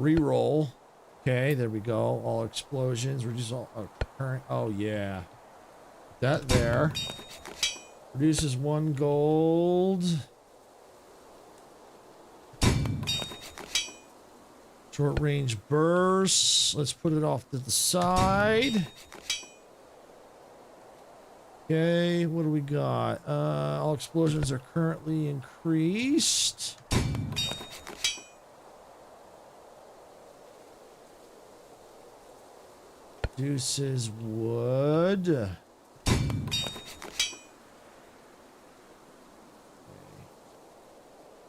Reroll. Okay, there we go. All explosions. Reduce all current. Oh, yeah. That there. Reduces 1 gold. Short range bursts. Let's put it off to the side. Okay, what do we got? All explosions are currently increased. Reduces wood.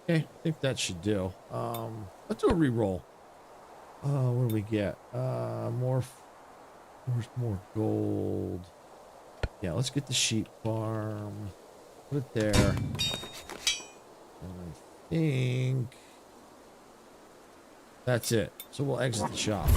Okay, I think that should do. Let's do a reroll. What do we get? More gold. Yeah, let's get the sheep farm. Put it there. And I think that's it. So we'll exit the shop.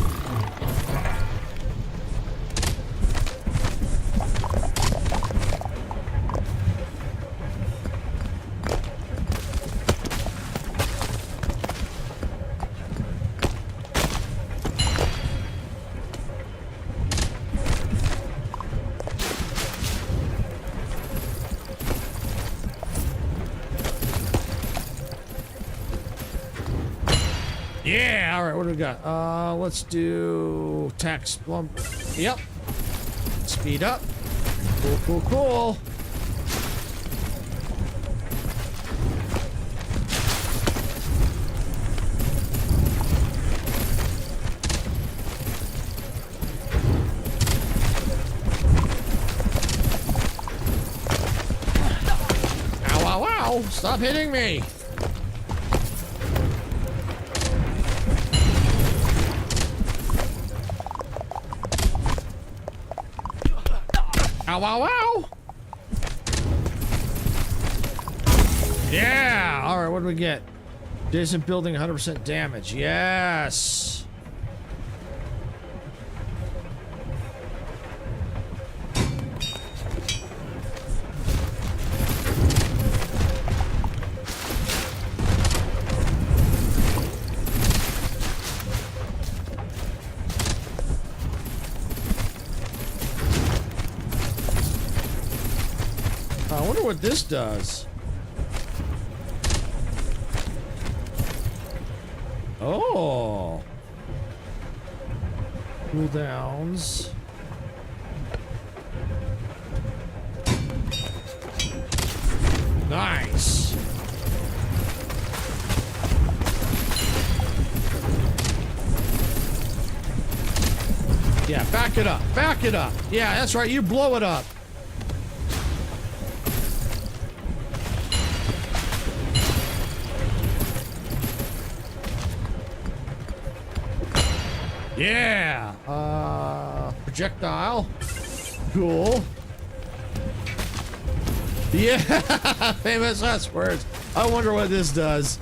Yeah, all right, what do we got? Let's do tax plump. Yep. Speed up. Cool, cool, cool. Ow, ow, ow. Stop hitting me. Ow, ow, ow! Yeah! Alright, what do we get? Adjacent building 100% damage. Yes! I wonder what this does. Oh. Cooldowns. Nice. Yeah, back it up. Back it up. Yeah, that's right. You blow it up. Yeah. Projectile. Cool. Yeah. Famous last words. I wonder what this does.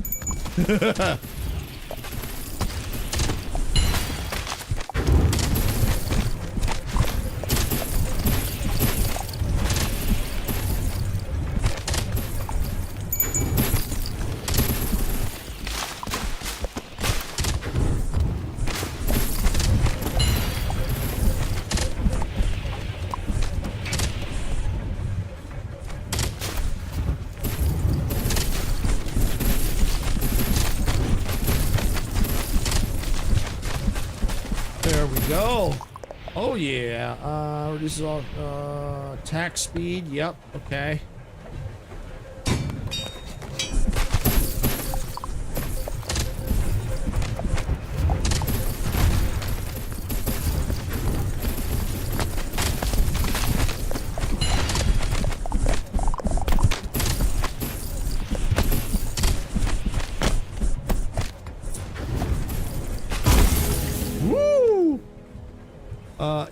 There we go. Oh yeah. Reduces all attack speed. Yep. Okay.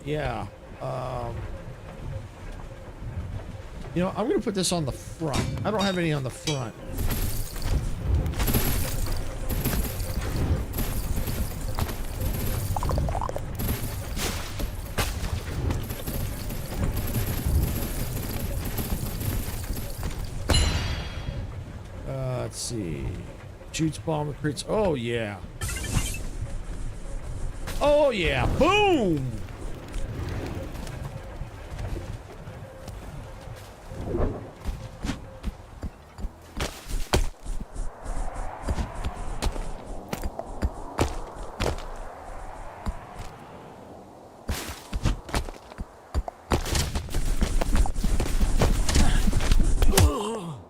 Yeah. You know, I'm gonna put this on the front. I don't have any on the front. Let's see. Shoots bomb recruits. Oh yeah. Oh yeah. Boom.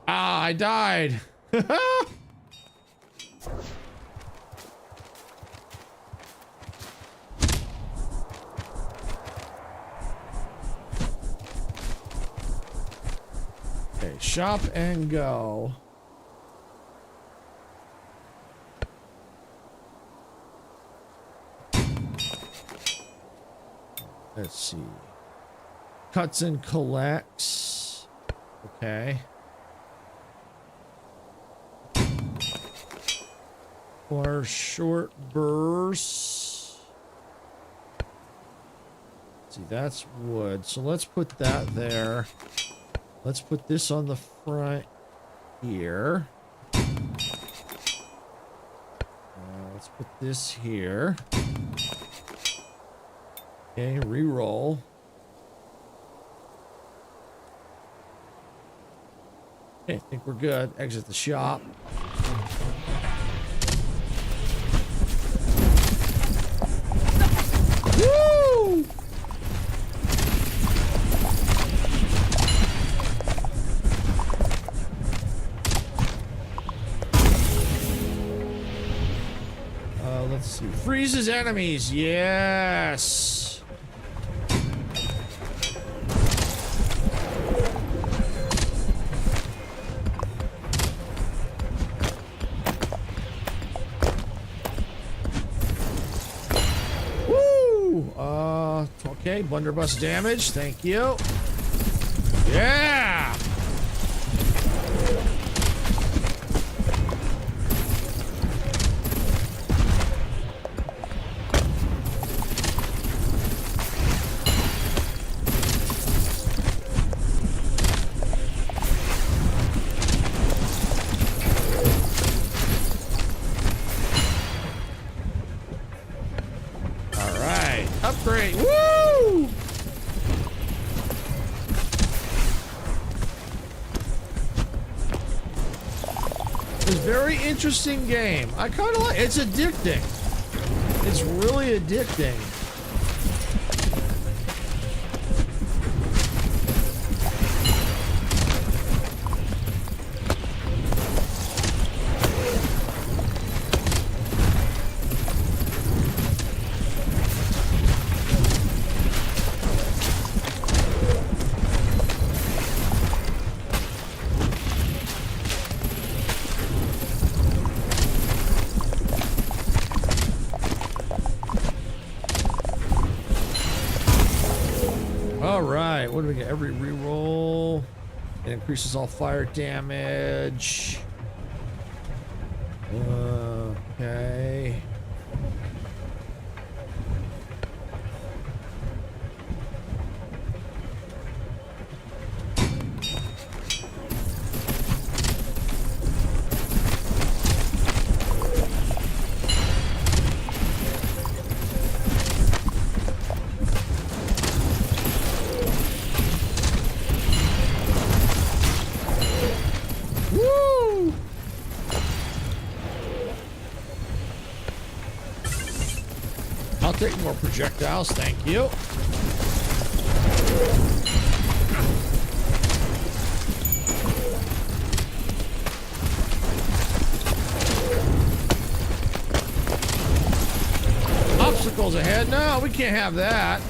Ah, I died. Okay, shop and go. Let's see. Cuts and collects. Okay. Or short bursts. See, that's wood. So let's put that there. Let's put this on the front here. Let's put this here. Okay, re-roll. Okay, I think we're good. Exit the shop. Woo! Let's see. Freezes enemies. Yes. Woo! Okay, blunderbuss damage. Thank you. Yeah! Upgrade. Woo! It's a very interesting game. I kind of like it. It's addicting. It's really addicting. All right, what do we get? Every reroll. It increases all fire damage. Okay. Woo! I'll take more projectiles, thank you. Obstacles ahead? No, we can't have that.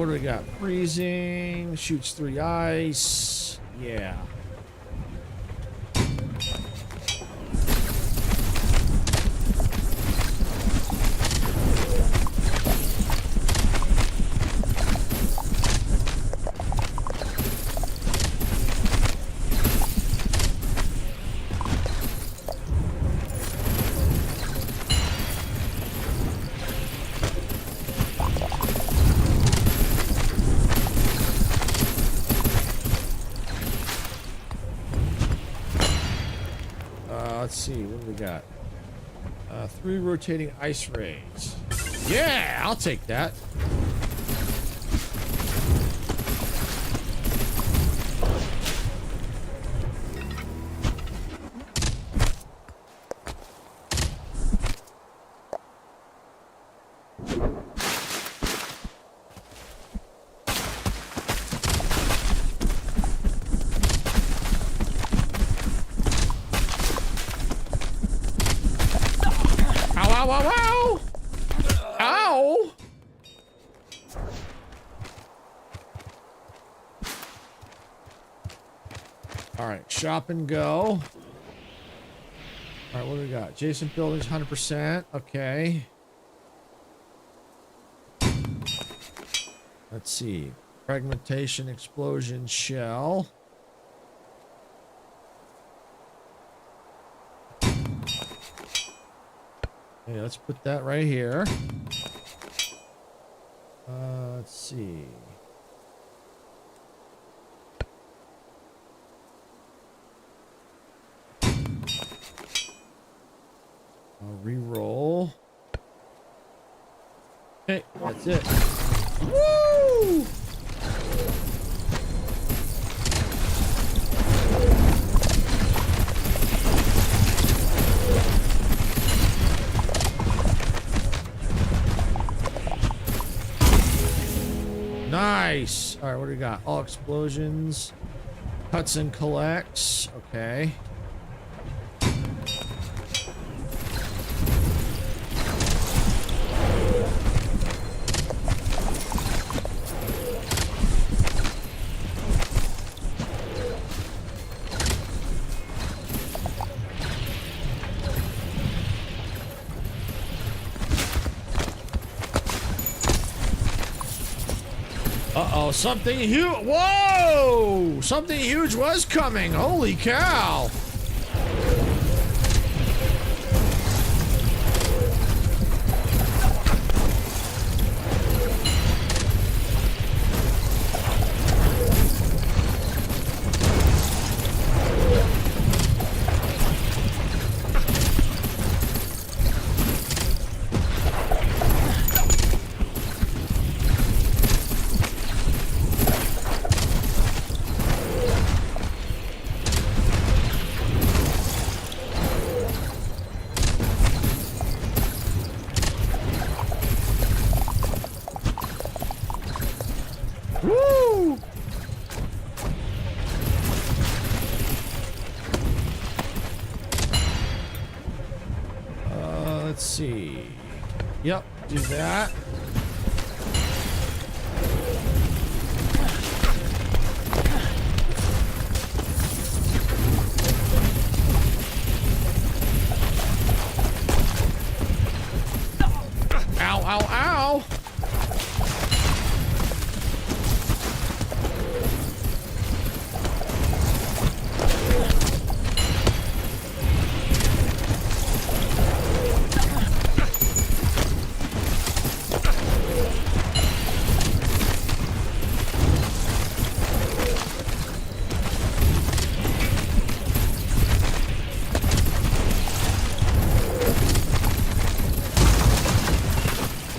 what do we got? Freezing, shoots 3 ice. Yeah. Let's see, what do we got? 3 rotating ice rays. Yeah, I'll take that. All right, shop and go. All right, what do we got? Adjacent buildings, 100%. Okay. Let's see. Fragmentation, explosion, shell. Okay, let's put that right here. Let's see. I'll re-roll. Okay, that's it. Woo! Nice. All right, what do we got? All explosions. Cuts and collects. Okay. Uh-oh, something huge. Whoa! Something huge was coming. Holy cow. Woo! Let's see. Yep, do that. Ow, ow, ow!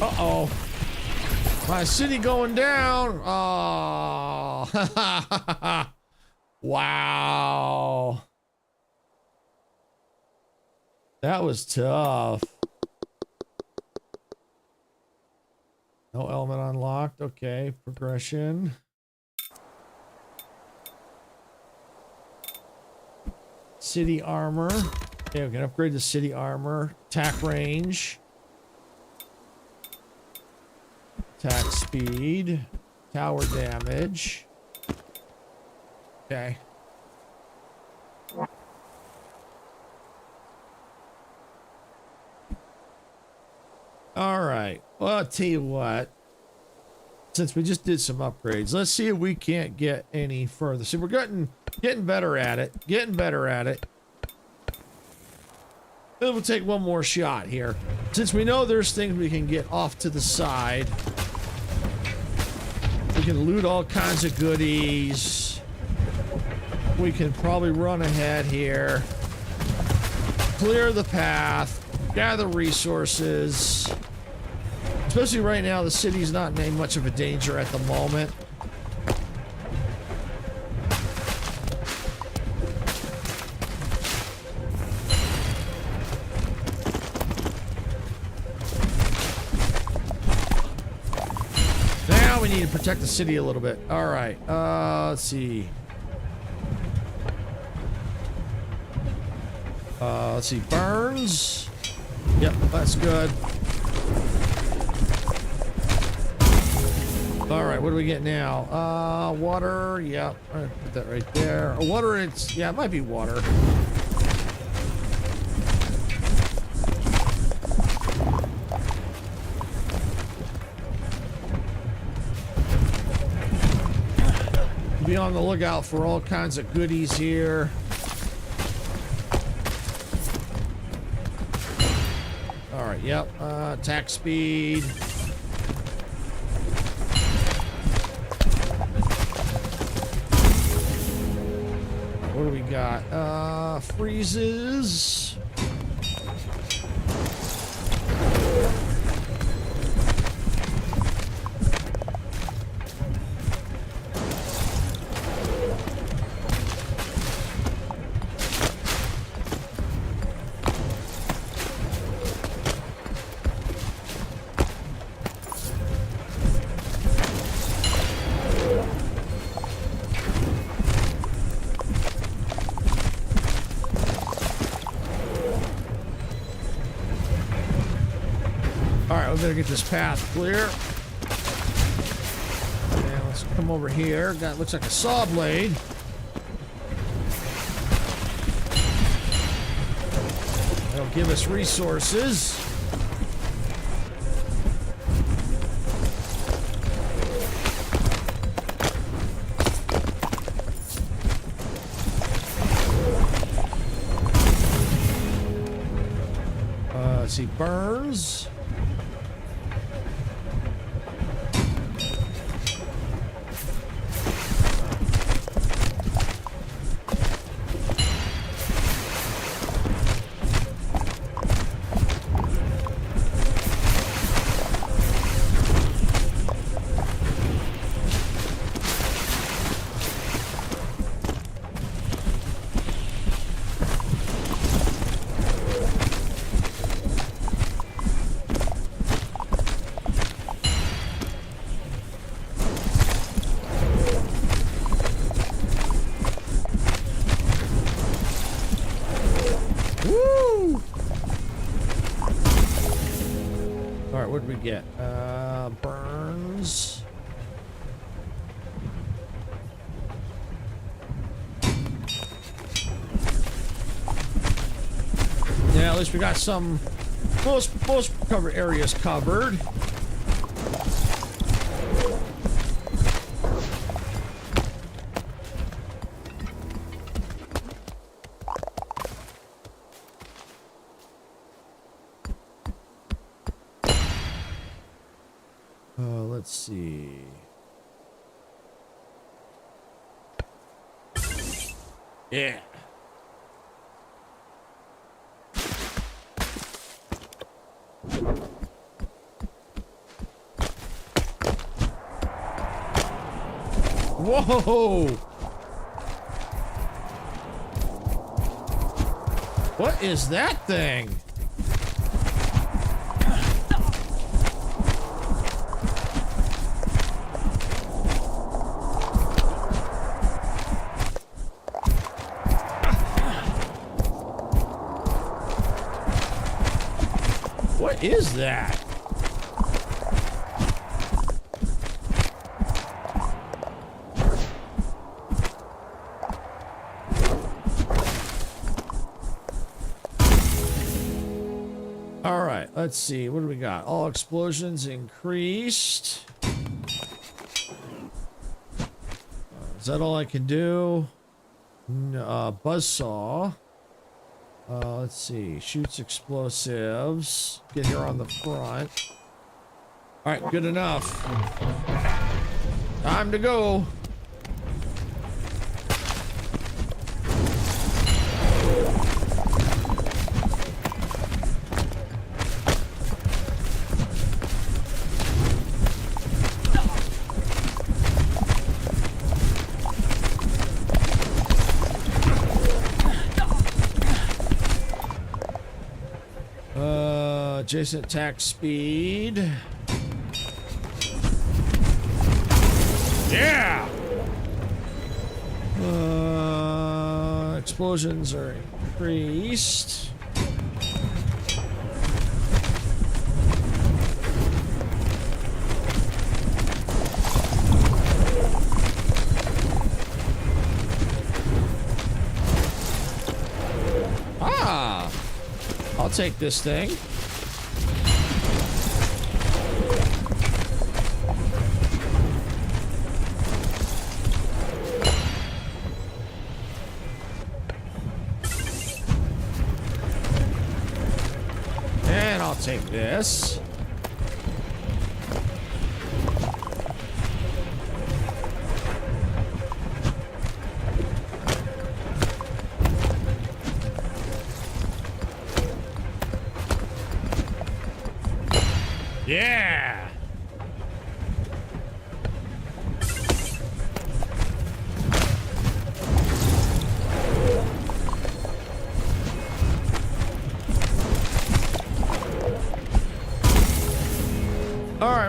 Uh-oh. My city going down. Oh. Wow. That was tough. No element unlocked. Okay, progression. City armor. Okay, we can upgrade the city armor. Attack range. Attack speed. tower damage. Okay. All right. Well, I'll tell you what. Since we just did some upgrades, let's see if we can't get any further. See, we're getting better at it. Getting better at it. Then we'll take one more shot here. Since we know there's things we can get off to the side. We can loot all kinds of goodies. We can probably run ahead here. Clear the path. Gather resources. Especially right now, the city's not in much of a danger at the moment. Now we need to protect the city a little bit. All right, let's see. Let's see, burns. Yep, that's good. All right, what do we get now? Water. Yep, put that right there. Water. It's yeah, it might be water. Be on the lookout for all kinds of goodies here. All right. Yep. Attack speed. What do we got? Freezes. Better get this path clear. And let's come over here. That looks like a saw blade. That'll give us resources. Let's see, burns. What did we get? Burns. Yeah, at least we got some most covered areas covered. Let's see. Yeah. Whoa! What is that thing? What is that? All right, let's see. What do we got? All explosions increased. Is that all I can do? No, buzzsaw. Let's see. Shoots explosives. Get here on the front. All right, good enough. Time to go. Adjacent attack speed. Yeah! Explosions are increased. Ah! I'll take this thing. Take this. Yeah.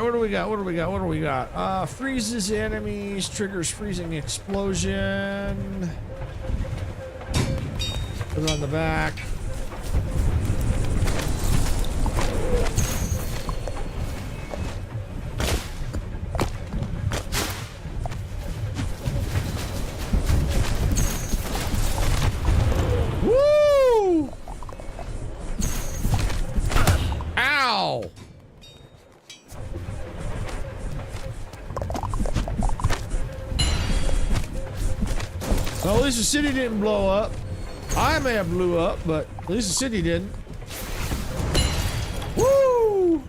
What do we got? What do we got? What do we got? Freezes enemies, triggers freezing explosion. Put it on the back. Woo! Ow! Well, at least the city didn't blow up. I may have blew up, but at least the city didn't. Woo!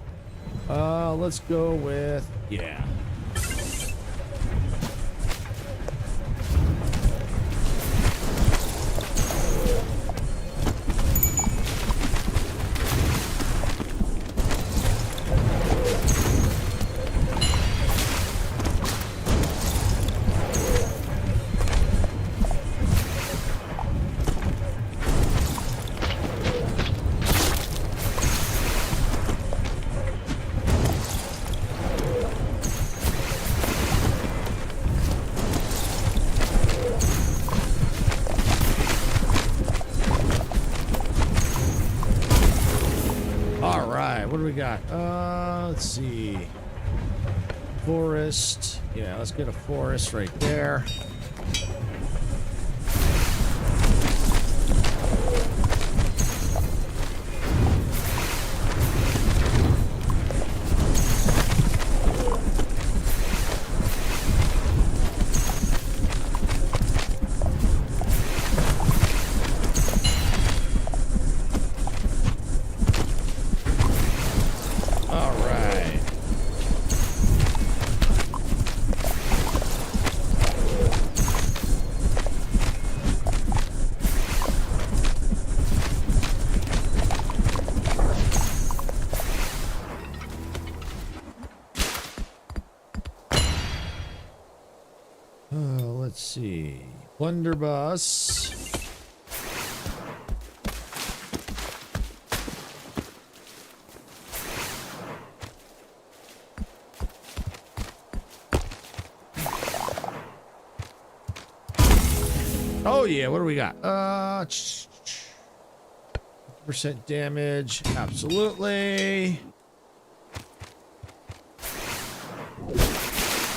Let's go with, yeah. What do we got? Let's see. Forest. Yeah, let's get a forest right there. Let's see. Blunderbuss. Oh yeah, what do we got? 50% damage. Absolutely.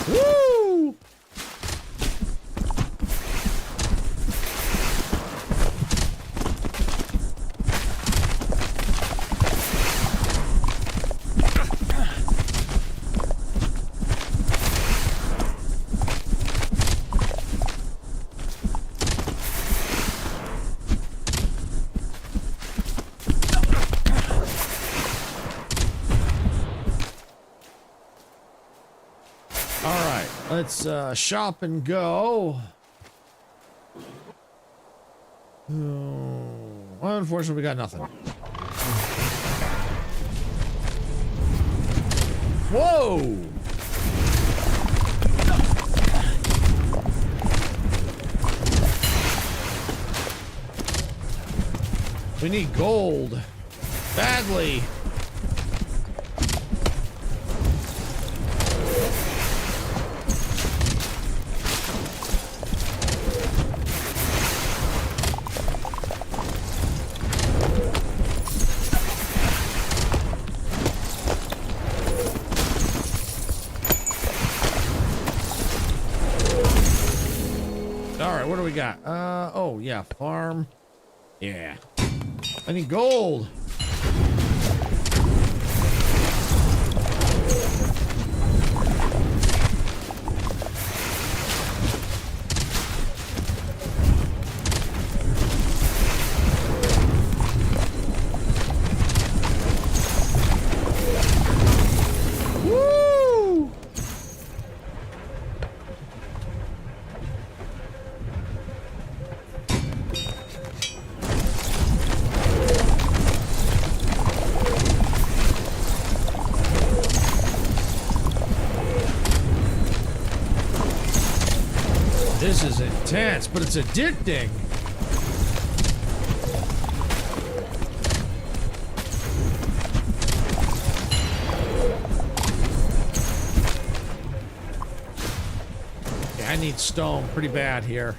Woo! Let's shop and go. Well, unfortunately, we got nothing. Whoa! We need gold. Badly. Alright, what do we got? Oh yeah, farm. Yeah. I need gold. Woo! This is intense, but it's addicting. Yeah, I need stone pretty bad here.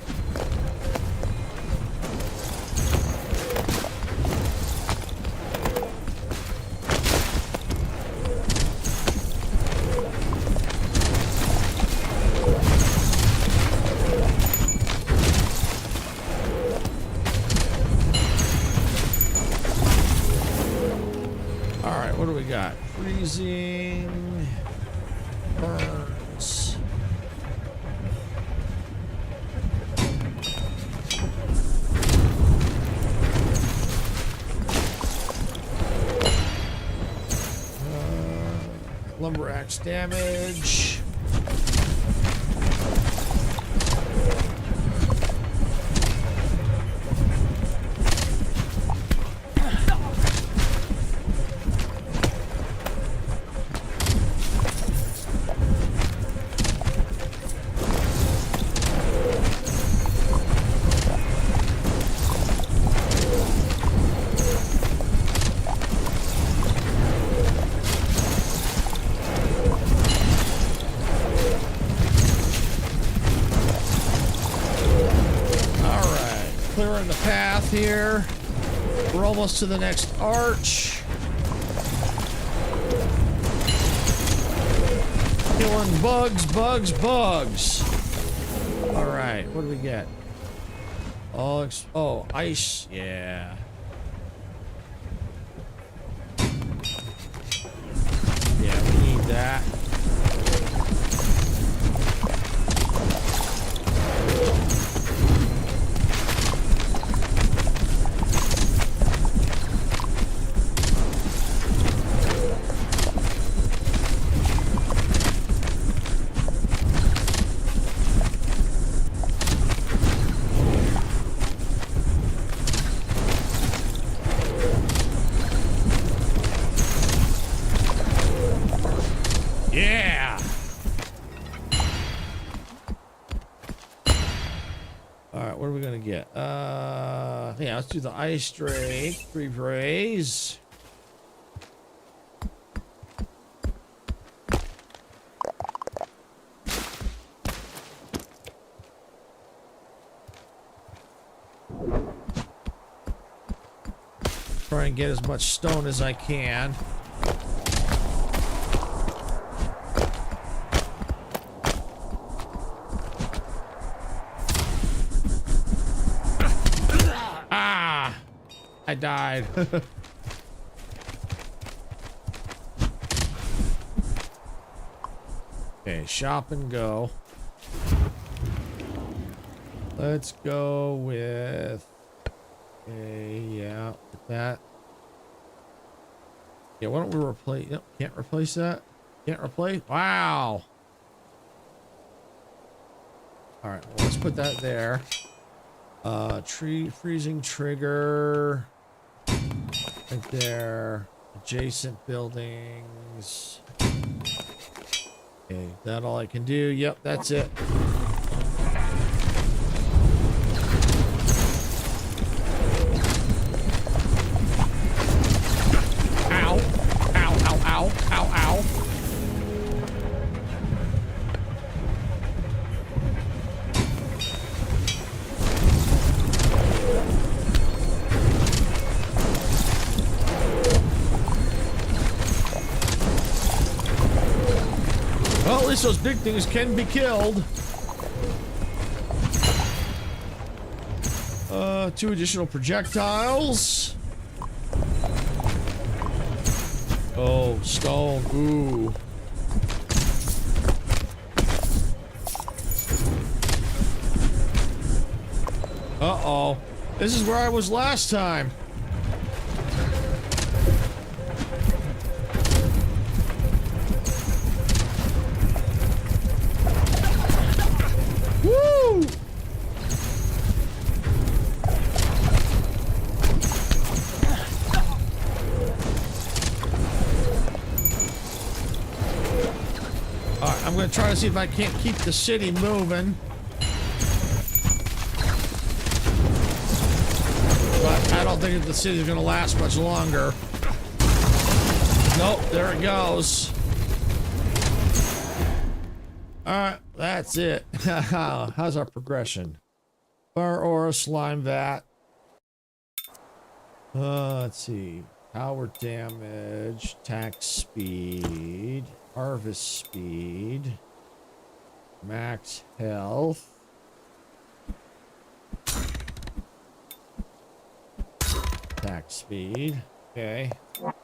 What do we got? Freezing. Burns. Lumber axe damage. Clearing the path here. We're almost to the next arch. Killing bugs, bugs, bugs. All right, what do we get? Oh, ice. Yeah. Yeah, we need that. Yeah. All right, what are we gonna get? Yeah, let's do the ice drake. 3 praise. Try and get as much stone as I can. I died. Okay, shop and go. Let's go with yeah, with that. Yeah, why don't we replace? Nope, can't replace that. Can't replace. Wow. All right, well, let's put that there. Tree freezing trigger. Right there. Adjacent buildings. Okay, that all I can do? Yep, that's it. Ow. Ow, ow, ow, ow, ow. Well, at least those big things can be killed. 2 additional projectiles. Oh, stone. Ooh. Uh-oh. This is where I was last time. Woo! Alright, I'm gonna try to see if I can't keep the city moving. But I don't think that the city's gonna last much longer. Nope, there it goes. Alright, that's it. How's our progression? Fire aura, slime vat. Let's see. Power damage, attack speed, harvest speed, max health. Attack speed. Okay. All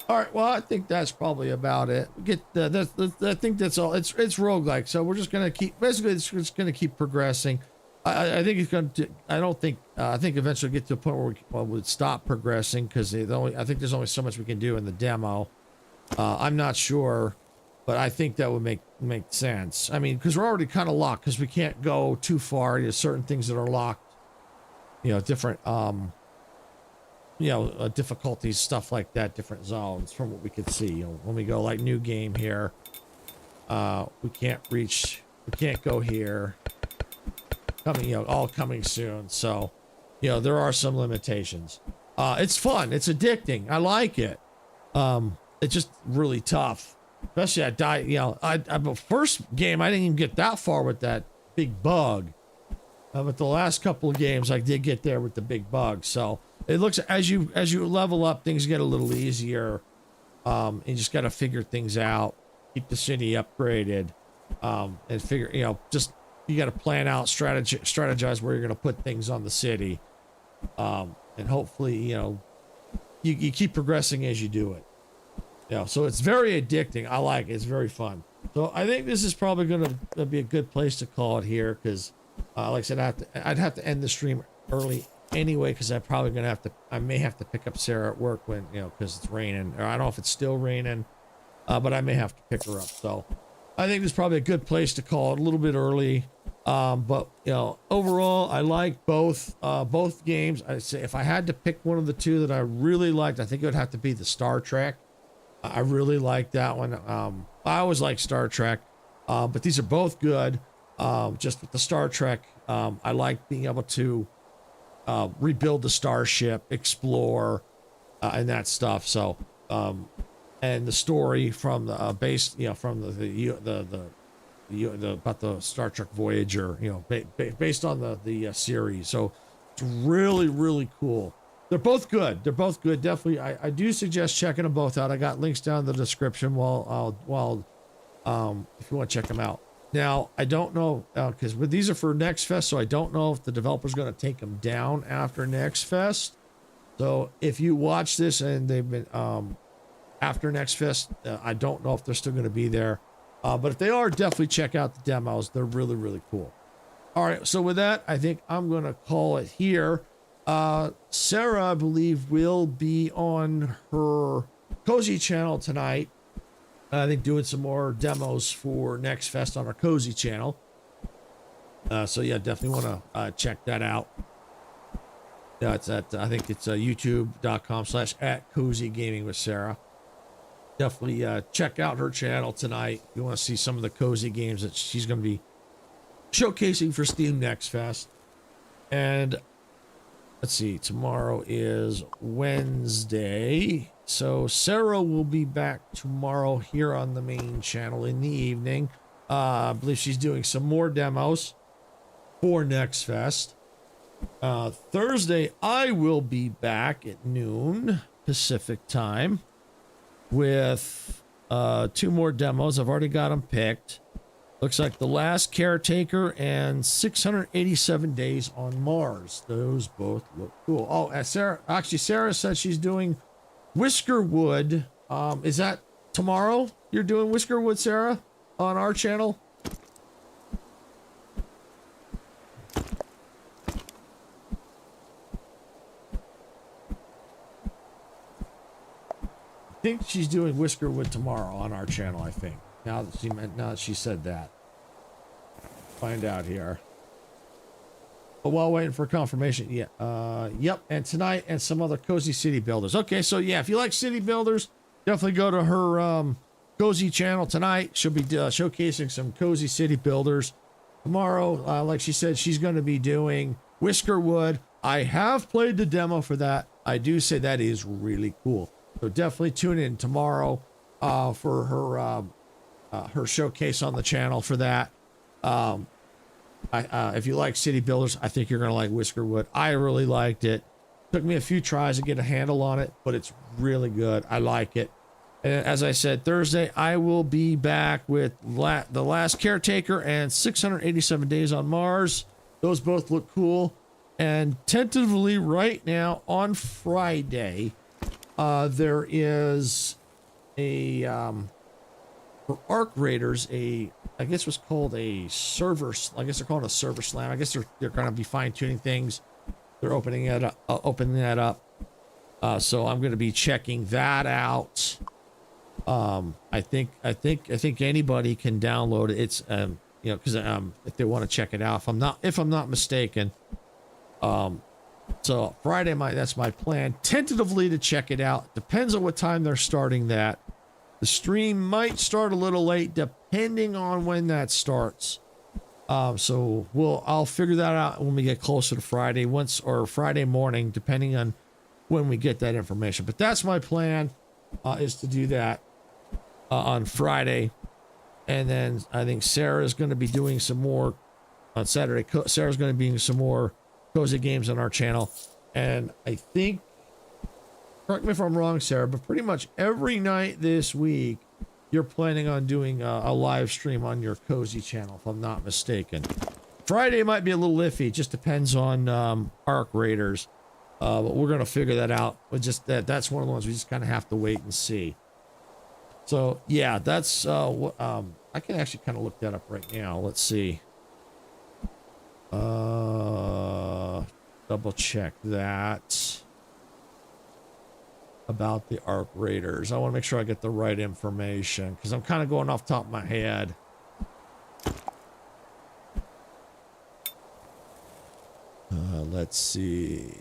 right. Well, I think that's probably about it. Get I think that's all. It's roguelike, so we're just gonna keep. Basically, it's just gonna keep progressing. I think it's going to. I don't think. I think eventually get to a point where we would stop progressing because I think there's only so much we can do in the demo. I'm not sure, but I think that would make sense. I mean, because we're already kind of locked because we can't go too far. There's certain things that are locked. You know, different. Difficulties, stuff like that, different zones from what we could see. You know, when we go like new game here, we can't go here. Coming, all coming soon. So, there are some limitations. It's fun. It's addicting. I like it. It's just really tough. Especially I died, first game, I didn't even get that far with that big bug. But the last couple of games, I did get there with the big bug. So it looks, as you level up, things get a little easier. You just got to figure things out, keep the city upgraded, and figure, you got to plan out, strategize where you're going to put things on the city. And hopefully, you keep progressing as you do it. So it's very addicting. I like it. It's very fun. So I think this is probably going to be a good place to call it here because, like I said, I'd have to end the stream early anyway because I may have to pick up Sarah at work when, because it's raining. Or I don't know if it's still raining, but I may have to pick her up. So I think this is probably a good place to call it a little bit early. But overall, I like both games. I say if I had to pick one of the two that I really liked, I think it would have to be the Star Trek. I really like that one. I always like Star Trek, but these are both good. Just with the Star Trek, I like being able to rebuild the starship, explore, and that stuff. So, and the story from the base, from about the Star Trek Voyager, based on the series. So it's really, really cool. They're both good. Definitely. I do suggest checking them both out. I got links down in the description while if you want to check them out. Now, I don't know, because these are for Next Fest, so I don't know if the developer's going to take them down after Next Fest. So if you watch this and they've been after Next Fest, I don't know if they're still going to be there. But if they are, definitely check out the demos. They're really, really cool. All right, so with that, I think I'm going to call it here. Sarah, I believe, will be on her Cozy channel tonight. I think doing some more demos for Next Fest on our Cozy channel. So yeah, definitely want to check that out. Yeah, it's at, I think it's youtube.com/@cozygaming with Sarah. Definitely check out her channel tonight if you want to see some of the cozy games that she's going to be showcasing for Steam Next Fest. And let's see, tomorrow is Wednesday. So Sarah will be back tomorrow here on the main channel in the evening. I believe she's doing some more demos for Next Fest. Thursday, I will be back at noon Pacific time with 2 more demos. I've already got them picked. Looks like The Last Caretaker and 687 Days on Mars. Those both look cool. Oh, Sarah said she's doing Whiskerwood. Is that tomorrow? You're doing Whiskerwood, Sarah, on our channel? I think she's doing Whiskerwood tomorrow on our channel, I think. Now that she said that. Find out here. But while waiting for confirmation, yeah, yep, and tonight and some other cozy city builders. Okay, so yeah, if you like city builders, definitely go to her cozy channel tonight. She'll be showcasing some cozy city builders. Tomorrow, like she said, she's going to be doing Whiskerwood. I have played the demo for that. I do say that is really cool. So definitely tune in tomorrow for her showcase on the channel for that. If you like city builders, I think you're going to like Whiskerwood. I really liked it. Took me a few tries to get a handle on it, but it's really good. I like it. And as I said, Thursday, I will be back with The Last Caretaker and 687 Days on Mars. Those both look cool. And tentatively right now on Friday, there is a, for Arc Raiders, I guess what's called a server, I guess they're calling it a server slam. I guess they're going to be fine tuning things. They're opening that up. So I'm going to be checking that out. I think anybody can download it. It's, you know, cause, if they want to check it out, if I'm not mistaken. So Friday, that's my plan, tentatively, to check it out. Depends on what time they're starting that. The stream might start a little late depending on when that starts. So I'll figure that out when we get closer to Friday, or Friday morning, depending on when we get that information. But that's my plan, is to do that on Friday. And then I think Sarah's going to be doing some more on Saturday. Sarah's going to be doing some more cozy games on our channel. And I think, correct me if I'm wrong, Sarah, but pretty much every night this week, you're planning on doing a live stream on your cozy channel, if I'm not mistaken. Friday might be a little iffy. It just depends on Arc Raiders. But we're going to figure that out. But just that's one of the ones we just kind of have to wait and see. So, yeah, that's what I can actually kind of look that up right now. Let's see. Double check that about the Arc Raiders. I want to make sure I get the right information because I'm kind of going off the top of my head. Let's see.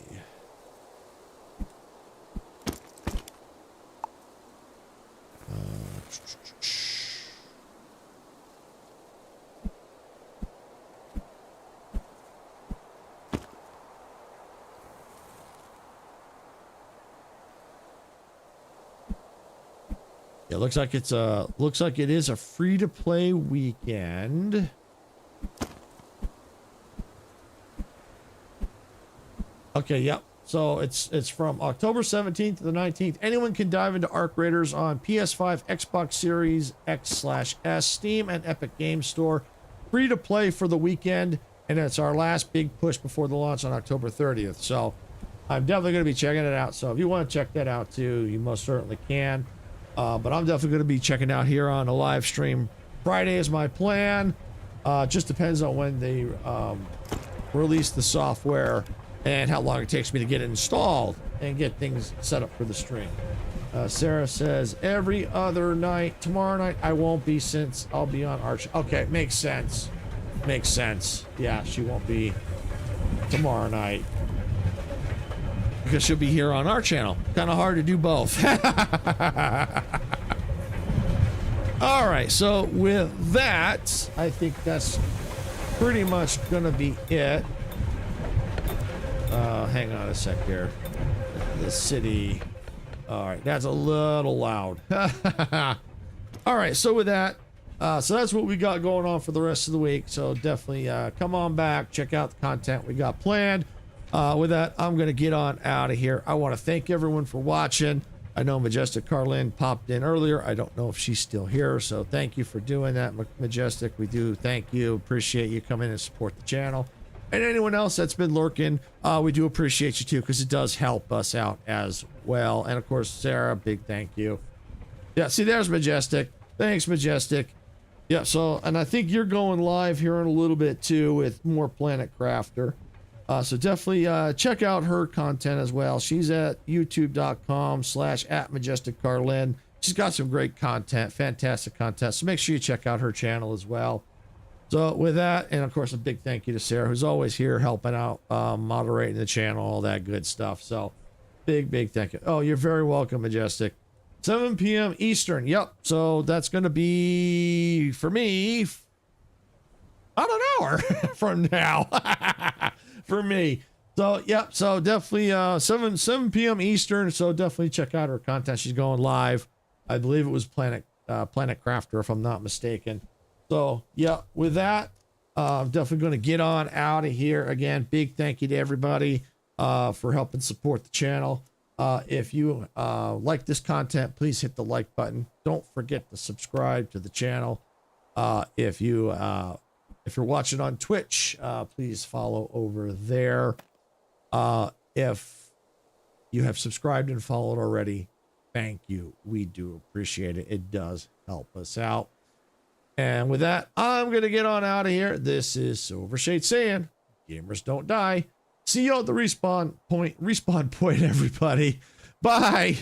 Yeah, looks like it is a free-to-play weekend. Okay, yep. So it's from October 17th to the 19th. Anyone can dive into Arc Raiders on PS5, Xbox Series X/S, Steam, and Epic Games Store. Free to play for the weekend, and it's our last big push before the launch on October 30th. So I'm definitely going to be checking it out. So if you want to check that out too, you most certainly can. But I'm definitely going to be checking out here on a live stream. Friday is my plan. Just depends on when they release the software and how long it takes me to get it installed and get things set up for the stream. Sarah says every other night. Tomorrow night I won't be since I'll be on Arch. Okay, makes sense. makes sense. Yeah, she won't be tomorrow night because she'll be here on our channel. Kind of hard to do both. All right, so with that, I think that's pretty much gonna be it. Hang on a sec here. The city. All right, that's a little loud. All right, so with that, so that's what we got going on for the rest of the week. So definitely come on back, check out the content we got planned. With that, I'm going to get on out of here. I want to thank everyone for watching. I know Majestic Carlin popped in earlier. I don't know if she's still here, so thank you for doing that, Majestic. We do thank you. Appreciate you coming and support the channel. And anyone else that's been lurking, we do appreciate you too, because it does help us out as well. And of course, Sarah, big thank you. Yeah, see, there's Majestic. Thanks, Majestic. Yeah, so, and I think you're going live here in a little bit too with more Planet Crafter. So definitely check out her content as well. She's at youtube.com/@MajesticCarlin. She's got some great content, fantastic content. So make sure you check out her channel as well. So with that, and of course, a big thank you to Sarah, who's always here helping out, moderating the channel, all that good stuff. So big thank you. Oh, you're very welcome, Majestic. 7 p.m. Eastern. Yep. So that's going to be, for me, about an hour from now. For me. So, yep. So definitely 7 p.m. Eastern. So definitely check out her content. She's going live. I believe it was Planet Crafter, if I'm not mistaken. So, yeah, with that, I'm definitely going to get on out of here. Again, big thank you to everybody for helping support the channel. If you like this content, please hit the like button. Don't forget to subscribe to the channel. If you're watching on Twitch, please follow over there. If you have subscribed and followed already, thank you. We do appreciate it. It does help us out. And with that, I'm going to get on out of here. This is Silvershade saying, gamers don't die. See you at the respawn point, everybody. Bye.